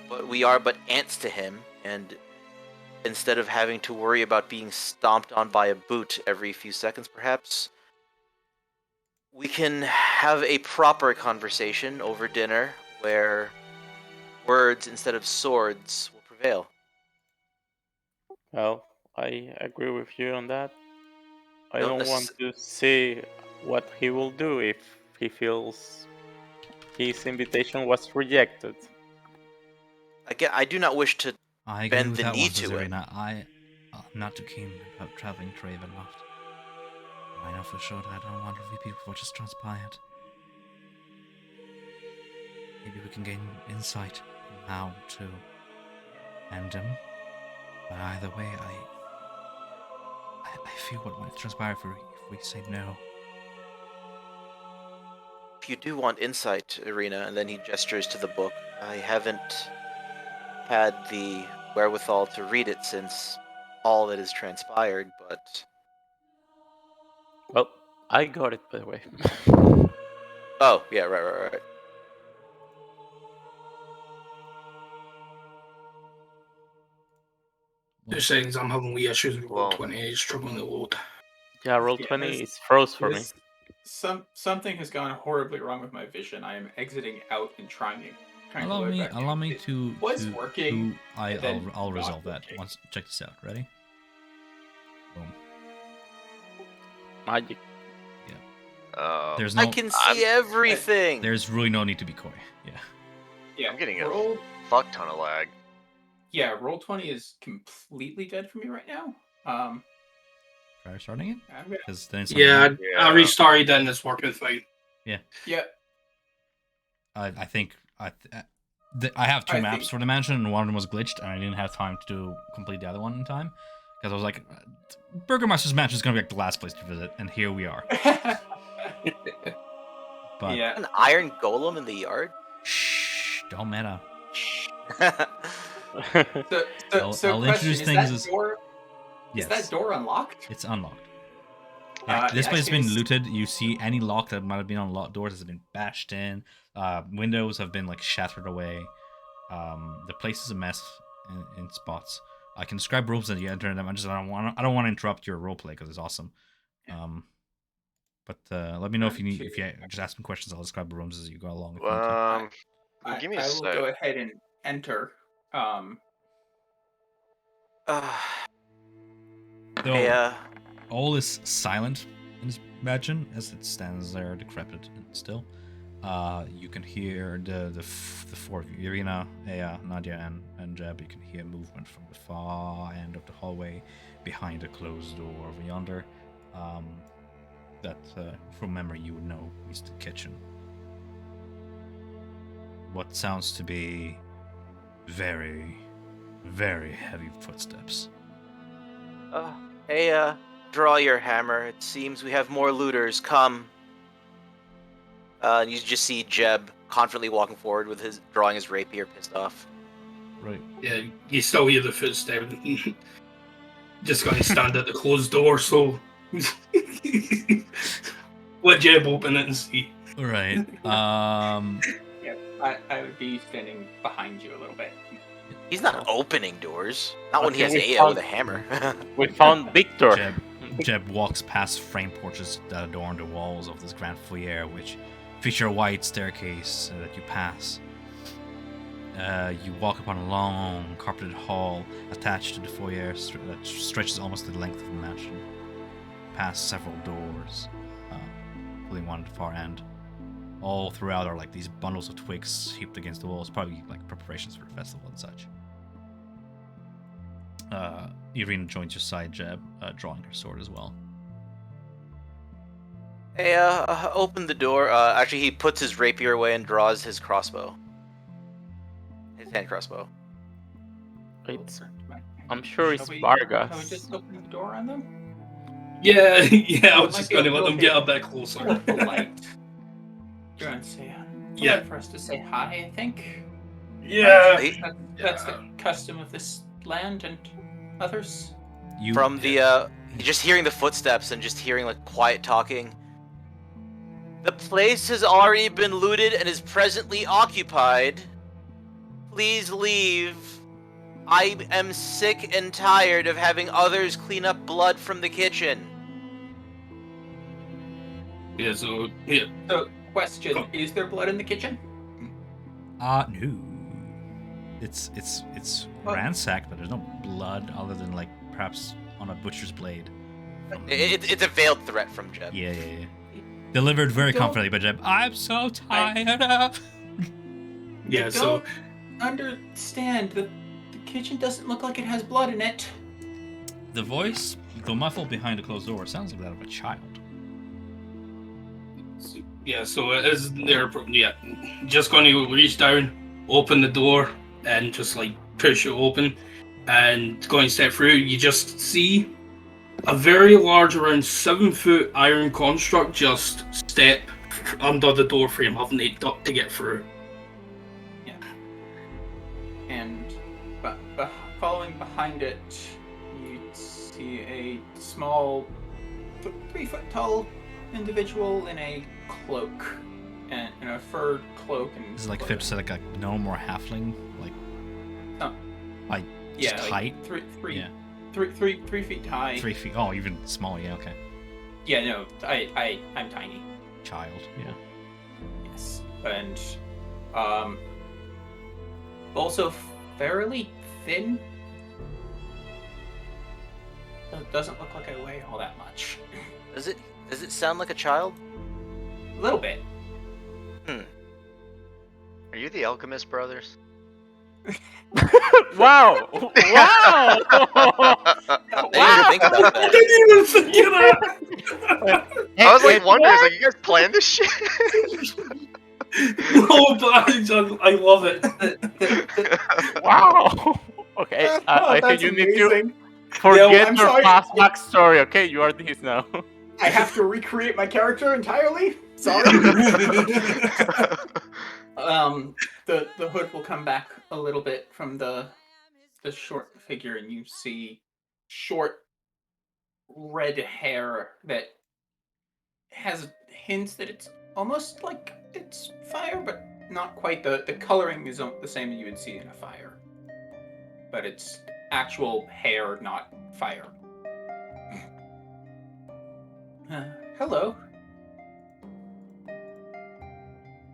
But we are but ants to him, and instead of having to worry about being stomped on by a boot every few seconds, perhaps we can have a proper conversation over dinner where words instead of swords will prevail. Well, I agree with you on that. I Don't don't want to see what he will do if he feels his invitation was rejected. Again, I do not wish to I agree bend with the that knee one, to him. Zarina. I'm not too keen about traveling to Ravenloft. I know for sure that I don't want to repeat what just transpired. Maybe we can gain insight on how to end him. But either way, I fear what might transpire if we say no. If you do want insight, Irina, and then he gestures to the book, I haven't had the wherewithal to read it since all that has transpired, but... Well, I got it, by the way. Oh, yeah, right. Two seconds, I'm having wee issues with Well- Roll20. It's struggling to load. Yeah, Roll20 is froze for me. Something has gone horribly wrong with my vision. I am exiting out and trying to load back in. Allow me It to. was working. I'll not resolve that. working. Once, check this out. Ready? Boom. Magic. There's I no. can see everything! There's really no need to be coy. Yeah. Yeah, I'm getting a roll. fuck ton of lag. Yeah, Roll20 is completely dead for me right now. Try restarting it. I'm gonna. Because then it's Yeah, Yeah. I restarted and it's working fine. Yeah, I think I have two I maps think- for the mansion, and one of them was glitched, and I didn't have time to complete the other one in time. Because I was like, Burgermeister's Mansion is going to be like the last place to visit, and here we are. But yeah. An iron golem in the yard. shh, don't meta. So I'll question, introduce is things that as- door? Yes, Is that door unlocked? it's unlocked. This Yeah, place has been actually, looted. You see any lock that might have been unlocked, doors has been bashed in. Windows have been like shattered away. The place is a mess in spots. I can describe rooms that you enter in them. I don't want to interrupt your roleplay because it's awesome. But let me know if you just ask me questions. I'll describe the rooms as you go along. If you want to. Give me a I will sec. go ahead and enter. So, Hey, all is silent in this mansion as it stands there, decrepit and still. You can hear the four of you, Irina, Aya, Nadia, and Jeb. You can hear movement from the far end of the hallway behind a closed door over yonder. That, from memory, you would know is the kitchen. What sounds to be very, very heavy footsteps. Hey, draw your hammer. It seems we have more looters. Come. And you just see Jeb confidently walking forward with drawing his rapier, pissed off. Right. Yeah, you still hear the footsteps. Just going to stand at the closed door, so let Jeb open it and see. Right. Yeah, I would be standing behind you a little bit. He's not opening doors. Not when he has Okay, Aya with a hammer. We found Victor. Jeb walks past frame porches that adorn the walls of this grand foyer, which feature a wide staircase that you pass. You walk upon a long, carpeted hall attached to the foyer that stretches almost to the length of the mansion. Past several doors, including one at the far end. All throughout are like these bundles of twigs heaped against the walls, probably like preparations for the festival and such. Irina joins your side, Jeb, drawing her sword as well. Hey, open the door. Actually, he puts his rapier away and draws his crossbow. His hand crossbow. I'm sure it's Shall we Vargas. just open the door on them? Yeah, yeah, I was Might just be going to a let little them get a bit bit closer. Polite. Do you want to say? Yeah. For us to say hi, I think. Yeah. That's the custom of this land and others. From the just hearing the footsteps and just hearing like quiet talking. The place has already been looted and is presently occupied. Please leave. I am sick and tired of having others clean up blood from the kitchen. Yeah, so, yeah. So, question: is there blood in the kitchen? No. It's ransacked, but there's no blood other than like perhaps on a butcher's blade. It's a veiled threat from Jeb. Yeah. Delivered very Don't- confidently by Jeb. I'm so tired of. Yeah, I so, don't understand. The kitchen doesn't look like it has blood in it. The voice, though muffled behind a closed door, sounds like that of a child. so as they're, just going to reach down, open the door, and just like push it open, and going to step through, you just see a very large, around 7-foot iron construct just step under the door frame, having to duck to get through. And following behind it, you see a small, 3-foot-tall individual in a cloak, and in a furred cloak. And Is it like fit to say like a gnome or a halfling? Like, just like height? 3 Yeah. 3 feet high. 3 feet. Oh, even small. Yeah, okay. Yeah, no, I'm tiny. Child. Yeah. Yes, and also fairly thin. It doesn't look like I weigh all that much. Does it sound like a child? A little bit. Are you the Alchemist brothers? Wow! Wow! I didn't even think about I that. didn't even think of that! I was like wondering, I was like, you guys plan this shit? No, but I love it. Wow! Okay, I think that's you need to. amazing. Forget I'm your sorry. past backstory, okay? You are this now. I have to recreate my character entirely. Sorry. The hood will come back a little bit from the short figure, and you see short red hair that has hints that it's almost like it's fire, but not quite. The coloring is the same that you would see in a fire, but it's actual hair, not fire. Hello.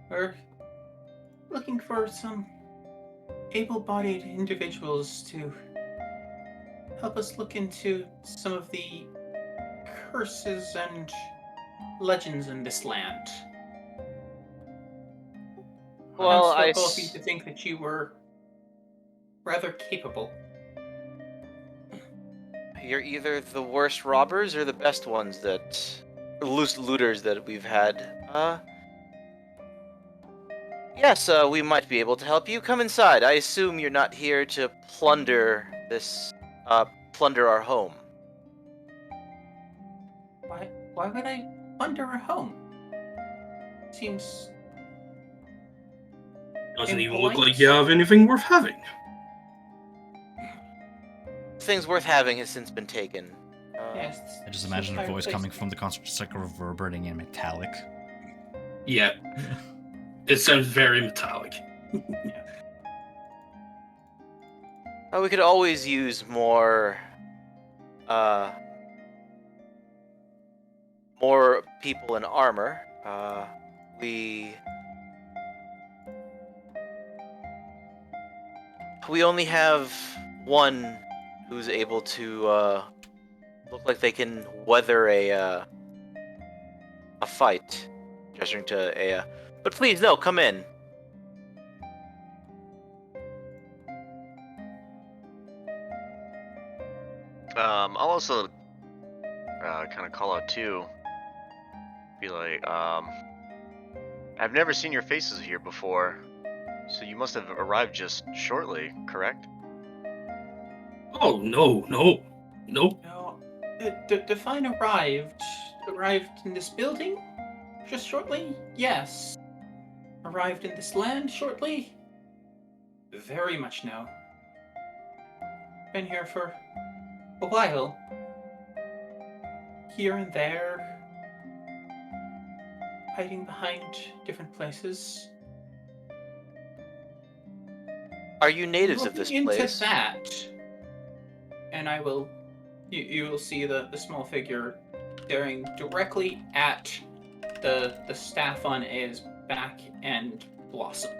We're looking for some able-bodied individuals to help us look into some of the curses and legends in this land. Well, I both of you to think that you were rather capable. You're either the worst robbers or the best ones that loose looters that we've had. Yes, we might be able to help you. Come inside. I assume you're not here to plunder plunder our home. Why would I plunder a home? Seems Doesn't even look impolite. like you have anything worth having. Things worth having has since been taken. Yes. I just imagine a voice coming from the concert, just like reverberating in metallic. Yeah. It sounds very metallic. We could always use more people in armor. We only have one who's able to look like they can weather a fight. Gesturing to Aya. But please, no, come in. I'll also kind of call out too. Be like, I've never seen your faces here before, so you must have arrived just shortly, correct? Oh, no. No, Define arrived in this building just shortly. Yes. Arrived in this land shortly. Very much no. Been here for a while. Here and there. Hiding behind different places. Are you natives of this Looking into place? that, and I will. You will see the small figure staring directly at the staff on Aya's back and Blossom.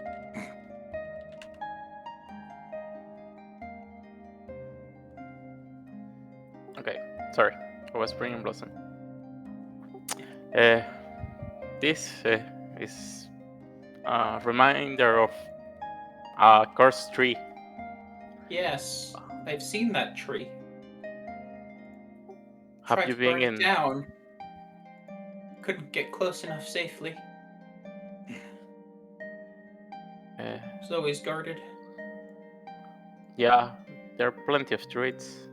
Okay, sorry. I was bringing Blossom. This is a reminder of a cursed tree. Yes, I've seen that tree. Have Tried you to been burn in? it down. Couldn't get close enough safely. It's always guarded. Yeah, there are plenty of trees,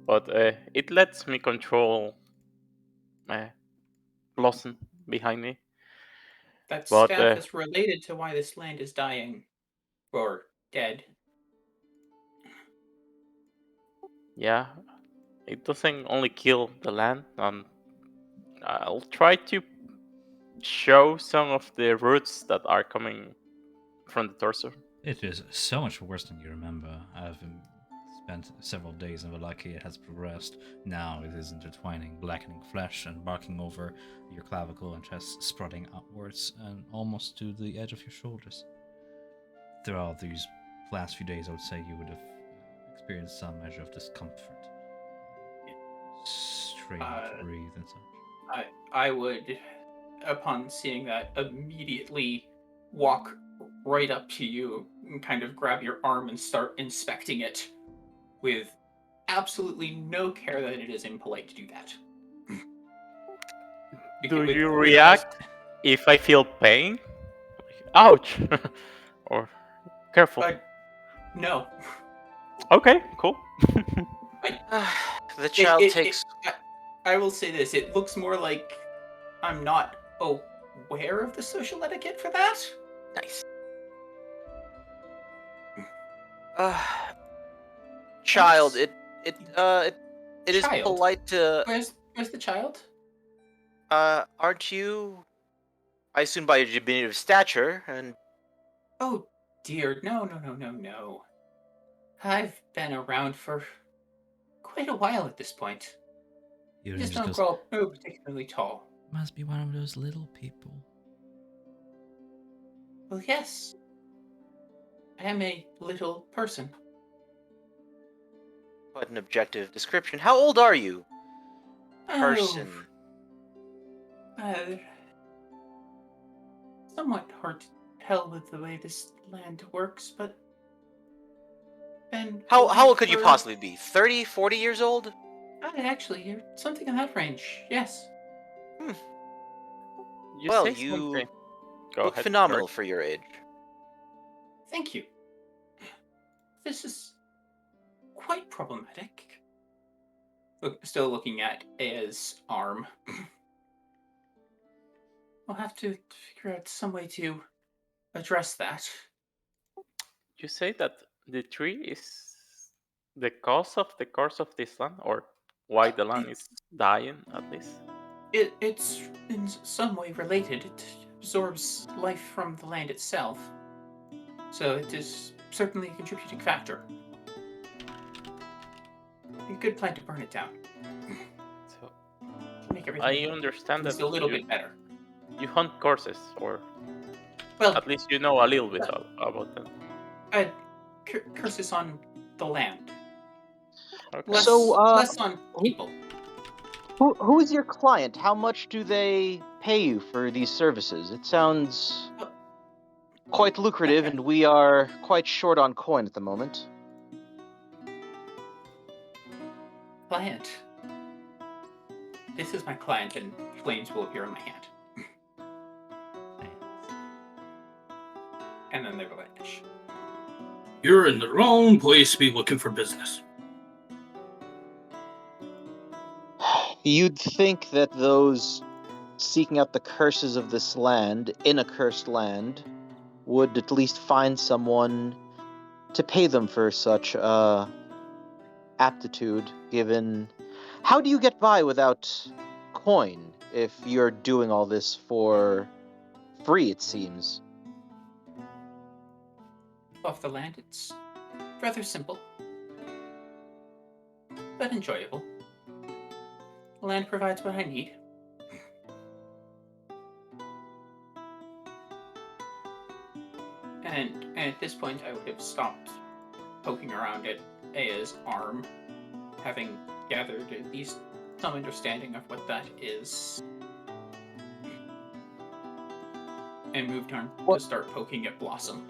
but it lets me control Blossom behind me. That But staff is related to why this land is dying. Or dead. yeah, it doesn't only kill the land. I'll try to show some of the roots that are coming from the torso. It is so much worse than you remember. I've spent several days in Valaki. It has progressed. Now it is intertwining, blackening flesh and barking over your clavicle and chest, spreading upwards and almost to the edge of your shoulders. Throughout these last few days, I would say you would have experienced some measure of discomfort. Straining to breathe and such. I would, upon seeing that, immediately walk right up to you and kind of grab your arm and start inspecting it with absolutely no care that it is impolite to do that. Do you react if I feel pain? Ouch! Or careful. No. Okay, cool. The child takes. I will say this: it looks more like I'm not aware of the social etiquette for that. Nice. Child, it is Child? polite to. Where's the child? Aren't you? I assume by your diminutive stature, and Oh dear, no. I've been around for quite a while at this point. Yuri Just just don't goes, grow up particularly tall. must be one of those little people. Well, yes. I am a little person. quite an objective description. How old are you, Oh, person? somewhat hard to tell with the way this land works, but been How alive old could you for- possibly be? 30, 40 years old? Actually, you're something in that range. Yes. You Well, say you something. Go look ahead. phenomenal Sorry. for your age. Thank you. This is quite problematic. Still looking at Aya's arm. I'll have to figure out some way to address that. You say that the tree is the cause of the curse of this land, or why the land is dying, at least? It's in some way related. It absorbs life from the land itself. So it is certainly a contributing factor. A good plan to burn it down. So Make I everything understand that just a little you, bit better. you hunt curses, or Well, at least you know a little bit about them. curses on the land. Okay. Less, So, less on people. who is your client? How much do they pay you for these services? It sounds quite lucrative, and we are quite short on coin at the moment. Client. This is my client, and flames will appear in my hand. And then they vanish. You're in the wrong place to be looking for business. You'd think that those seeking out the curses of this land, in a cursed land, would at least find someone to pay them for such aptitude, given... How do you get by without coin if you're doing all this for free, it seems? Off the land, it's rather simple, but enjoyable. The land provides what I need. And at this point, I would have stopped poking around at Aya's arm, having gathered at least some understanding of what that is, and moved on to start poking at Blossom.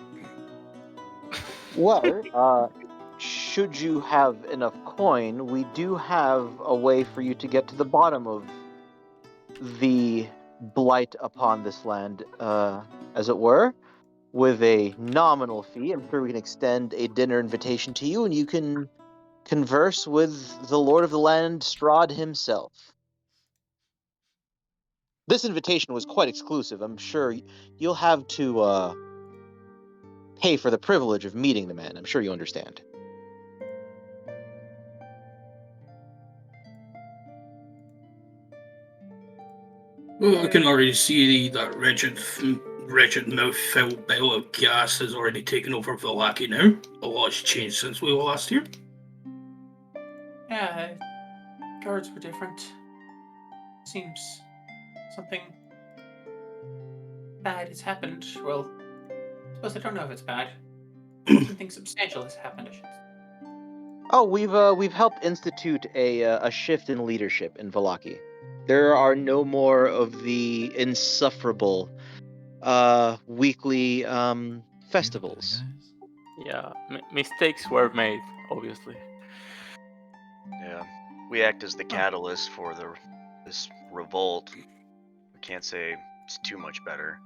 Well, should you have enough coin, we do have a way for you to get to the bottom of the blight upon this land, as it were, with a nominal fee. I'm sure we can extend a dinner invitation to you, and you can converse with the Lord of the Land, Strahd himself. This invitation was quite exclusive. I'm sure you'll have to pay for the privilege of meeting the man. I'm sure you understand. Well, I can already see that wretched mouth-filled bell of gas has already taken over Vallaki now. A lot's changed since we were last here. Yeah, guards were different. Seems something bad has happened. Well, I suppose I don't know if it's bad. Something substantial has happened, I should say. Oh, we've helped institute a shift in leadership in Vallaki. There are no more of the insufferable weekly festivals. Yeah, mistakes were made, obviously. Yeah, we act as the catalyst for this revolt. I can't say it's too much better.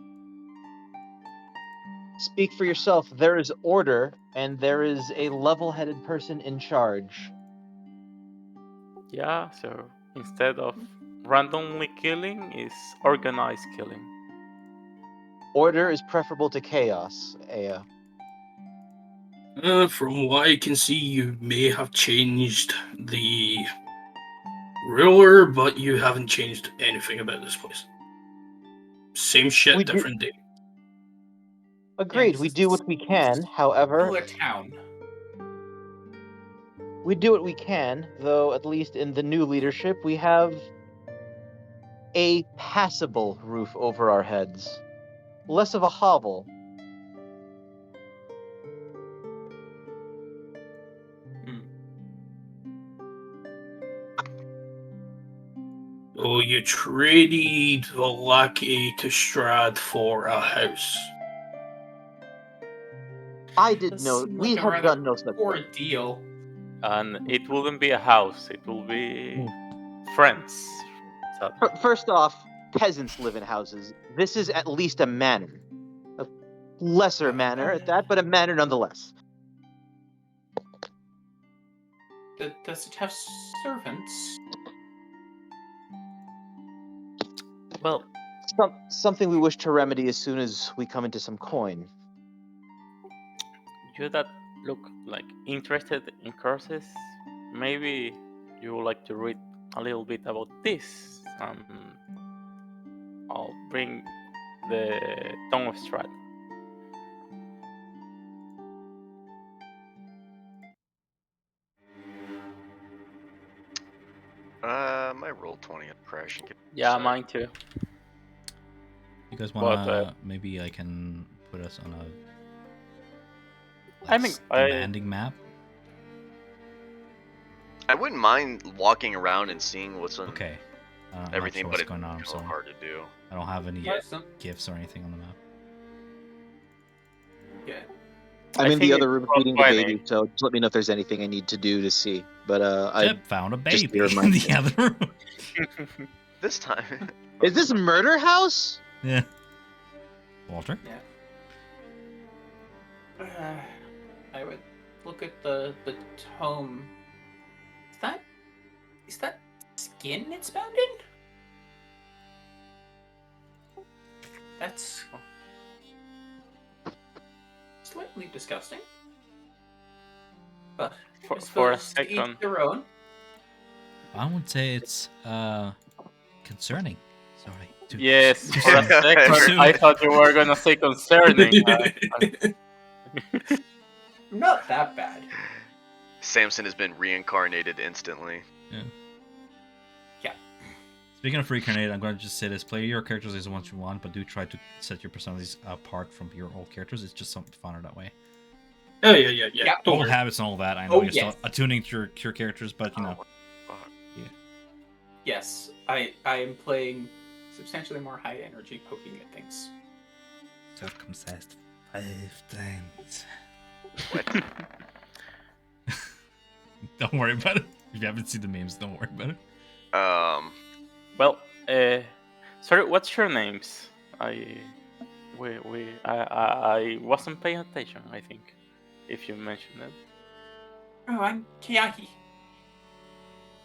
Speak for yourself. There is order, and there is a level-headed person in charge. Yeah, so instead of randomly killing, is organized killing. Order is preferable to chaos, Aya. From what I can see, you may have changed the ruler, but you haven't changed anything about this place. Same shit, We do- different day. Agreed, we do what we can. However, Still a town. we do what we can, though at least in the new leadership, we have a passable roof over our heads. Less of a hovel. Oh, you traded Valaki to Strahd for a house. I did Does know seem we like a have rather done no such poor thing. deal. And it wouldn't be a house, it will be friends. So, First off, peasants live in houses. This is at least a manor. A lesser manor at that, but a manor nonetheless. Does it have servants? well, Something we wish to remedy as soon as we come into some coin. you that look like interested in curses, maybe you would like to read a little bit about this. I'll bring the Tongue of Strahd. My roll 20 at crash and get. Yeah, Sorry. mine too. You guys But, wanna maybe I can put us on a I mean, standing map? I wouldn't mind walking around and seeing what's on Okay. I'm not everything, sure but what's it's going on. I'm a little sorry. hard to do. I don't have any Yeah, some- gifts or anything on the map. Yeah. I'm I in think the other it's room about feeding the 20. baby, so just let me know if there's anything I need to do to see. But I Jeb found a just baby to in remind the you. other room. This time. Is this Murder House? Yeah. Walter? I would look at the tome. Is that skin it's bound in? That's slightly disgusting. But I For a suppose to each second, their own. I would say it's concerning. Sorry. yes, too for a soon. second, Too soon. I thought you were gonna say concerning. Not that bad. Samson has been reincarnated instantly. Speaking of reincarnated, I'm going to just say this. Play your characters as the ones you want, but do try to set your personalities apart from your old characters. It's just something funner that way. Oh, yeah. Yeah. Don't Old worry. habits and all that. I know Oh, you're yes. still attuning to your characters, but you know. Yes, I am playing substantially more high energy, poking at things. Circumcised 5 times. What? Don't worry about it. If you haven't seen the memes, don't worry about it. Well, sorry, what's your names? I wasn't paying attention. I think, if you mentioned it. Oh, I'm Kiaki.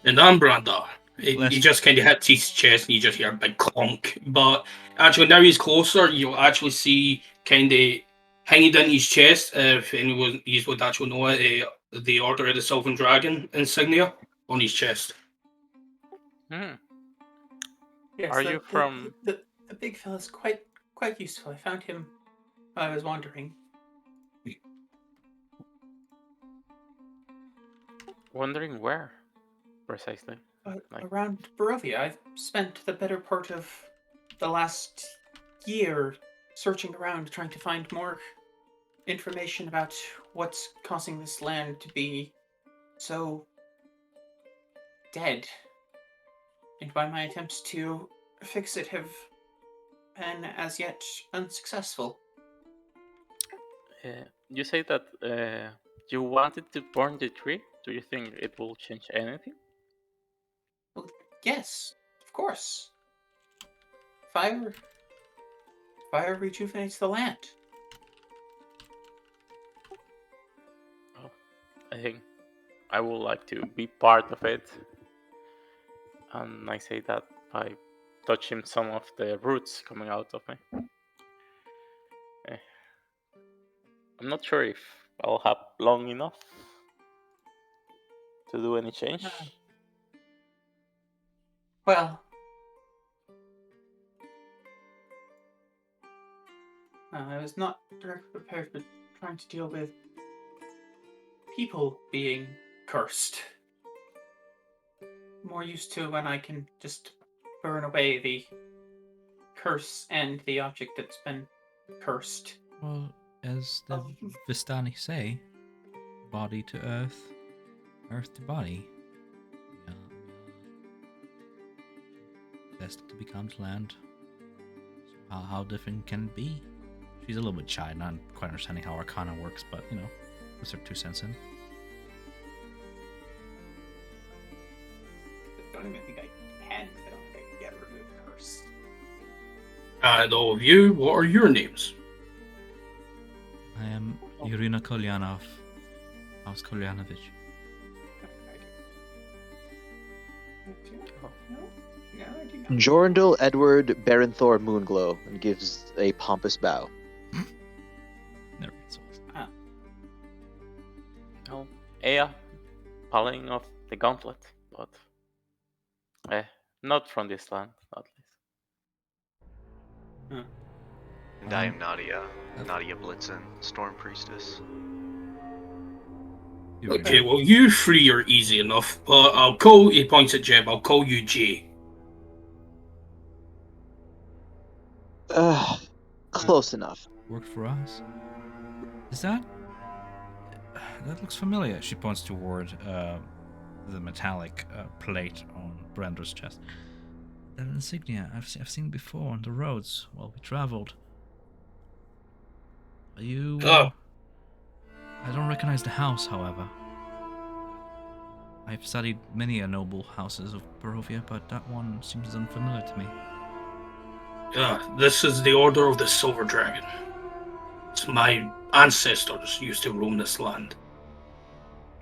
And I'm Branda. Bless He you. just kind of hits his chest and you just hear a big clunk. But actually, now he's closer, you'll actually see kind of hanging down his chest, if anyone would actually know it, the Order of the Sylvan Dragon insignia on his chest. Yes, Are you from- the big fella's quite useful. I found him while I was wandering. Wondering where, precisely. Like- Around Barovia. I've spent the better part of the last year searching around trying to find more information about what's causing this land to be so dead. And why my attempts to fix it have been as yet unsuccessful. You say that you wanted to burn the tree. Do you think it will change anything? Well, yes, of course. Fire rejuvenates the land. I think I would like to be part of it. And I say that by touching some of the roots coming out of me. I'm not sure if I'll have long enough to do any change. Well, I was not directly prepared for trying to deal with people being cursed. More used to when I can just burn away the curse and the object that's been cursed. Well, as the Vistani say, body to earth, earth to body. Dust becomes land. So how different can it be? She's a little bit shy, not quite understanding how Arcana works, but you know, puts her 2 cents in. I don't even think I can. I don't think I can get rid of the curse. And all of you, what are your names? I am Yurina Kolyanov, House Kolyanovich. No, I do not. Jorindel Edward Barenthor Moonglow, and gives a pompous bow. Never gets old. Oh, Ea, Paladin of the Gauntlet, but not from this land, at least. And I am Nadia Blitzen, Storm Priestess. Okay, well, you three are easy enough, but I'll call, he points at Jeb, I'll call you Jay. Close enough. Worked for us. Is that? That looks familiar. She points toward the metallic plate on Brender's chest. That insignia, I've seen before on the roads while we traveled. Are you? I don't recognize the house, however. I've studied many a noble houses of Barovia, but that one seems unfamiliar to me. This is the Order of the Silver Dragon. It's my ancestors used to roam this land.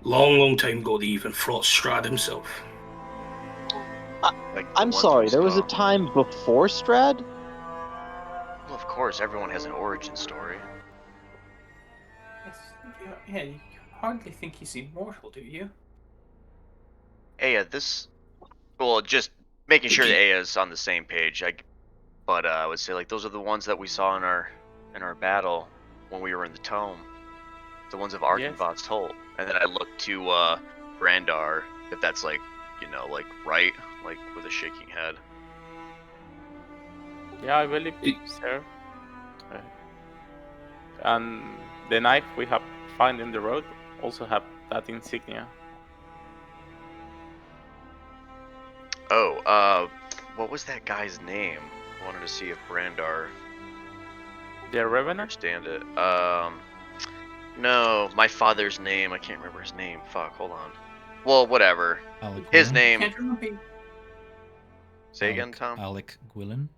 Long time ago, they even fought Strahd himself. I'm sorry, there was a time before Strahd? Well, of course, everyone has an origin story. Yeah, you hardly think he's immortal, do you? Aya, well, just making sure that Aya's on the same page. But I would say like those are the ones that we saw in our battle when we were in the tome, the ones of Arkenvoth's Holt. And then I looked to Brandar, if that's like, like right, like with a shaking head. Yeah, I believe so. And the knife we have found in the road also have that insignia. Oh, what was that guy's name? I wanted to see if Brandar The Revenant? understand it. No, my father's name. I can't remember his name. Fuck, hold on. Well, whatever. Alec His Gwilyn? name. Can't remember. Say again, Tom. Alec Gwilyn.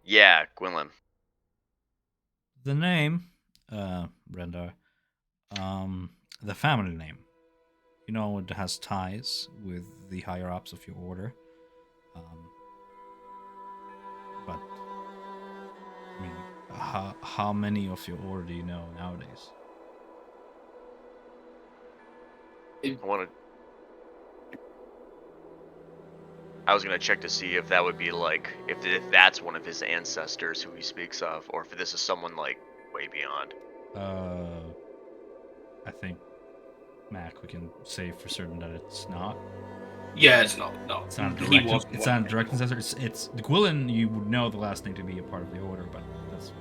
Yeah, Gwynlyn. The name, Brenda, the family name. You know, it has ties with the higher ups of your order. But I mean, how many of your order do you know nowadays? I was gonna check to see if that would be like if that's one of his ancestors who he speaks of, or if this is someone like way beyond. I think Mac, we can say for certain that it's not. Yeah, it's not. No, It's not he direct. wasn't It's one. not a direct ancestor. It's the Gwilyn. You would know the last name to be a part of the order, but that's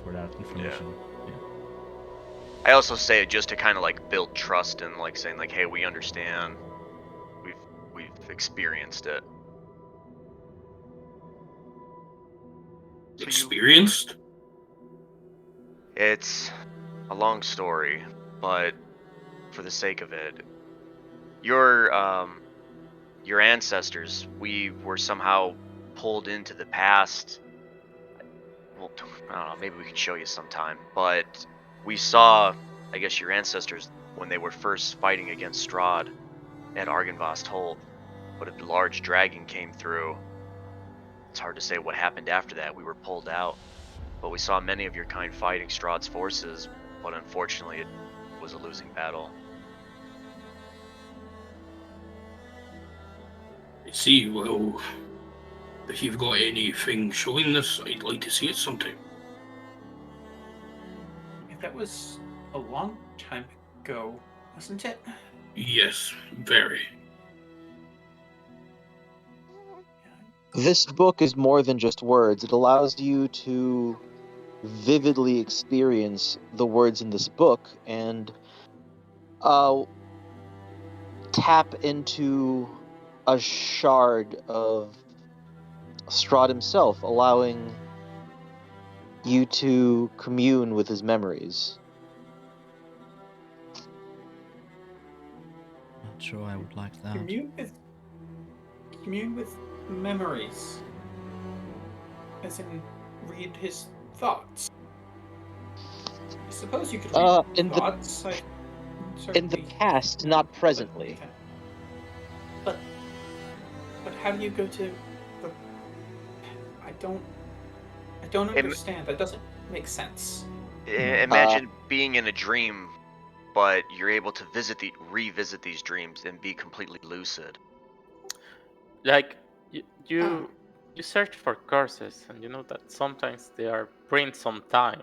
where that information. Yeah. I also say it just to kind of like build trust and like saying like, hey, we understand. We've experienced it. Experienced? It's a long story, but for the sake of it, your ancestors, we were somehow pulled into the past. Well, I don't know, maybe we can show you sometime, but we saw, I guess, your ancestors when they were first fighting against Strahd at Arkenvoth's Holt. but a large dragon came through. It's hard to say what happened after that. We were pulled out, but we saw many of your kind fighting Strahd's forces, but unfortunately it was a losing battle. I see. Well, if you've got anything showing this, I'd like to see it sometime. That was a long time ago, wasn't it? Yes, very. This book is more than just words. It allows you to vividly experience the words in this book and tap into a shard of Strahd himself, allowing you to commune with his memories. Not sure I would like that. Commune with memories. As in, read his thoughts. I suppose you could read thoughts. In the past, not presently. But how do you go to the... I don't understand. That doesn't make sense. Imagine being in a dream, but you're able to revisit these dreams and be completely lucid. Like you search for curses, and you know that sometimes they are prints on time.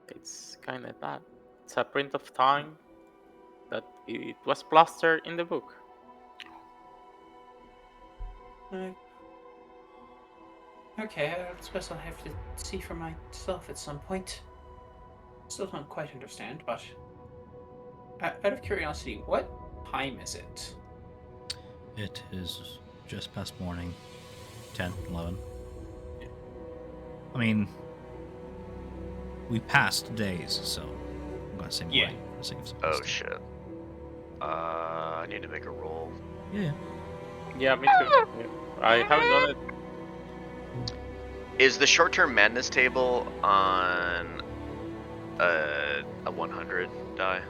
It's kind of that. It's a print of time that it was plastered in the book. Okay, I suppose I'll have to see for myself at some point. Still don't quite understand, but out of curiosity, what time is it? It is just past morning, 10, 11. I mean, we passed days, so I'm gonna say morning. Yeah. For the sake of Oh simplicity. shit. I need to make a roll. Yeah. Yeah, me too. Yeah. I haven't done it. Is the short-term madness table on a 100 die?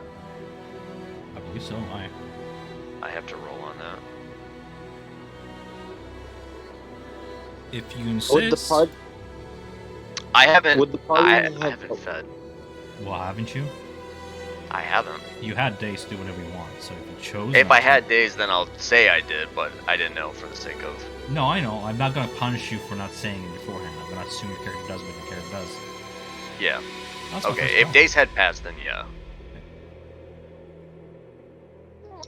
I believe so. I have to roll on that. If you Would the insist. part? I haven't. Would the party I have- haven't fed. Well, haven't you? I haven't. You had days to do whatever you want, so if you chose. If not I to- had days, then I'll say I did, but I didn't know for the sake of. No, I know. I'm not gonna punish you for not saying it beforehand. I'm gonna assume your character does what your character does. Yeah. That's my Okay. first If try. days had passed, then yeah.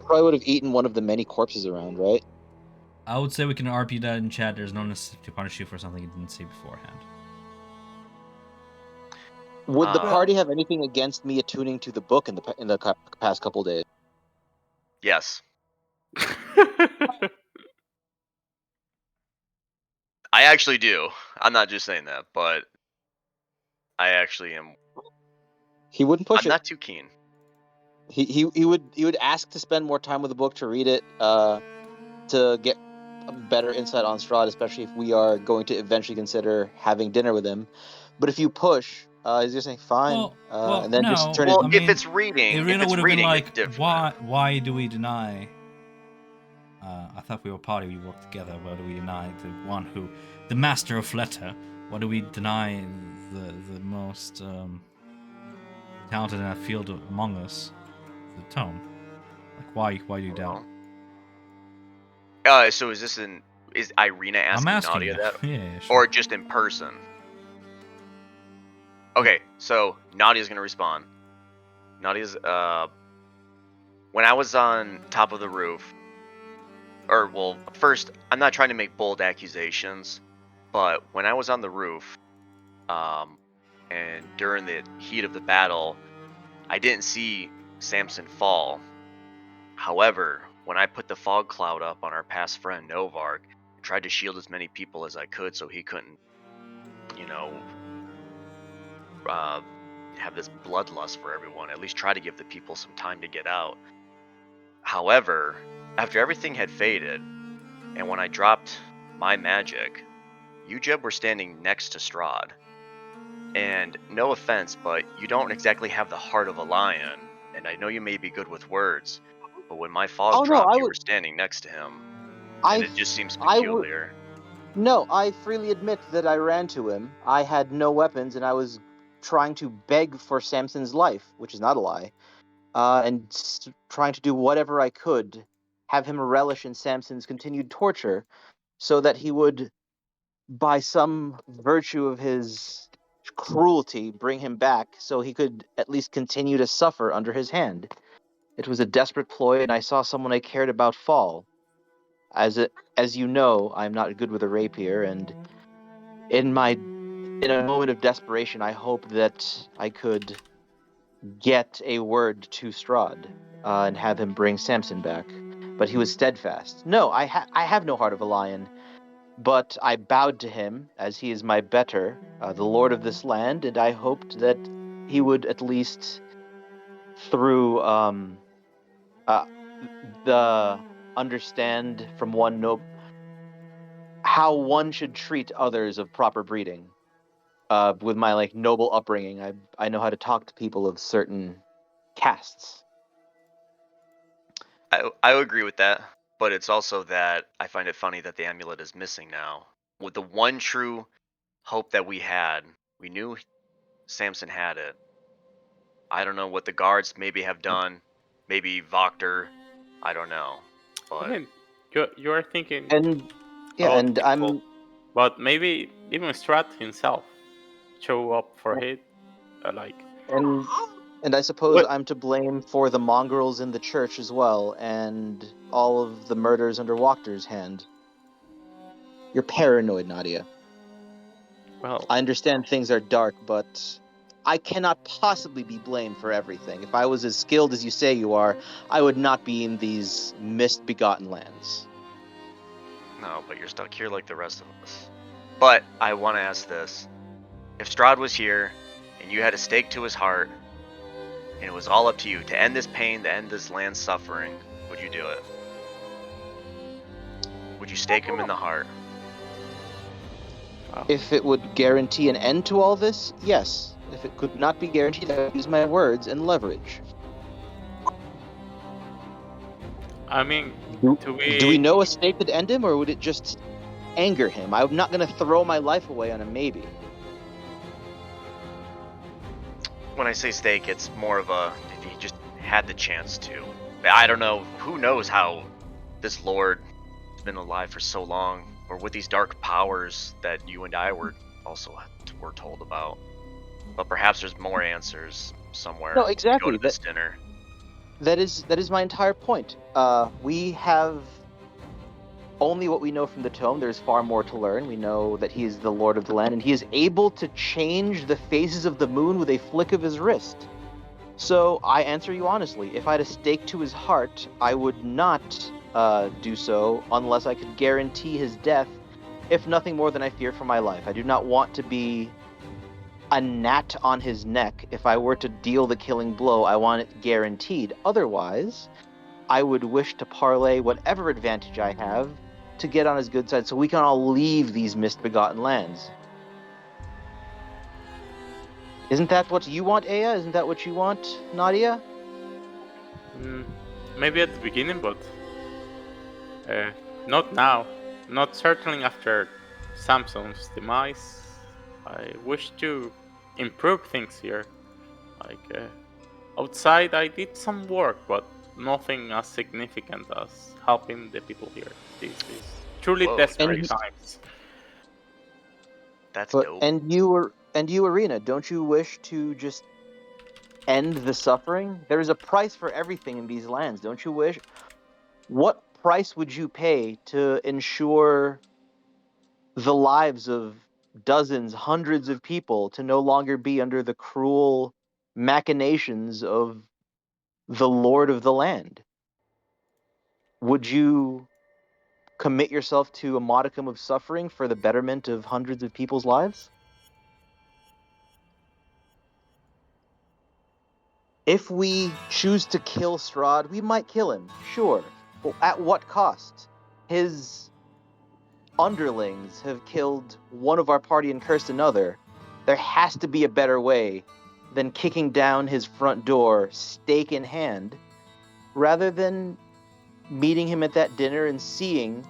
Probably would have eaten one of the many corpses around, right? I would say we can RP that in chat. There's no necessity to punish you for something you didn't say beforehand. Would the Uh, party have anything against me attuning to the book in the past couple days? Yes. I actually do. I'm not just saying that, but I actually am. He wouldn't push I'm it. not too keen. He would ask to spend more time with the book to read it, to get a better insight on Strahd, especially if we are going to eventually consider having dinner with him. But if you push, he's just saying fine, Well, and then no. just turn Well, it. I if mean, it's reading, Irina if it's would have reading, been it's like, different. why do we deny? I thought we were a party. We worked together. Why do we deny the master of Fleta? Why do we deny the most talented in that field among us, the tome? Like, why do you doubt? So is Irina asking I'm asking Nadia you. that, Yeah, sure. or just in person? Okay, so Nadia's gonna respond. Nadia's when I was on top of the roof, or well, first I'm not trying to make bold accusations, but when I was on the roof, and during the heat of the battle, I didn't see Samson fall. However, when I put the fog cloud up on our past friend Novarg, I tried to shield as many people as I could so he couldn't, have this bloodlust for everyone. At least try to give the people some time to get out. However, after everything had faded, and when I dropped my magic, you, Jeb, were standing next to Strahd. And no offense, but you don't exactly have the heart of a lion. And I know you may be good with words, but when my fog dropped, you were standing next to him. and it just seems I would. peculiar. No, I freely admit that I ran to him. I had no weapons, and I was trying to beg for Samson's life, which is not a lie, and trying to do whatever I could, have him relish in Samson's continued torture, so that he would, by some virtue of his cruelty, bring him back, so he could at least continue to suffer under his hand. It was a desperate ploy, and I saw someone I cared about fall. As you know, I'm not good with a rapier, and in a moment of desperation, I hoped that I could get a word to Strahd and have him bring Samson back. But he was steadfast. No, I have no heart of a lion, but I bowed to him as he is my better, the lord of this land, and I hoped that he would at least, through the understand from one how one should treat others of proper breeding. With my noble upbringing, I know how to talk to people of certain castes. I agree with that, but it's also that I find it funny that the amulet is missing now. With the one true hope that we had, we knew Samson had it. I don't know what the guards maybe have done, maybe Voctor, I don't know. I But mean, you are thinking And yeah, about and people, but maybe even Strahd himself show up for it, like and I suppose what? I'm to blame for the mongrels in the church as well, and all of the murders under Wachter's hand. You're paranoid, Nadia. Well, I understand things are dark, but I cannot possibly be blamed for everything. If I was as skilled as you say you are, I would not be in these mist-begotten lands. no, but you're stuck here like the rest of us. But I want to ask this. If Strahd was here, and you had a stake to his heart, and it was all up to you to end this pain, to end this land's suffering, would you do it? Would you stake him in the heart? If it would guarantee an end to all this, yes. If it could not be guaranteed, I would use my words and leverage. I mean, Do we know a stake could end him, or would it just anger him? I'm not going to throw my life away on a maybe. When I say stake, it's more of a if he just had the chance to. I don't know. Who knows how this lord has been alive for so long, or with these dark powers that you and I were told about. But perhaps there's more answers somewhere. No, exactly. Go to this dinner. That is my entire point. We have only what we know from the tome. There's far more to learn. We know that he is the lord of the land, and he is able to change the phases of the moon with a flick of his wrist. So I answer you honestly. If I had a stake to his heart, I would not do so unless I could guarantee his death, if nothing more than I fear for my life. I do not want to be a gnat on his neck. If I were to deal the killing blow, I want it guaranteed. Otherwise, I would wish to parlay whatever advantage I have to get on his good side so we can all leave these mist-begotten lands. Isn't that what you want, Aya? Isn't that what you want, Nadia? Maybe at the beginning, but not now. Not certainly after Samson's demise. I wish to improve things here. Outside, I did some work, but nothing as significant as helping the people here. This is truly Whoa. desperate times. That's dope. And you, Arena, don't you wish to just end the suffering? There is a price for everything in these lands, don't you wish? What price would you pay to ensure the lives of dozens, hundreds of people to no longer be under the cruel machinations of the lord of the land? Would you commit yourself to a modicum of suffering for the betterment of hundreds of people's lives? If we choose to kill Strahd, we might kill him, sure. But at what cost? His underlings have killed one of our party and cursed another. There has to be a better way than kicking down his front door, stake in hand, rather than meeting him at that dinner and seeing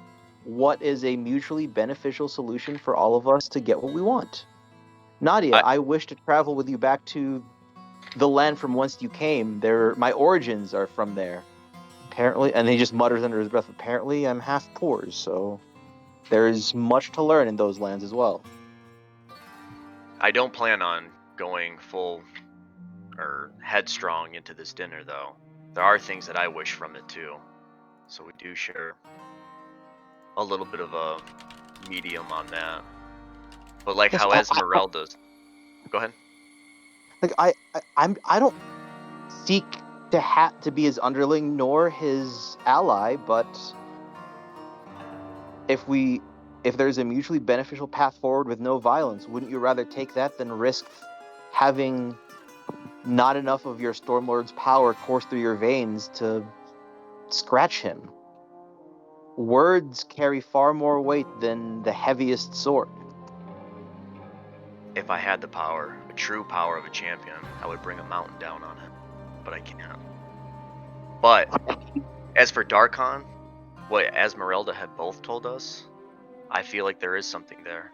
what is a mutually beneficial solution for all of us to get what we want. Nadia, I wish to travel with you back to the land from whence you came. My origins are from there. Apparently, and he just mutters under his breath, apparently I'm half poor, so there's much to learn in those lands as well. I don't plan on going full or headstrong into this dinner, though. There are things that I wish from it too. So we do share a little bit of a medium on that. But like Yes, how Esmeralda's. Go ahead. Like I don't seek to be his underling nor his ally, but if there's a mutually beneficial path forward with no violence, wouldn't you rather take that than risk having not enough of your Stormlord's power course through your veins to scratch him? Words carry far more weight than the heaviest sword. If I had the power, the true power of a champion, I would bring a mountain down on him. But I can't. But as for Darkon, what Esmeralda had both told us, I feel like there is something there.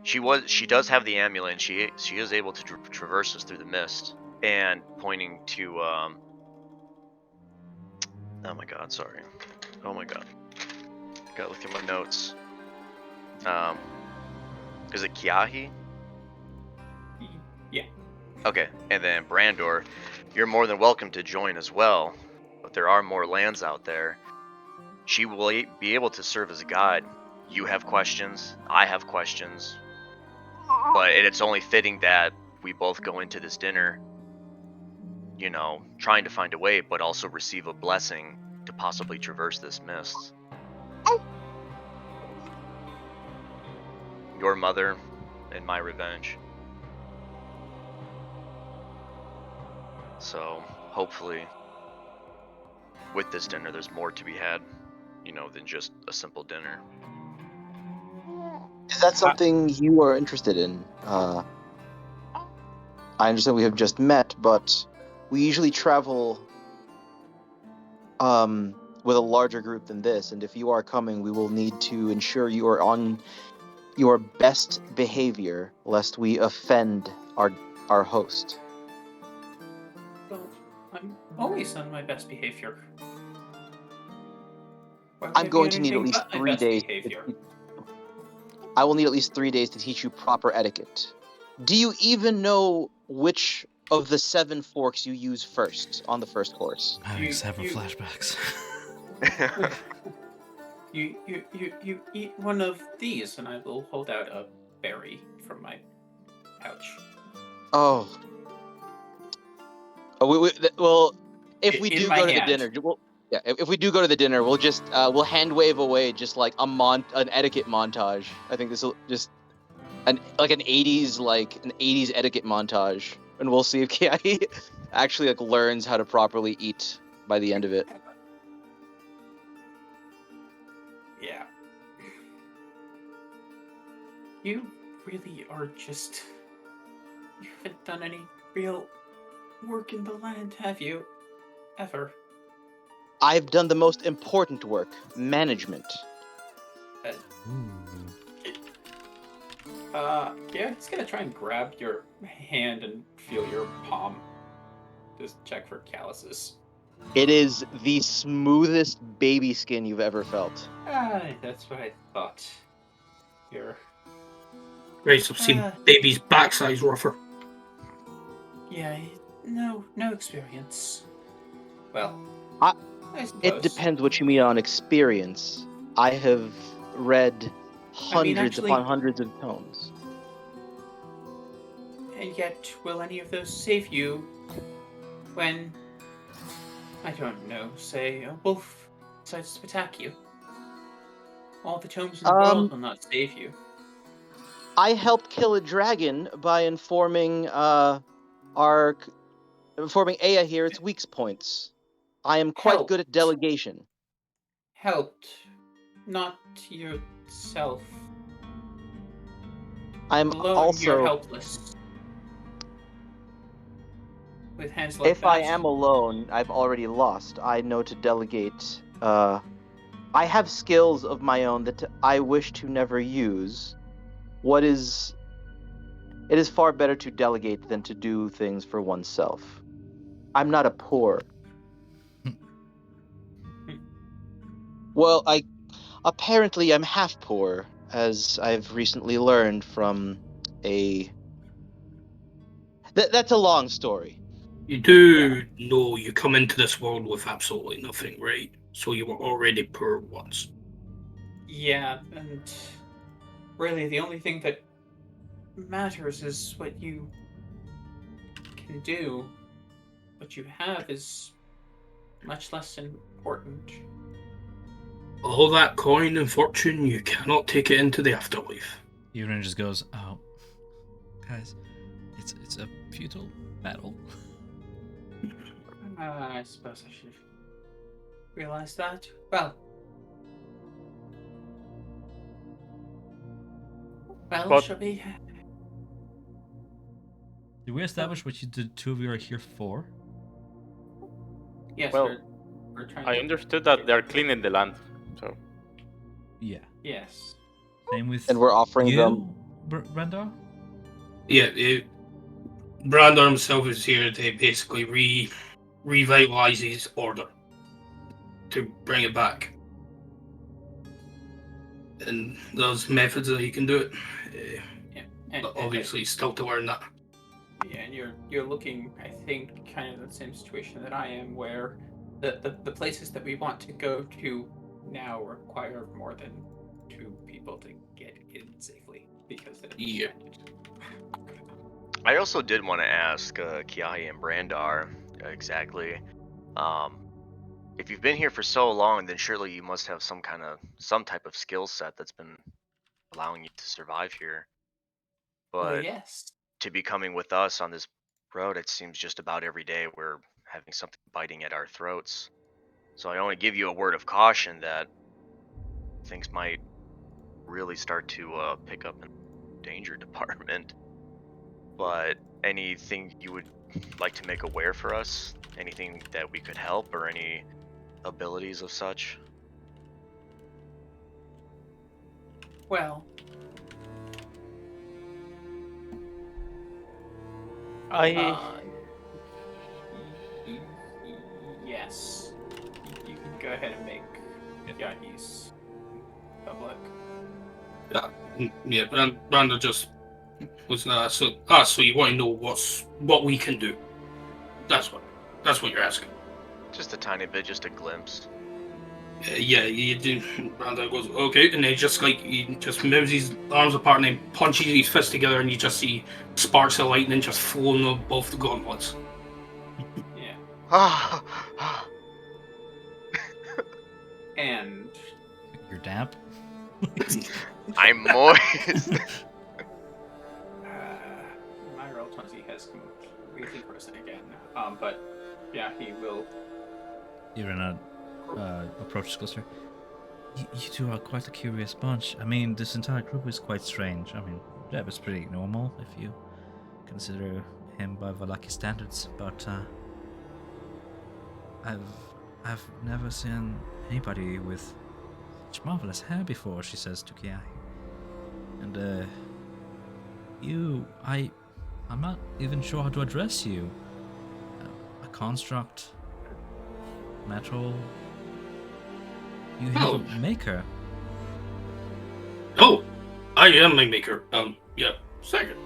She does have the amulet, and she is able to traverse us through the mist. And pointing to oh my god, sorry. Oh my god. Gotta look at my notes. Is it Kiahi? Yeah. Okay, and then Brandor, you're more than welcome to join as well. But there are more lands out there. She will be able to serve as a guide. You have questions, I have questions. But it's only fitting that we both go into this dinner, you know, trying to find a way, but also receive a blessing to possibly traverse this mist. Your mother and my revenge. So, hopefully, with this dinner, there's more to be had, you know, than just a simple dinner. Is that something you are interested in? I understand we have just met, but we usually travel with a larger group than this, and if you are coming, we will need to ensure you are on your best behavior, lest we offend our host. Well, I'm always on my best behavior. I'm going to need at least 3 days. I will need at least 3 days to teach you proper etiquette. Do you even know which of the 7 forks you use first on the first course? Having 7 flashbacks. You eat one of these, and I will hold out a berry from my pouch. Oh. Well, if we do go to the dinner, if we do go to the dinner, we'll just we'll hand wave away just like an etiquette montage. I think this will just an 80s etiquette montage, and we'll see if Kiai actually learns how to properly eat by the end of it. Yeah. You really are just... You haven't done any real work in the land, have you? Ever? I've done the most important work, management. Yeah, he's gonna try and grab your hand and feel your palm. Just check for calluses. It is the smoothest baby skin you've ever felt. That's what I thought. Here. Right, so I've seen baby's backside's rougher. Yeah, no experience. Well, it depends what you mean on experience. I have read hundreds upon hundreds of tomes. And yet, will any of those save you when, I don't know, say a wolf decides to attack you? All the tomes in the world will not save you. I helped kill a dragon by informing Aya here its weak points. I am quite good at delegation. Helped, not yourself. I'm alone, also you're helpless. With hands like if that. I am alone, I've already lost. I know to delegate I have skills of my own that I wish to never use. It is far better to delegate than to do things for oneself. I'm not a poor. Well, apparently I'm half poor, as I've recently learned from a. That's a long story. You do know you come into this world with absolutely nothing, right? So you were already poor once. Yeah, and really the only thing that matters is what you can do. What you have is much less important. All that coin and fortune, you cannot take it into the afterlife. Euron just goes, "Oh, guys, it's a futile battle." I suppose I should realize that. Well, But- shall we? Did we establish what the two of you are here for? Yes, Well, we're trying. I understood that they're cleaning the land, so Yeah. Yes. Same with And we're offering you, them. Brenda? Yeah, Brandon himself is here to basically revitalize his order, to bring it back. And there's methods that he can do it. But obviously, still to learn that. Yeah, and you're looking, I think, kind of the same situation that I am, where the places that we want to go to now require more than 2 people to get in safely because they're Yeah. I also did want to ask Kiai and Brandar exactly. If you've been here for so long, then surely you must have some type of skill set that's been allowing you to survive here. Well, But yes. to be coming with us on this road, it seems just about every day we're having something biting at our throats. So I only give you a word of caution that things might really start to pick up in the danger department. But anything you would like to make aware for us? Anything that we could help, or any abilities of such? Well, yes. You can go ahead and make Yagi's public. Yeah, Brandon just was so you want to know what we can do. That's what you're asking. Just a tiny bit, just a glimpse. Yeah, you do. Brandon goes, okay, and then he just moves his arms apart and then punches his fists together, and you just see sparks of lightning just flowing above the gauntlets. Yeah. And You're damp. I'm moist. my roll 20 has completely frozen again. But yeah, he will. Euron approaches closer. You two are quite a curious bunch. I mean, this entire group is quite strange. I mean, Jeb is pretty normal if you consider him by Valaki standards, but I've never seen anybody with such marvelous hair before, she says to Kiai. And I'm not even sure how to address you. A construct, metal. You have a maker. Oh, I am my maker. Yeah, second.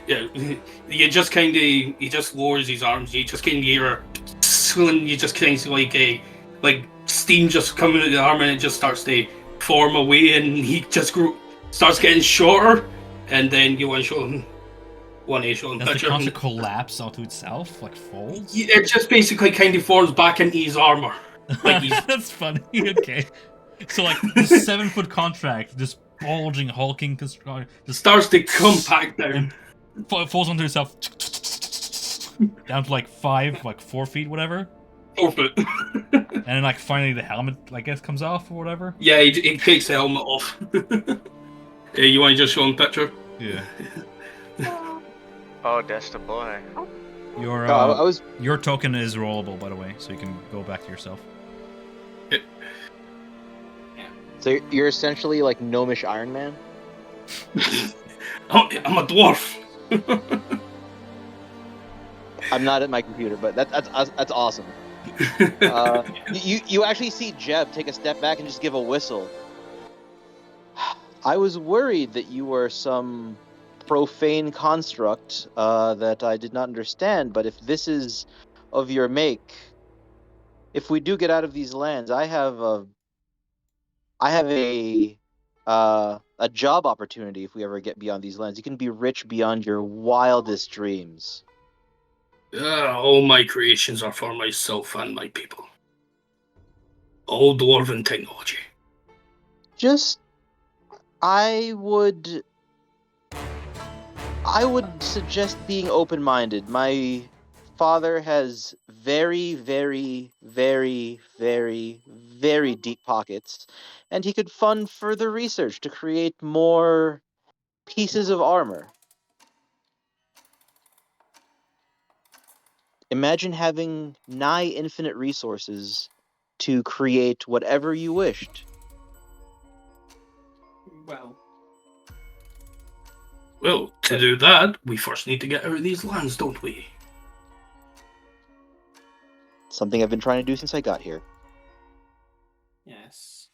Yeah, he just lowers his arms. You just kind of hear, you just kind of like steam just coming out of the arm, and it just starts to form away, and he just starts getting shorter, and then you want to show him Does the construct collapse onto itself, like folds? Yeah, it just basically kind of forms back into his armor. Like That's funny. Okay, so like the 7-foot contract, this bulging, hulking construct, just starts to compact down. Falls onto itself, down to like 4 feet, whatever. 4 foot. And then like finally the helmet, I guess, comes off or whatever. Yeah, he takes the helmet off. You want to just show him a picture? Yeah. Oh, that's the boy. Your token is rollable, by the way, so you can go back to yourself. So you're essentially like gnomish Iron Man. I'm a dwarf. I'm not at my computer, but that's awesome. You actually see Jeb take a step back and just give a whistle. I was worried that you were some profane construct that I did not understand, but if this is of your make, if we do get out of these lands, I have a job opportunity if we ever get beyond these lands. You can be rich beyond your wildest dreams. All my creations are for myself and my people. All dwarven technology. Just I would suggest being open-minded. My father has very, very, very, very, very deep pockets, and he could fund further research to create more pieces of armor. Imagine having nigh infinite resources to create whatever you wished. Well, to do that, we first need to get out of these lands, don't we? Something I've been trying to do since I got here. Yes.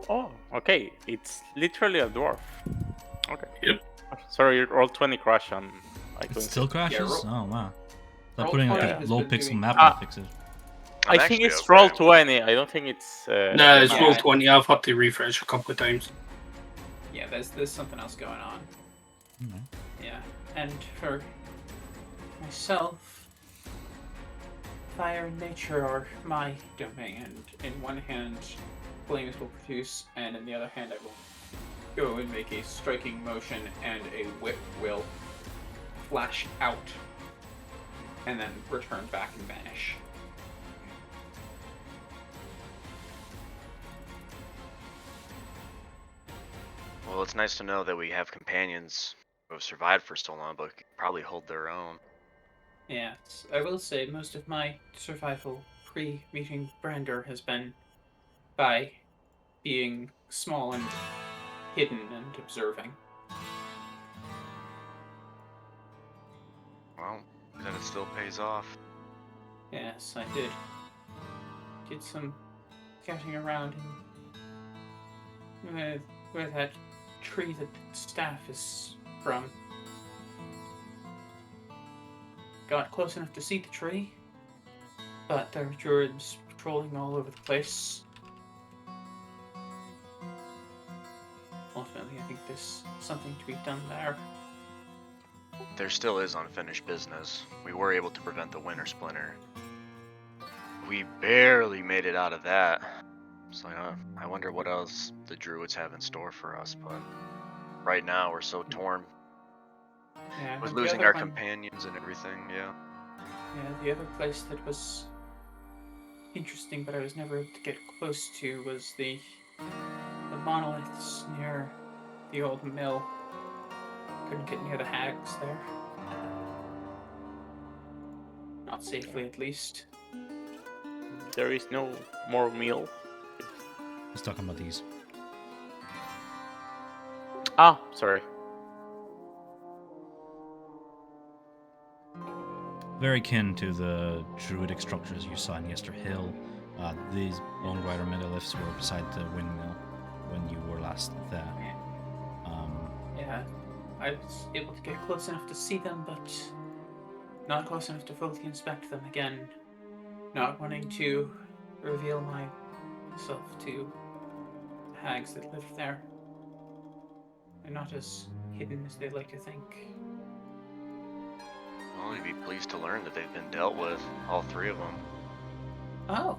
Oh, okay. It's literally a dwarf. Okay. Yep. Sorry, roll 20 crash and I It couldn't. still crashes? roll- Oh wow. They're roll putting 20 like a has low been pixel doing- map Ah. to fix it. I I'm think actually it's okay. roll 20. I don't think it's. No, it's Yeah. roll 20. I've had to refresh a couple of times. Yeah, there's something else going on. Alright. Yeah, and for myself, fire and nature are my domain, and in one hand, flames will produce, and in the other hand, I will go and make a striking motion, and a whip will flash out, and then return back and vanish. Well, it's nice to know that we have companions who have survived for so long, but can probably hold their own. Yes, I will say most of my survival pre-meeting Brander has been by being small and hidden and observing. Well, then it still pays off. Yes, I did some scouting around and where that tree that staff is from. Got close enough to see the tree, but there are druids patrolling all over the place. Ultimately, I think there's something to be done there. There still is unfinished business. We were able to prevent the Winter Splinter. We barely made it out of that. So I wonder what else the druids have in store for us, but right now we're so torn Yeah, with and the losing other our one- companions and everything, yeah. Yeah, the other place that was interesting, but I was never able to get close to, was the monoliths near the old mill. Couldn't get near the hags there. Not safely, at least. There is no more meal. He's talking about these. Ah, sorry. Very kin to the druidic structures you saw in Yester Hill. These Bone Rider megaliths were beside the windmill when you were last there. Yeah, I was able to get close enough to see them, but not close enough to fully inspect them again. Not wanting to reveal myself to hags that live there. They're not as hidden as they like to think. Well, you'd be pleased to learn that they've been dealt with, all three of them. Oh,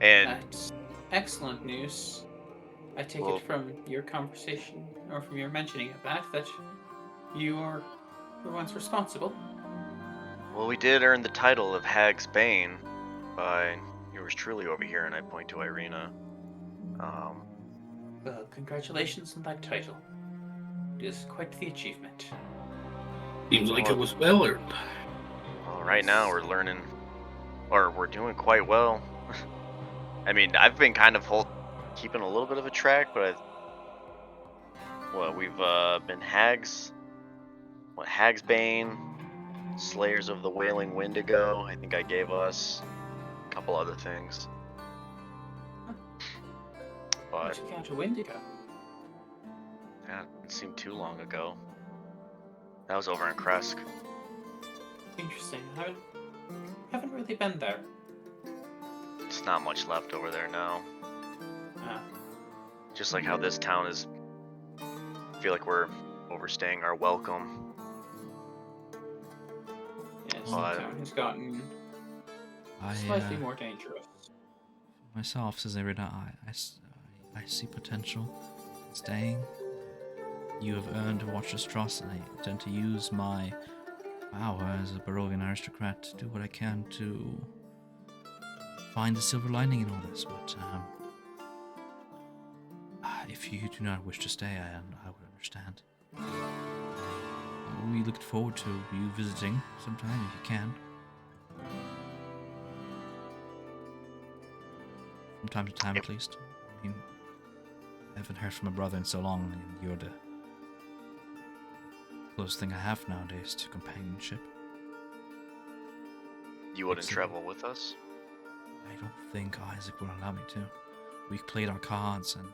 And that's excellent news. I take Well- it from your conversation, or from your mentioning of that you are the ones responsible. well, we did earn the title of Hag's Bane by yours truly over here, and I point to Irina. Well, congratulations on that title. It is quite the achievement. Seems like Well- it was well earned. Well, right now we're learning, or we're doing quite well. I mean, I've been kind of keeping a little bit of a track, but we've been Hagsbane, Slayers of the Wailing Wendigo. I think I gave us a couple other things. But Took out a Wendigo. that didn't seem too long ago. That was over in Kresk. Interesting. Haven't really been there. It's not much left over there now. Ah. Just like how this town is. I feel like we're overstaying our welcome. Yes, But- the town has gotten slightly more dangerous. Myself, says Irina, I see potential in staying. You have earned a Watcher's trust, and I intend to use my power as a Barovian aristocrat to do what I can to find the silver lining in all this. But if you do not wish to stay, I would understand. We look forward to you visiting sometime if you can. From time to time, at least. I mean, I haven't heard from my brother in so long, and you're the closest thing I have nowadays to companionship. You wouldn't Excellent. travel with us? I don't think Isaac will allow me to. We've played our cards and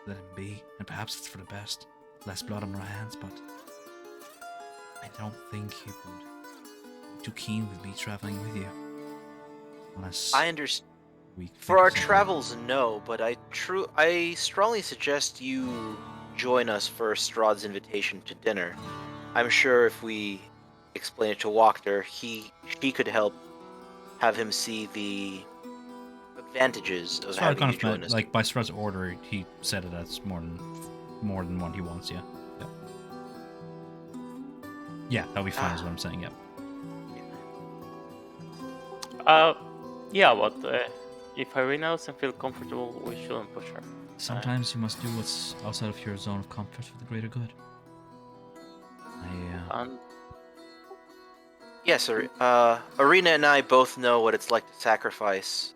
let him be, and perhaps it's for the best. Less blood on our hands, but I don't think he would be too keen with me traveling with you. Unless I understand. we For think our of something. travels, no, but I strongly suggest you join us for Strahd's invitation to dinner. I'm sure if we explain it to Wachter, she could help have him see the advantages of Strahd having kind you of join meant, us. like by Strahd's order, he said it as more than one he wants. Yeah, yeah, that'll be fine. Is what I'm saying. Yeah. Yeah, but if Irina doesn't feel comfortable, we shouldn't push her. Sometimes you must do what's outside of your zone of comfort for the greater good. And Yes, sir. Arena and I both know what it's like to sacrifice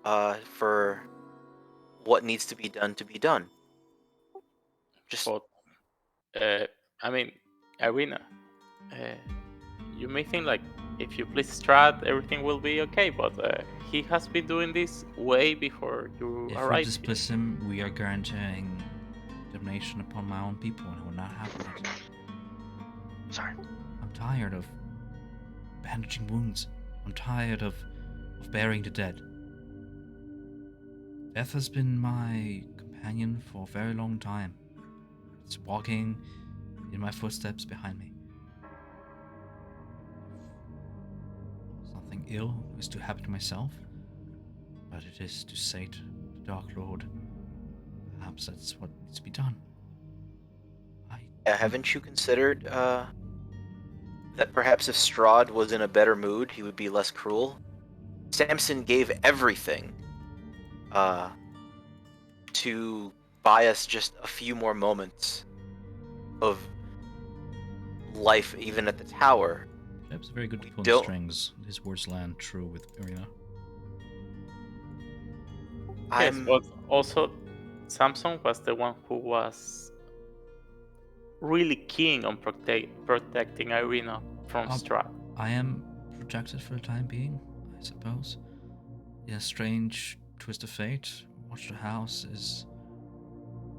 for what needs to be done to be done. Just but I mean, Irina, you may think like if you please Strahd, everything will be okay, but he has been doing this way before you If we arrived. dismiss him, we are guaranteeing damnation upon my own people, and it will not happen. Sorry. I'm tired of bandaging wounds. I'm tired of burying the dead. Death has been my companion for a very long time. It's walking in my footsteps behind me. Something ill is to happen to myself, but it is to say to the Dark Lord, perhaps that's what needs to be done. haven't you considered that perhaps if Strahd was in a better mood, he would be less cruel? Samson gave everything to buy us just a few more moments of life, even at the tower. Jeb's very good to pull the don't- strings. His words land true with Irina. Yes, I'm but also Samson was the one who was really keen on protecting Irina from Strahd. I am protected for the time being, I suppose. In a strange twist of fate, Watcher House is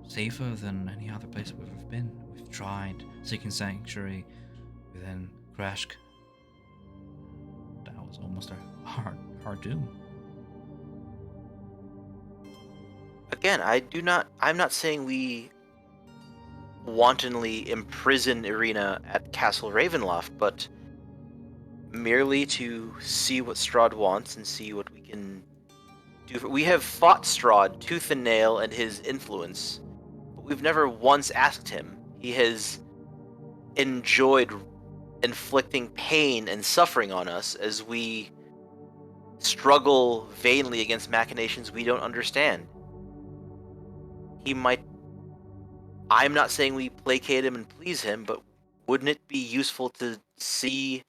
safer than any other place we've ever been. We've tried seeking sanctuary within Krashk. That was almost our hard doom. Again, I'm not saying we wantonly imprison Irina at Castle Ravenloft, but merely to see what Strahd wants and see what we can do. We have fought Strahd tooth and nail and his influence, but we've never once asked him. He has enjoyed inflicting pain and suffering on us as we struggle vainly against machinations we don't understand. I'm not saying we placate him and please him, but wouldn't it be useful to see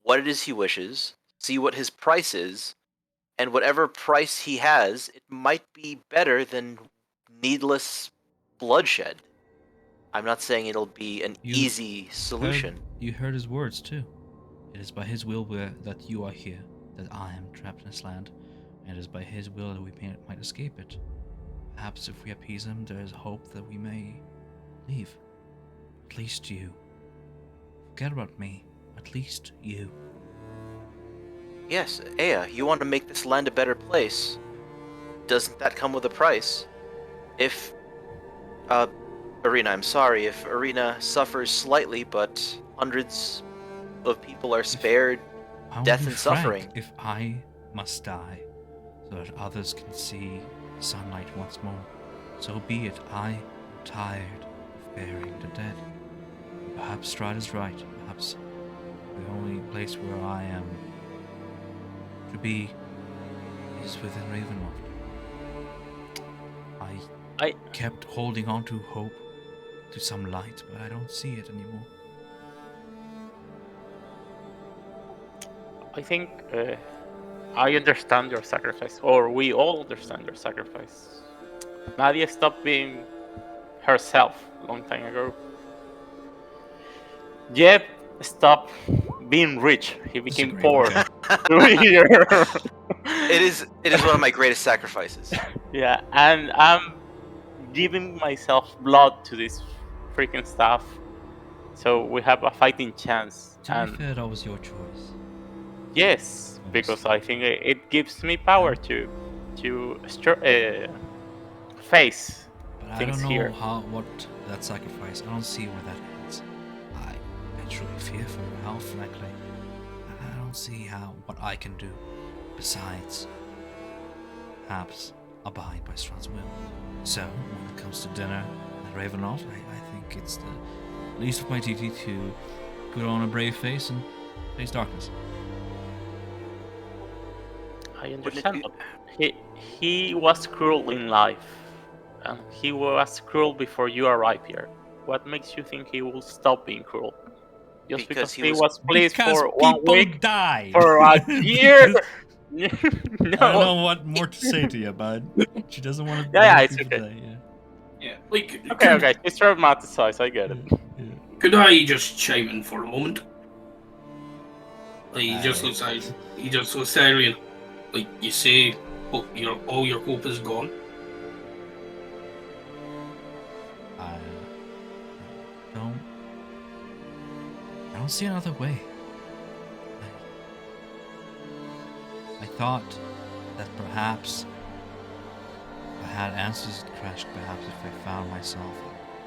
what it is he wishes, see what his price is, and whatever price he has, it might be better than needless bloodshed. I'm not saying it'll be an You easy solution. You heard his words too. It is by his will that you are here, that I am trapped in this land, and it is by his will that we might escape it. Perhaps if we appease him, there is hope that we may leave. At least you. Forget about me. At least you. Yes, Aya, you want to make this land a better place. Doesn't that come with a price? If, Arena, I'm sorry, if Arena suffers slightly, but hundreds of people are spared I will death be and frank, suffering. if I must die, so that others can see the sunlight once more, so be it. I am tired of burying the dead. Perhaps Strahd is right. Perhaps the only place where I am to be is within Ravenloft. I kept holding on to hope, to some light, but I don't see it anymore. I think I understand your sacrifice, or we all understand your sacrifice. Nadia stopped being herself a long time ago. Jeb stopped being rich. He became poor. It is one of my greatest sacrifices. Yeah, and I'm giving myself blood to this freaking stuff, so we have a fighting chance. To be And fair, that was your choice. yes, because I think it gives me power to face But I things don't know here. what that sacrifice. I don't see where that ends. I truly fear for her health, frankly. I don't see what I can do besides perhaps abide by Strahd's will. So when it comes to dinner at Ravenloft, I think it's the least of my duty to put on a brave face and face darkness. I understand, but he was cruel in life, and he was cruel before you arrived here. What makes you think he will stop being cruel? Just because he was pleased for 1 week, died. for a year? No. I don't know what more to say to you, bud. She doesn't want to Yeah, let it's people okay. die. Yeah. Yeah, like Okay, it's traumatized. I get it. Yeah. could I just chime in for a moment? Like, he just looks Arian. Like, you say, oh, all your hope is gone. I don't see another way. I thought that perhaps if I had answers that crashed, perhaps if I found myself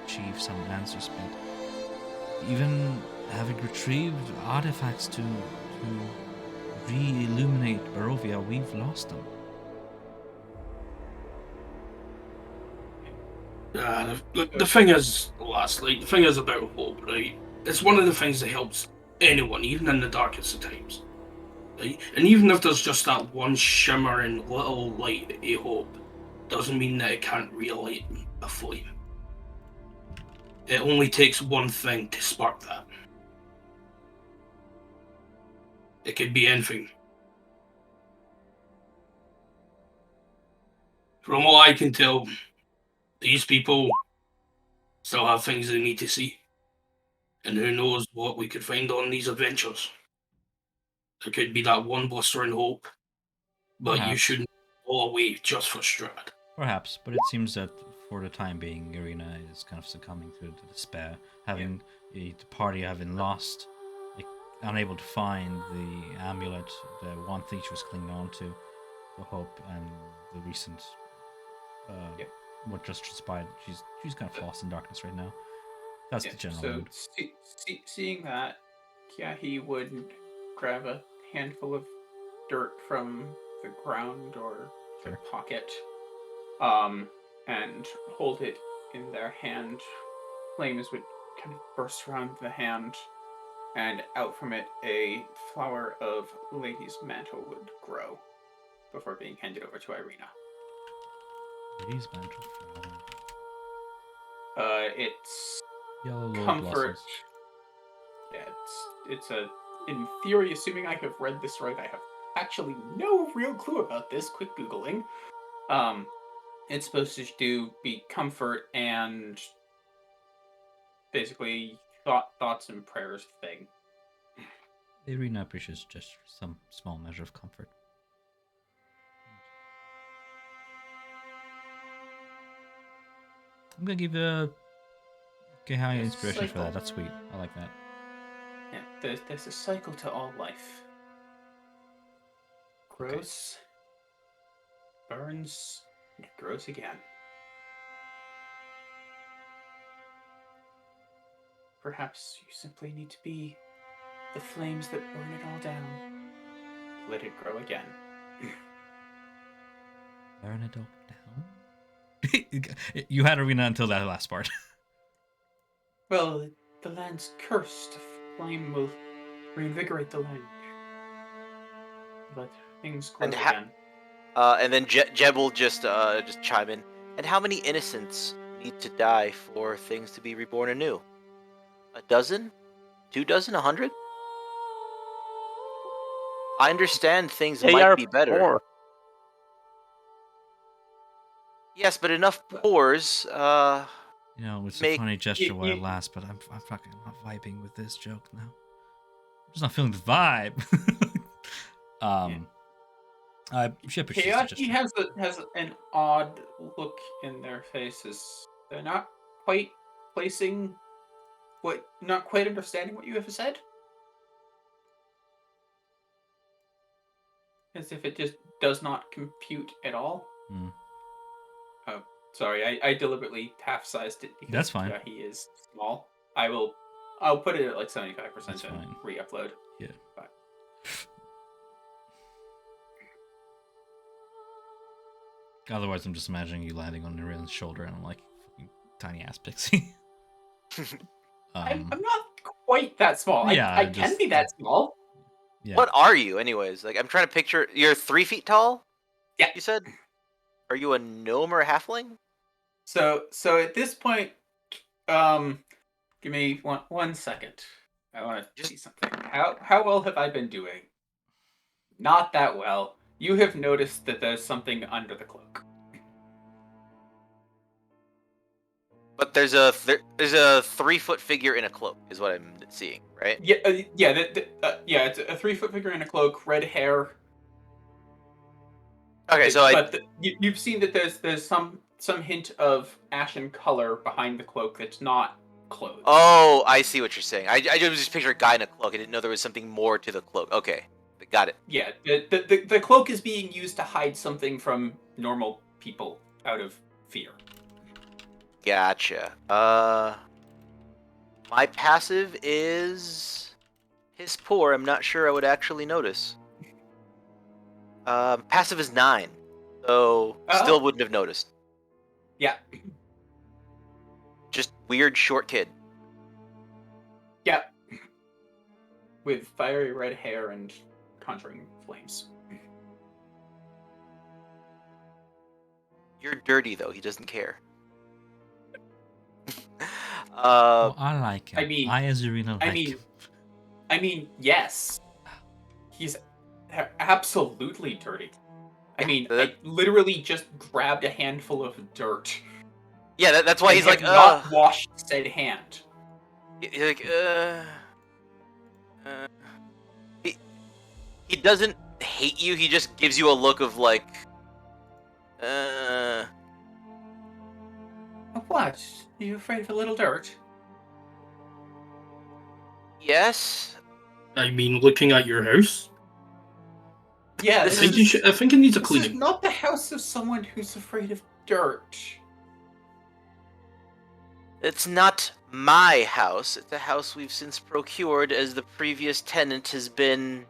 achieve some answers, but even having retrieved artifacts to re-illuminate Barovia, we've lost them. The thing is, lastly, the thing is about hope, right? It's one of the things that helps anyone, even in the darkest of times. Right? And even if there's just that one shimmering little light of hope, doesn't mean that it can't relight a flame. It only takes one thing to spark that. It could be anything. From what I can tell, these people still have things they need to see. And who knows what we could find on these adventures. There could be that one blistering hope, but you Perhaps. shouldn't go away just for Strahd. Perhaps, but it seems that for the time being, Irina is kind of succumbing to despair, having the party having lost, unable to find the amulet, the one thing she was clinging on to, for hope, and the recent what just transpired. She's kind of lost in darkness right now. That's the general mood. Seeing that, he would grab a handful of dirt from the ground or their pocket, and hold it in their hand. Flames would kind of burst around the hand, and out from it a flower of Lady's Mantle would grow before being handed over to Irina. Lady's Mantle flower. It's Yellow comfort. blossoms. Yeah, it's a. In theory, assuming I have read this right, I have actually no real clue about this. Quick googling. It's supposed to be comfort and basically thoughts and prayers thing. The arena appreciates just some small measure of comfort. I'm gonna give a high Yes, inspiration for cycle. that. That's sweet. I like that. Yeah, there's a cycle to all life. Grows, burns, and grows again. Perhaps you simply need to be the flames that burn it all down. Let it grow again. Burn it all down. You had arena until that last part. Well, the land's cursed. A flame will reinvigorate the land. Let things grow And again. And then Jeb will just chime in. And how many innocents need to die for things to be reborn anew? A dozen? 2 dozen? 100? I understand things They might are be better. poor. Yes, but enough pores. You know, it's a Make- funny gesture while it lasts, but I'm fucking not vibing with this joke now. I'm just not feeling the vibe. She appreciates the He gesture. has an odd look in their faces. They're not quite not quite understanding what you have said. As if it just does not compute at all. Hmm. Oh, sorry, I deliberately half-sized it because That's fine. He is small. I'll put it at like 75% That's and fine. re-upload. Yeah. But Otherwise, I'm just imagining you landing on Narian's shoulder, and I'm like, fucking tiny ass pixie. I'm not quite that small. Yeah, I can be that small. Yeah. What are you, anyways? Like, I'm trying to picture. You're 3 feet tall? Yeah. You said? Are you a gnome or a halfling? So at this point, give me one second. I want to see something. How well have I been doing? Not that well. You have noticed that there's something under the cloak. But there's a 3-foot figure in a cloak, is what I'm seeing, right? Yeah, it's a 3-foot figure in a cloak, red hair. Okay, so you've seen that there's some hint of ashen color behind the cloak that's not clothes. Oh, I see what you're saying. I was just picturing a guy in a cloak. I didn't know there was something more to the cloak. Okay, got it. Yeah, the cloak is being used to hide something from normal people out of fear. Gotcha. My passive is his poor. I'm not sure I would actually notice. Passive is 9, so still wouldn't have noticed. Yeah. Just weird short kid. Yeah. With fiery red hair and conjuring flames. You're dirty though. He doesn't care. Oh, I like him. I as Arena like him. I mean, yes. He's absolutely dirty. I literally just grabbed a handful of dirt. Yeah, that's why he's like, not washed said hand. He's like, He doesn't hate you. He just gives you a look of like, What? Are you afraid of a little dirt? Yes. I mean, looking at your house. Yeah, I think it needs a This cleaning. is not the house of someone who's afraid of dirt. It's not my house. It's a house we've since procured, as the previous tenant has been.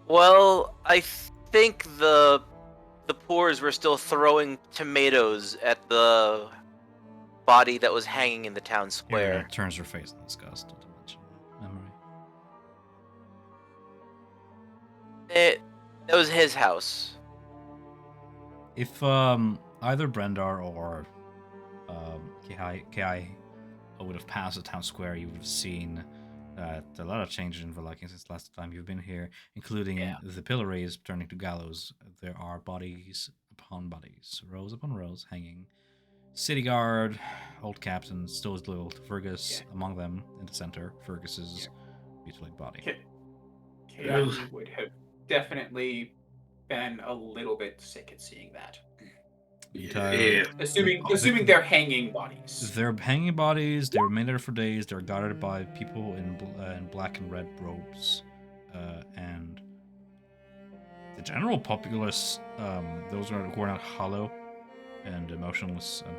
Well, I think the poors were still throwing tomatoes at the body that was hanging in the town square. Irina turns her face in disgust at the mention of memory. That was his house. If either Brendar or Kai would have passed the town square, you would have seen A lot of changes in Vallaki since last time you've been here, including Yeah. the pillars turning to gallows. There are bodies upon bodies, rows upon rows, hanging. City guard, old captain, still his little Fergus among them in the center. Fergus's mutilated body. Kayaki would have definitely been a little bit sick at seeing that. Yeah. Assuming they're hanging bodies. They're hanging bodies. They remain there for days. They're guarded by people in black and red robes, and the general populace. Those who are not hollow and emotionless and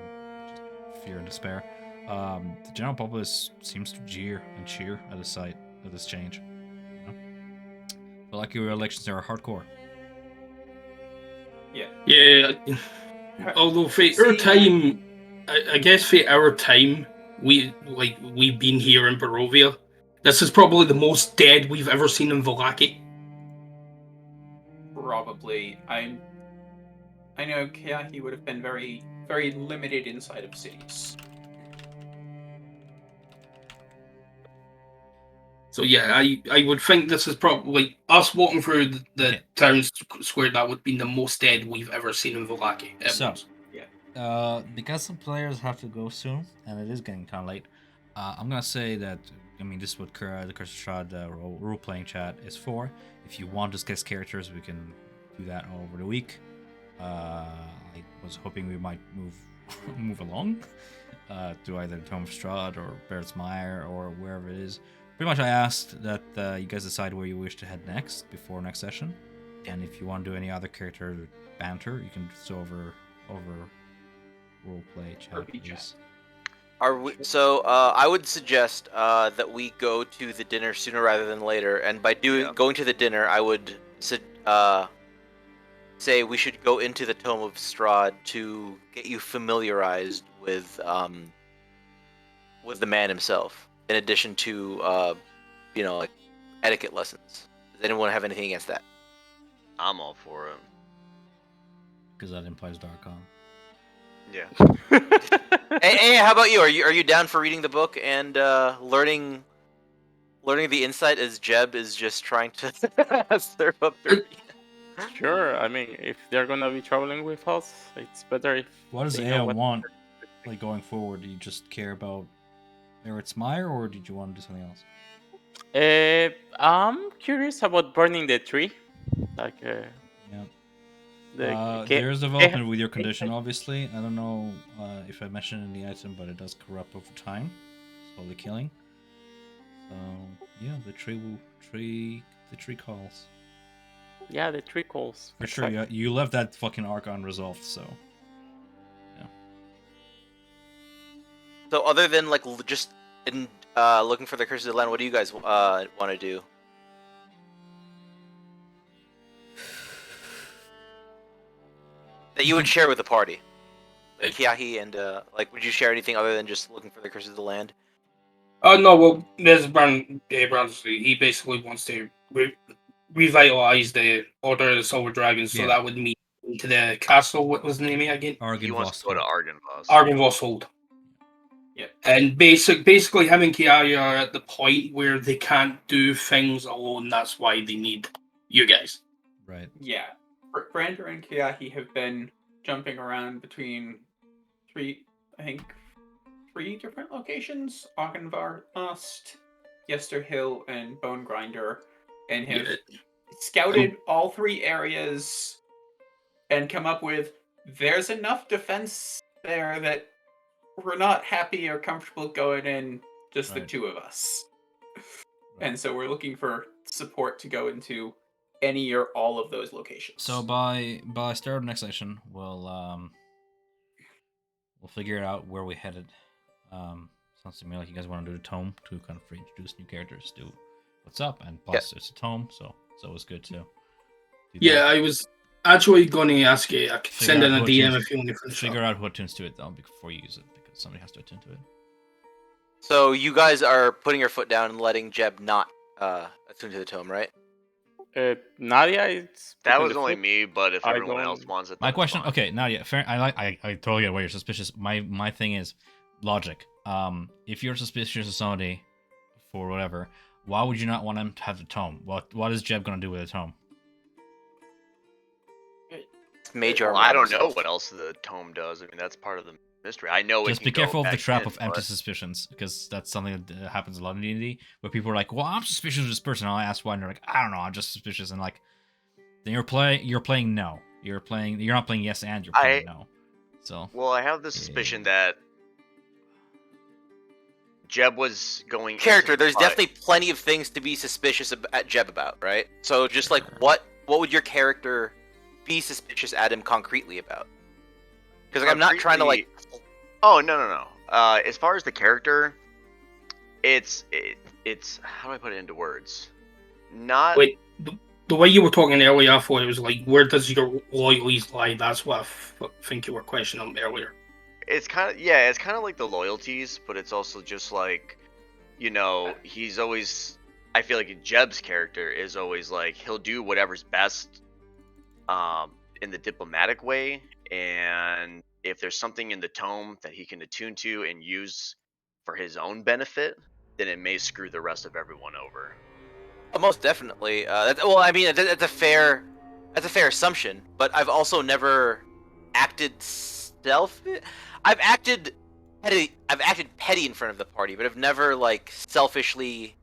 just fear and despair. The general populace seems to jeer and cheer at the sight of this change. You know? But like your elections are hardcore. Yeah. Although for our time, I guess for our time, we've been here in Barovia. This is probably the most dead we've ever seen in Vallaki. Probably. I know Kayaki would have been very, very limited inside of cities. So yeah, I would think this is probably us walking through the town square. That would be the most dead we've ever seen in Vallaki. Because some players have to go soon, and it is getting kind of late, I'm gonna say that this is what the Curse of Strahd role-playing chat is for. If you want to guest characters, we can do that all over the week. I was hoping we might move along to either Tome of Strahd or Barrett's Mire or wherever it is. Pretty much I asked that you guys decide where you wish to head next before next session. And if you want to do any other character banter, you can just over roleplay chat, please. I would suggest that we go to the dinner sooner rather than later. And by going to the dinner, I would say we should go into the Tome of Strahd to get you familiarized with the man himself. In addition to, like etiquette lessons. Does anyone have anything against that? I'm all for it. Because that implies Darkon. Yeah. Hey, how about you? Are you down for reading the book and learning the insight as Jeb is just trying to serve up their... Sure. I mean, if they're gonna be traveling with us, it's better if. What does Aya want? Like going forward, do you just care about Barrett's Mire, or did you want to do something else? I'm curious about burning the tree. Like, there's development with your condition, obviously. I don't know if I mentioned in the item, but it does corrupt over time, slowly killing. So yeah, the tree calls. Yeah, the tree calls. For sure, yeah, you left that fucking arc unresolved, so. So other than just looking for the Curses of the Land, what do you guys want to do? That you would share with the party, Kiahi, and would you share anything other than just looking for the Curses of the Land? Oh no, well, there's Bradley. He basically wants to revitalize the Order of the Silver Dragons, so that would mean into the castle. What was the name again? He wants to go to Argynvost. Argynvost Hold. Yeah, and basically, him and Kiara are at the point where they can't do things alone. That's why they need you guys. Right. Yeah, Brander and Kiahi have been jumping around between three different locations: Argynvost, Yesterhill, and Bone Grinder, and have scouted all three areas and come up with there's enough defense there that we're not happy or comfortable going in just the two of us. Right. And so we're looking for support to go into any or all of those locations. So by start of next session, we'll figure out where we headed. Sounds to me like you guys want to do the tome to kind of reintroduce new characters, do what's up, and plus it's a tome, so it's always good to. Yeah, I was actually going to ask you. I could send in a DM if you want to figure out who attunes to it though before you use it, because somebody has to attune to it. So you guys are putting your foot down and letting Jeb not attune to the tome, right? Nadia, that was only me, but if everyone else wants it, my question. Fine. Okay, Nadia, fair. I totally get why you're suspicious. My thing is logic. If you're suspicious of somebody for whatever, why would you not want him to have the tome? What is Jeb gonna do with the tome? Major. Well, I don't know what else the tome does. I mean, that's part of the mystery. I know Just it be can go careful of the back trap in, of empty but- suspicions, because that's something that happens a lot in D&D, where people are like, "Well, I'm suspicious of this person." And I ask why, and they're like, "I don't know, I'm just suspicious." And like, then you're playing no. You're not playing yes and you're playing no. So Well, I have the suspicion that Jeb was going Character, into the there's fight. definitely plenty of things to be suspicious at Jeb about, right? So just like what would your character be suspicious at him concretely about? Because like, I'm not trying to like. Oh no. As far as the character, it's how do I put it into words? Not Wait, the way you were talking earlier, I thought it was like, where does your loyalties lie? That's what I think you were questioning earlier. it's kind of like the loyalties, but it's also just like, you know, he's always. I feel like Jeb's character is always like he'll do whatever's best, in the diplomatic way, and if there's something in the tome that he can attune to and use for his own benefit, then it may screw the rest of everyone over. Most definitely. Well, I mean, that's a fair assumption. But I've also never acted I've acted petty. I've acted petty in front of the party, but I've never like selfishly,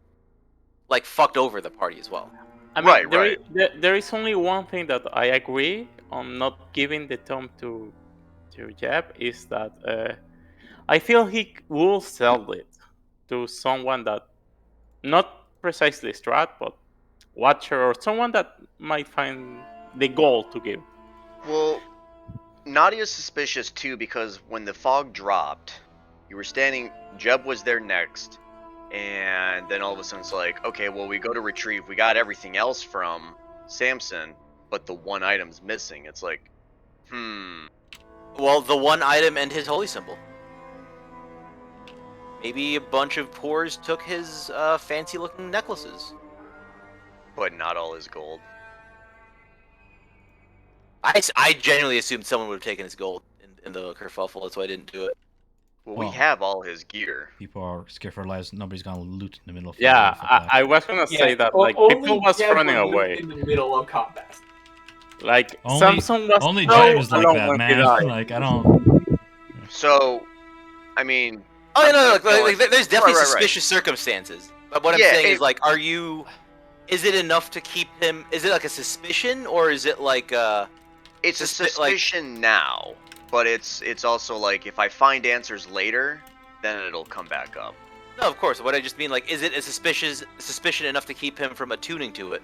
like fucked over the party as well. I mean, Right. there is only one thing that I agree on not giving the tome to Jeb is that I feel he will sell it to someone that, not precisely Strahd, but Watcher or someone that might find the goal to give. Well, Nadia's suspicious too because when the fog dropped, you were standing. Jeb was there next, and then all of a sudden it's like, okay, well we go to retrieve. We got everything else from Samson, but the one item's missing. It's like, Well, the one item and his holy symbol. Maybe a bunch of poors took his fancy-looking necklaces. but not all his gold. I genuinely assumed someone would have taken his gold in the kerfuffle. That's why I didn't do it. Well, Well, we have all his gear. people are scared for their lives. Nobody's gonna loot in the middle of Yeah, the I was gonna say that like people was Jeb running would loot away. in the middle of combat. Like Only- Samson was Only so Jeb is like alone that, when he man. died. Like I don't. So, I mean, Oh, I'm no, kinda like, going- there's definitely Right. suspicious circumstances. But what I'm Yeah, saying it- is, like, is it enough to keep him, is it like a suspicion, or is it like, it's a like- suspicion now, but it's also like if I find answers later, then it'll come back up. no, of course, what I just mean, like, is it a suspicion enough to keep him from attuning to it?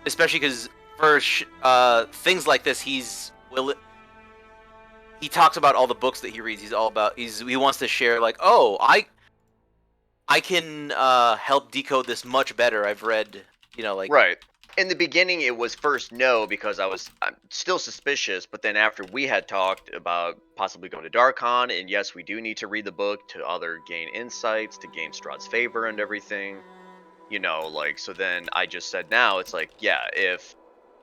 Especially because for things like this, he talks about all the books that he reads. He wants to share, like, oh, I can help decode this much better. I've read, like, Right. In the beginning, it was first no because I'm still suspicious, but then after we had talked about possibly going to Darkon, and yes, we do need to read the book to gain insights, to gain Strahd's favor and everything, so then I just said now, it's like, yeah,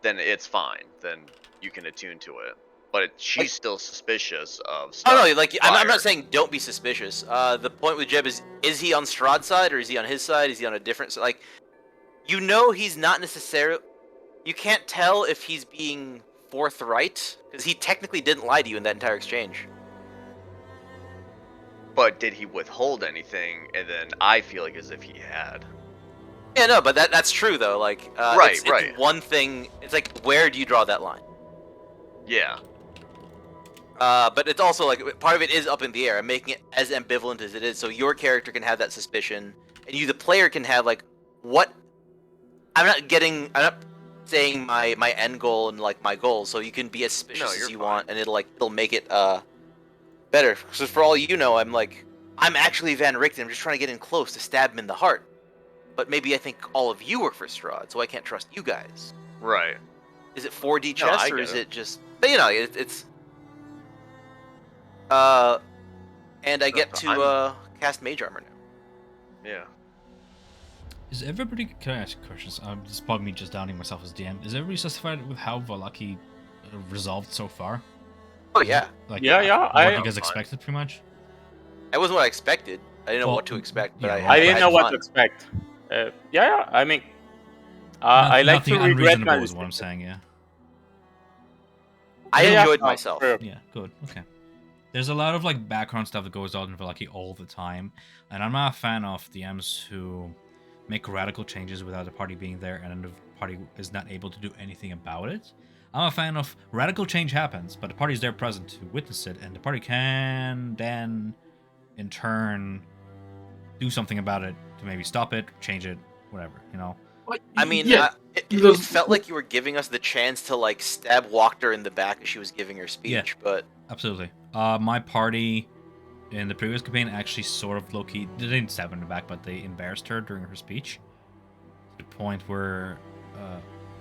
then it's fine, then you can attune to it. But she's still suspicious of stuff. Oh no, like I'm prior. not saying don't be suspicious. The point with Jeb is he on Strahd's side or is he on his side? Is he on a different side? Like, he's not necessarily. You can't tell if he's being forthright because he technically didn't lie to you in that entire exchange. But did he withhold anything? And then I feel like as if he had. Yeah, no, but that's true though. Like, Right. It's one thing. It's like, where do you draw that line? Yeah. But it's also like part of it is up in the air. I'm making it as ambivalent as it is, so your character can have that suspicion, and you, the player, can have like, what? I'm not saying my end goal and like my goals, so you can be as suspicious as you want, and it'll make it better. So for all you know, I'm actually Van Richten. I'm just trying to get in close to stab him in the heart. But maybe I think all of you work for Strahd, so I can't trust you guys. Right. Is it 4D No, chess I or get is it. it just? But it's. And I get to cast Mage Armor now. Yeah. Is everybody? Can I ask questions? This is probably me just downing myself as DM. Is everybody satisfied with how Valaki resolved so far? Oh yeah, Like, Yeah, what I you am guys fine. expected, pretty much. that wasn't what I expected. I didn't know Well, what to expect, but yeah, I, well, had, I didn't had know what fun. to expect. Yeah, I mean, I like nothing to regret unreasonable my is what I'm saying. Yeah. I Yeah, enjoyed no, myself. true. Yeah. Good. Okay. There's a lot of like background stuff that goes on in Vallaki all the time, and I'm not a fan of DMs who make radical changes without the party being there, and then the party is not able to do anything about it. I'm a fan of radical change happens, but the party is there present to witness it, and the party can then, in turn, do something about it to maybe stop it, change it, whatever. You know. I mean, yeah, it there's- felt like you were giving us the chance to like stab Walker in the back as she was giving her speech, Yeah. but Absolutely. My party in the previous campaign actually sort of low-key, they didn't stab her in the back, but they embarrassed her during her speech. To the point where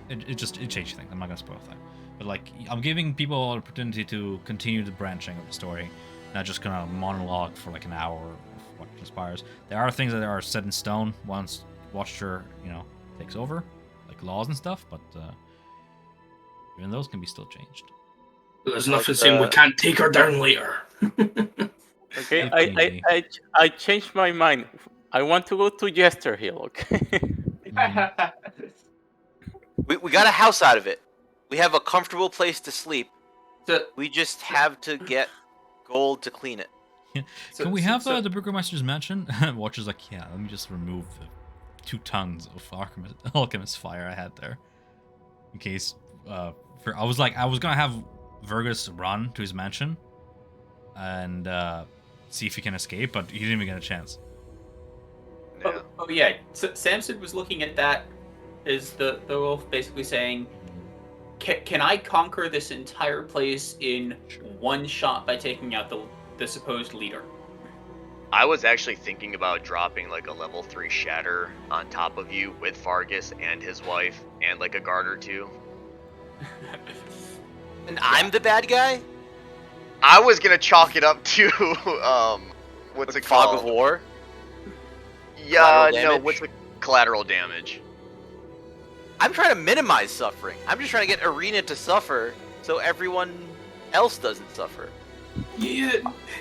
it changed things. I'm not going to spoil that. But like, I'm giving people an opportunity to continue the branching of the story, not just gonna monologue for like an hour of what transpires. There are things that are set in stone once Watcher, takes over, like laws and stuff, but even those can be still changed. there's Like nothing saying we the- can't take her down later. Okay, If need I changed my mind. I want to go to Jester Hill. Okay. we got a house out of it. We have a comfortable place to sleep. So, We just have to get gold to clean it. Can we have the Burgermeister's mansion? Watcher's like, yeah, let me just remove the 2 tons of alchemist fire I had there. In case, I was gonna have Vergus run to his mansion and see if he can escape, but he didn't even get a chance. Yeah. Oh yeah, so Samson was looking at that as the wolf basically saying, can I conquer this entire place in one shot by taking out the supposed leader? I was actually thinking about dropping like a level 3 shatter on top of you with Vargas and his wife and like a guard or two. And I'm the bad guy? I was gonna chalk it up to what's Like it Fog called? of War? Yeah, Collateral no, damage? what's the collateral damage? I'm trying to minimize suffering. I'm just trying to get Arena to suffer so everyone else doesn't suffer. Yeah,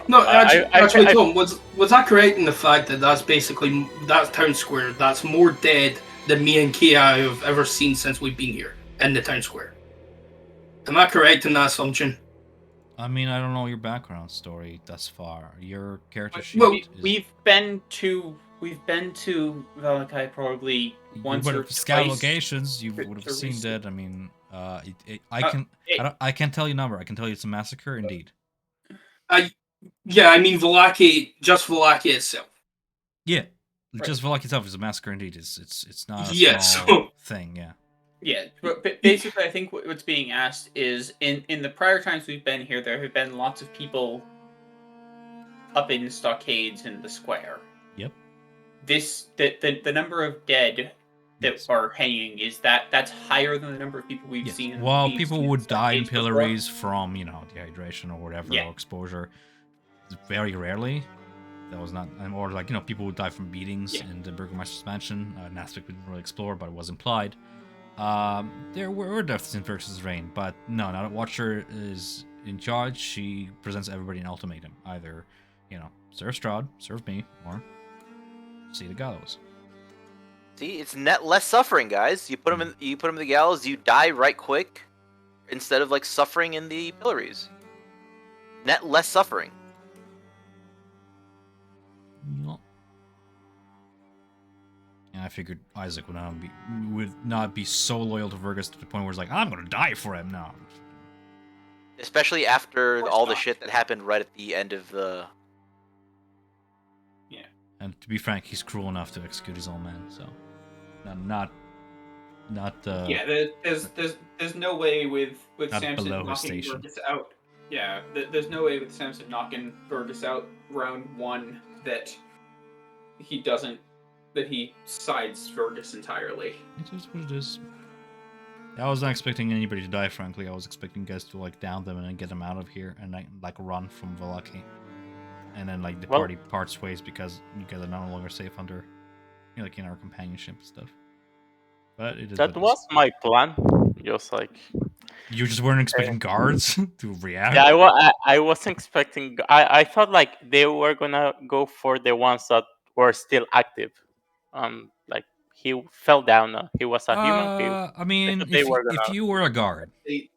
no, actually, Tom, was that correct in the fact that that's basically that town square? That's more dead than me and Kia have ever seen since we've been here in the town square. Am I correct in that assumption? I mean, I don't know your background story thus far. Your character sheet Well, is... We've been to Valakai probably once would or have scout twice. locations. You for- would have for seen recent- that. I mean, I it- can't tell you number. I can tell you it's a massacre, indeed. Yeah, I mean just Valaki itself. Yeah, Right. just Valak itself is a massacre, indeed. It's not a Yeah, small so- thing. Yeah. Yeah, but basically, I think what's being asked is in the prior times we've been here, there have been lots of people up in stockades in the square. Yep. The number of dead that Yes. are hanging that's higher than the number of people we've Yes. seen. Well, we've people seen would die in stockades before. pillories from dehydration or whatever, Yeah. or exposure. Very rarely. That was not, or like people would die from beatings Yeah. in the Burgermeister's mansion. An aspect we didn't really explore, but it was implied. There were deaths in Versus' reign, but no, now that Watcher is in charge, she presents everybody an ultimatum: either, serve Strahd, serve me, or see the gallows. See, it's net less suffering, guys. You put them in the gallows, you die right quick, instead of like suffering in the pillories. Net less suffering. Yeah. And I figured Isaac would not be so loyal to Vergus to the point where it's like, I'm gonna die for him. No. Especially after course all the not. shit that happened right at the end of the. And to be frank, he's cruel enough to execute his own men. So, not. Yeah, there's no way with Not Samson below his knocking station. Burgess out. Yeah, there's no way with Samson knocking Burgess out round 1 that he sides Burgess entirely. It is what it is. I was not expecting anybody to die, frankly. I was expecting guys to down them and then get them out of here and run from Valaki. And then the party parts ways because you guys are no longer safe under in our companionship and stuff. But it is That was my plan. Just You just weren't expecting guards to react. Yeah, I wasn't expecting. I thought like they were gonna go for the ones that were still active. Like he fell down. He was a human. I mean, thought they were if gonna. you were a guard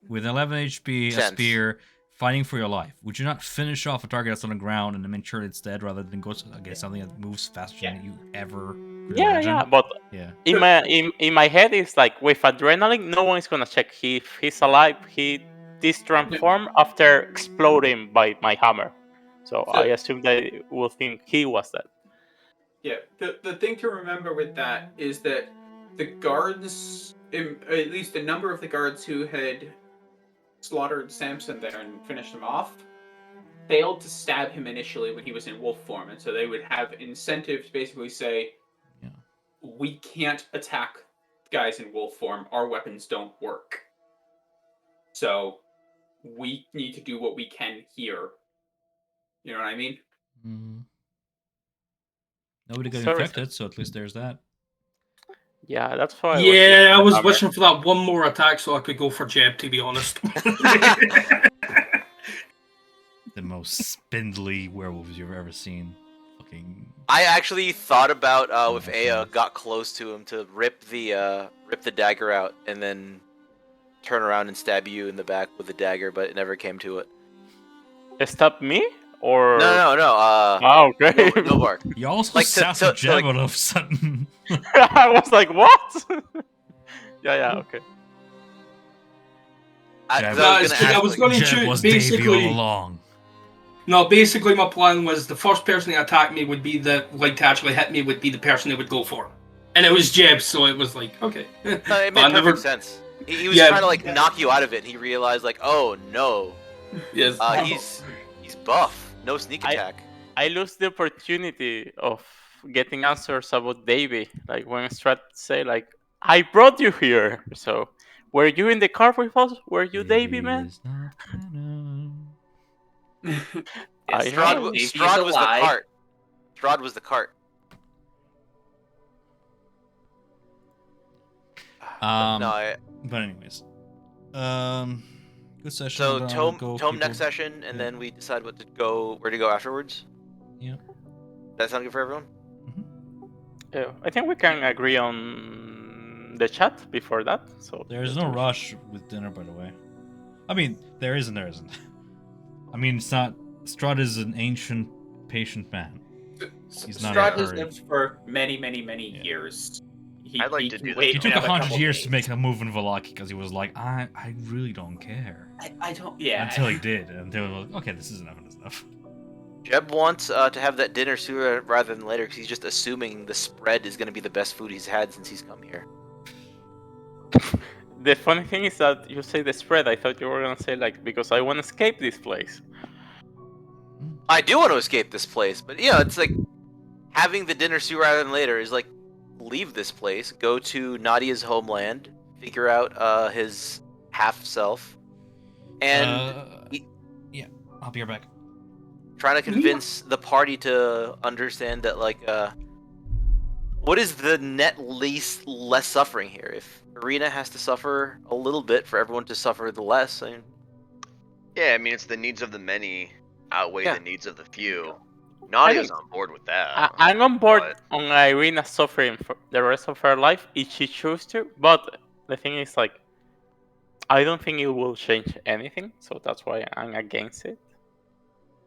with 11 HP, a Sense. spear, fighting for your life, would you not finish off a target that's on the ground and then make sure it's dead rather than go against something that moves faster than you ever could Yeah, imagine? yeah, but Yeah. in my head, it's like with adrenaline, no one is gonna check if he's alive. He distransformed after exploding by my hammer, so I assume they will think he was dead. Yeah, the thing to remember with that is that the guards, at least a number of the guards who had slaughtered Samson there and finished him off, failed to stab him initially when he was in wolf form, and so they would have incentive to basically say, Yeah. we can't attack guys in wolf form, our weapons don't work. So we need to do what we can here. You know what I mean? Mhm. Nobody got Sorry, infected, so at least there's that. Yeah, that's why. Yeah, I was hammer. wishing for that one more attack so I could go for Jeb, to be honest. The most spindly werewolves you've ever seen. Fucking. I actually thought about if my Aya God. got close to him to rip the dagger out and then turn around and stab you in the back with the dagger, but it never came to it. Stab me or No. Oh, okay. Novar. You also Like, to- sassed to- a to, Jeb like- all of a sudden. I was like, what? yeah, okay. Jab. No, I was it's gonna I ask, was like, gonna Jeb shoot was Davey basically. all along. No, basically my plan was the first person that attacked me would be to actually hit me would be the person they would go for, and it was Jeb, so it was like okay. No, it But made I perfect never- sense. He was Yeah. trying to like knock you out of it, and he realized like, oh no, Yes. he's buff, no sneak attack. I lose the opportunity of getting answers about Davey. Like when Strahd say like, I brought you here. So were you in the car with us? Were you Davey, man? is not canon. I Strahd, know. Strahd was the cart. Strahd was the cart. But anyways, good session. So We're gonna tome go next people- session, and yeah. then we decide where to go afterwards. Yeah. That sound good for everyone? Yeah, I think we can agree on the chat before that. So There is no rush with dinner, by the way. I mean, there is and there isn't. I mean, it's not. Strahd is an ancient, patient man. He's not in a Strahd has hurry. lived for many Yeah. years. I'd like he to can do the wait He took another 100 couple years days. to make a move in Valaki because he was like, I really don't care. I don't. Yeah. Until he did, and they were like, okay, this is enough. Jeb wants to have that dinner sooner rather than later because he's just assuming the spread is going to be the best food he's had since he's come here. The funny thing is that you say the spread. I thought you were gonna say like because I want to escape this place. I do want to escape this place, but you know, it's like having the dinner sooner rather than later is like leave this place, go to Nadia's homeland, figure out his half self, and Yeah, I'll be right back. trying to convince the party to understand that like what is the net least less suffering here? If Arena has to suffer a little bit for everyone to suffer the less, I mean, Yeah, I mean, it's the needs of the many outweigh Yeah. the needs of the few. Nadia's on board with that. I'm on board but- on Irina suffering for the rest of her life if she chooses to. But the thing is, like, I don't think it will change anything. So that's why I'm against it.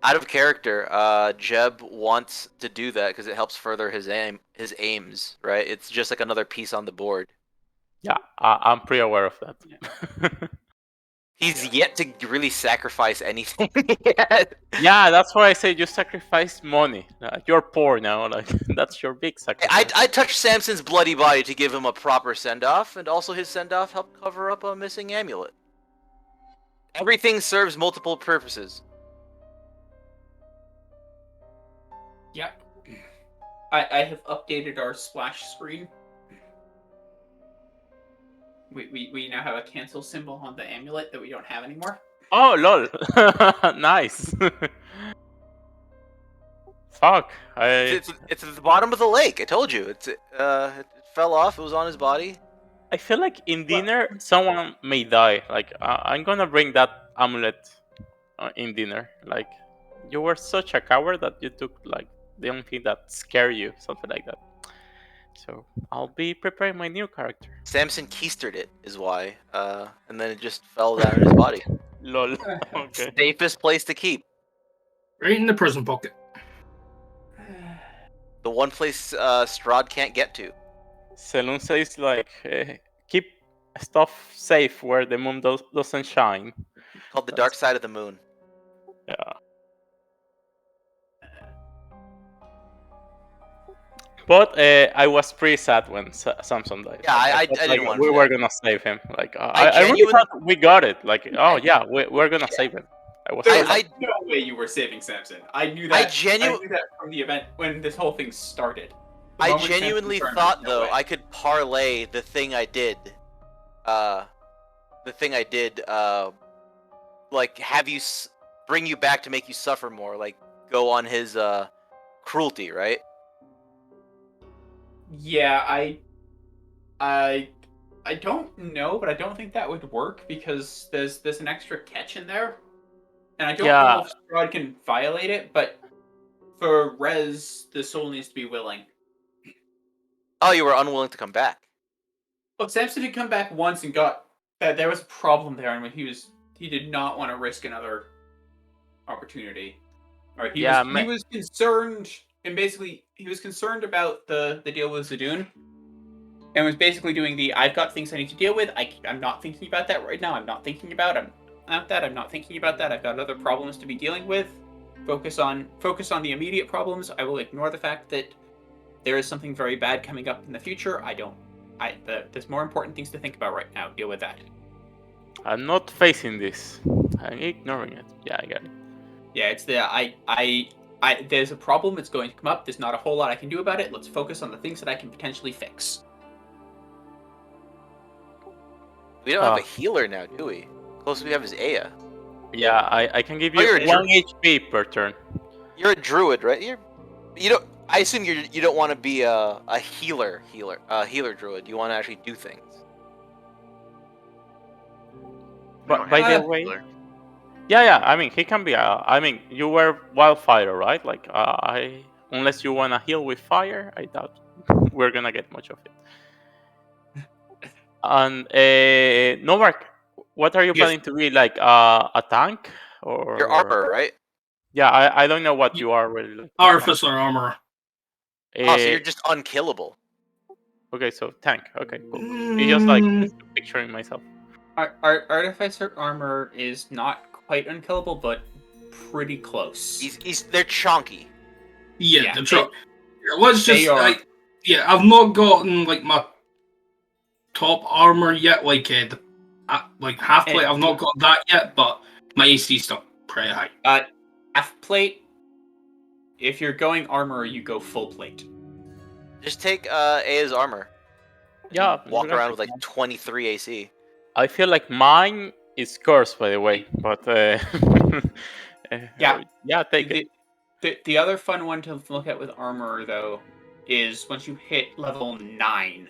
out of character, Jeb wants to do that because it helps further his aims, right? It's just like another piece on the board. Yeah, I'm pretty aware of that. He's yet to really sacrifice anything yet. Yeah, that's why I say you sacrifice money. You're poor now. Like that's your big sacrifice. I touched Samson's bloody body to give him a proper send-off, and also his send-off helped cover up a missing amulet. Everything serves multiple purposes. Yeah. I have updated our splash screen. We now have a cancel symbol on the amulet that we don't have anymore. Oh lol, nice. Fuck, It's at the bottom of the lake. I told you. It fell off. It was on his body. I feel like in dinner someone may die. Like I'm gonna bring that amulet in dinner. Like you were such a coward that you took like the only thing that scared you, something like that. So I'll be preparing my new character. Samson keistered it, is why. And then it just fell down in his body. Lol. Okay. Safest place to keep. Right in the prison pocket. The one place Strahd can't get to. Selun says like keep stuff safe where the moon doesn't shine. Called the dark side of the moon. Yeah. But I was pretty sad when Samson died. Yeah, Like, I thought, didn't like, want we to. were gonna save him. Like I I really genuine- thought we got it. Like oh yeah, we're gonna save him. I was. There so was sad. no way you were saving Samson. I knew I that. genu- knew that from the event when this whole thing started. The I moment Samson genuinely turned, thought there's no though way. I could parlay the thing I did. Like have you bring you back to make you suffer more. Like go on his cruelty, right? Yeah, I don't know, but I don't think that would work because there's an extra catch in there, and I don't know if Strahd can violate it. But for Res, the soul needs to be willing. Oh, you were unwilling to come back. Well, Samson had come back once and got that there was a problem there, and when he did not want to risk another opportunity. Or he was concerned, and basically he was concerned about the deal with Zadoon, and was basically doing the I've got things I need to deal with. I'm not thinking about that right now. I'm not thinking about that. I'm not thinking about that. I've got other problems to be dealing with. Focus on the immediate problems. I will ignore the fact that there is something very bad coming up in the future. There's more important things to think about right now. Deal with that. I'm not facing this. I'm ignoring it. Yeah, I get it. Yeah, it's there's a problem. It's going to come up. There's not a whole lot I can do about it. Let's focus on the things that I can potentially fix. We don't have a healer now, do we? Closest we have is Aya. Yeah, I can give you you're a 1 HP per turn. You're a druid, right? You don't. I assume you don't want to be a healer druid. You want to actually do things. But by the way, yeah. I mean, he can be. I mean, you were wildfire, right? Like, unless you wanna heal with fire, I doubt we're gonna get much of it. And Novak, what are you planning to be? Like a tank or? Your armor, right? Yeah, I don't know what you are really. Like, Artificer armor. Oh, so you're just unkillable. Okay, so tank. Okay, cool. It's just like picturing myself. Artificer armor is not quite unkillable, but pretty close. They're chonky. Yeah, Yeah, let's just I've not gotten like my top armor yet, like half plate. I've not got that yet, but my AC is still pretty high. Half plate. If you're going armor, you go full plate. Just take Aya's armor. Yeah. Walk around with like 23 AC. I feel like mine is cursed, by the way, but yeah, take it. The other fun one to look at with armor, though, is once you hit level 9,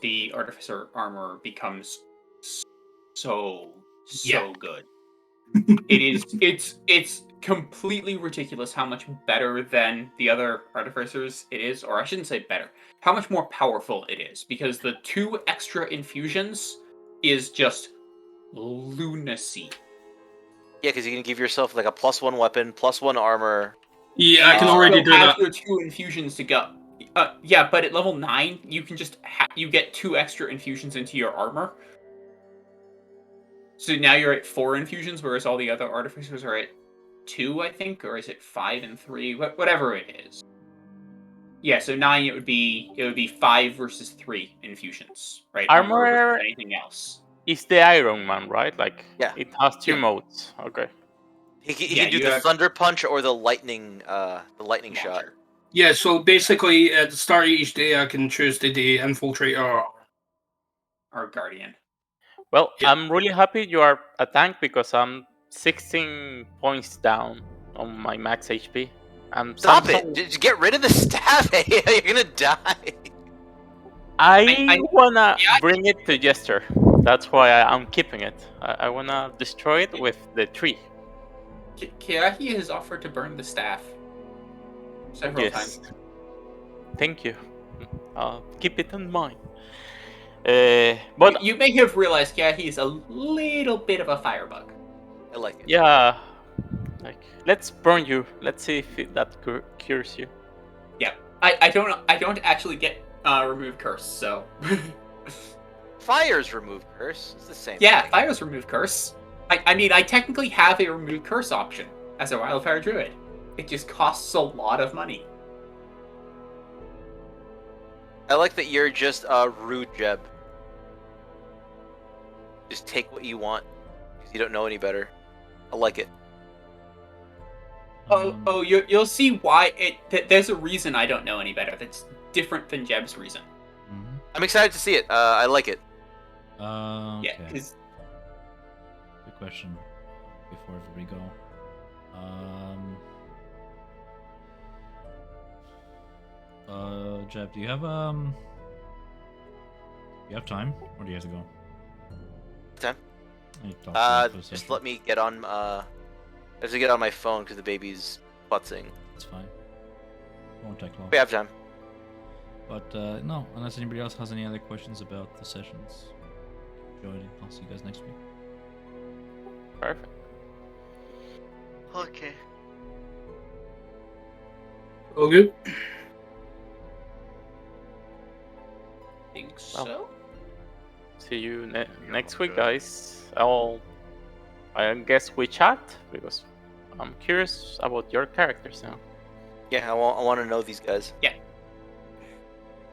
the artificer armor becomes so good. It's completely ridiculous how much better than the other artificers it is, or I shouldn't say better, how much more powerful it is, because the 2 extra infusions is just lunacy. Yeah, because you can give yourself like a +1 weapon, +1 armor. Yeah, I can already do that. Your 2 infusions to go. Yeah, but at level 9, you can just you get 2 extra infusions into your armor. So now you're at 4 infusions, whereas all the other artificers are at 2, I think, or is it 5 and 3? Whatever it is. Yeah, so 9 it would be 5 versus 3 infusions, right? Armor versus anything else. Is the Iron Man, right? Like, yeah, it has 2 modes. Okay. He can do the Thunder Punch or the lightning shot. Yeah, so basically at the start of each day, I can choose the Infiltrator or Guardian. Well, I'm really happy you are a tank because I'm 16 points down on my max HP. Stop it! Just get rid of the staff. You're gonna die. I wanna yeah. bring it to Jester. That's why I'm keeping it. I wanna destroy it with the tree. Kiahi has offered to burn the staff several times. Thank you. I'll keep it in mind. But You may have realized Kiahi is a little bit of a firebug. I like it. yeah, like let's burn you. Let's see if that cures you. Yeah, I don't actually get remove curse, so Fires remove curse. It's the same. yeah, thing. fires remove curse. I mean, I technically have a remove curse option as a wildfire druid. It just costs a lot of money. I like that you're just a rude Jeb. Just take what you want because you don't know any better. I like it. You'll see why there's a reason I don't know any better. That's different than Jeb's reason. Mhm. I'm excited to see it. I like it. Okay. Yeah, because Good question. Before we go. Jeb, do you have time, or do you have to go? Time? I need to talk to you for a Just second. let me get on. I have to get on my phone because the baby's putzing. It's fine. Won't take long. We have time. But no, unless anybody else has any other questions about the sessions, enjoy it. I'll see you guys next week. Perfect. Okay. All good. think Well, so. See you next we're week, good. guys. I guess we chat because I'm curious about your characters now. Yeah, I want to know these guys. Yeah,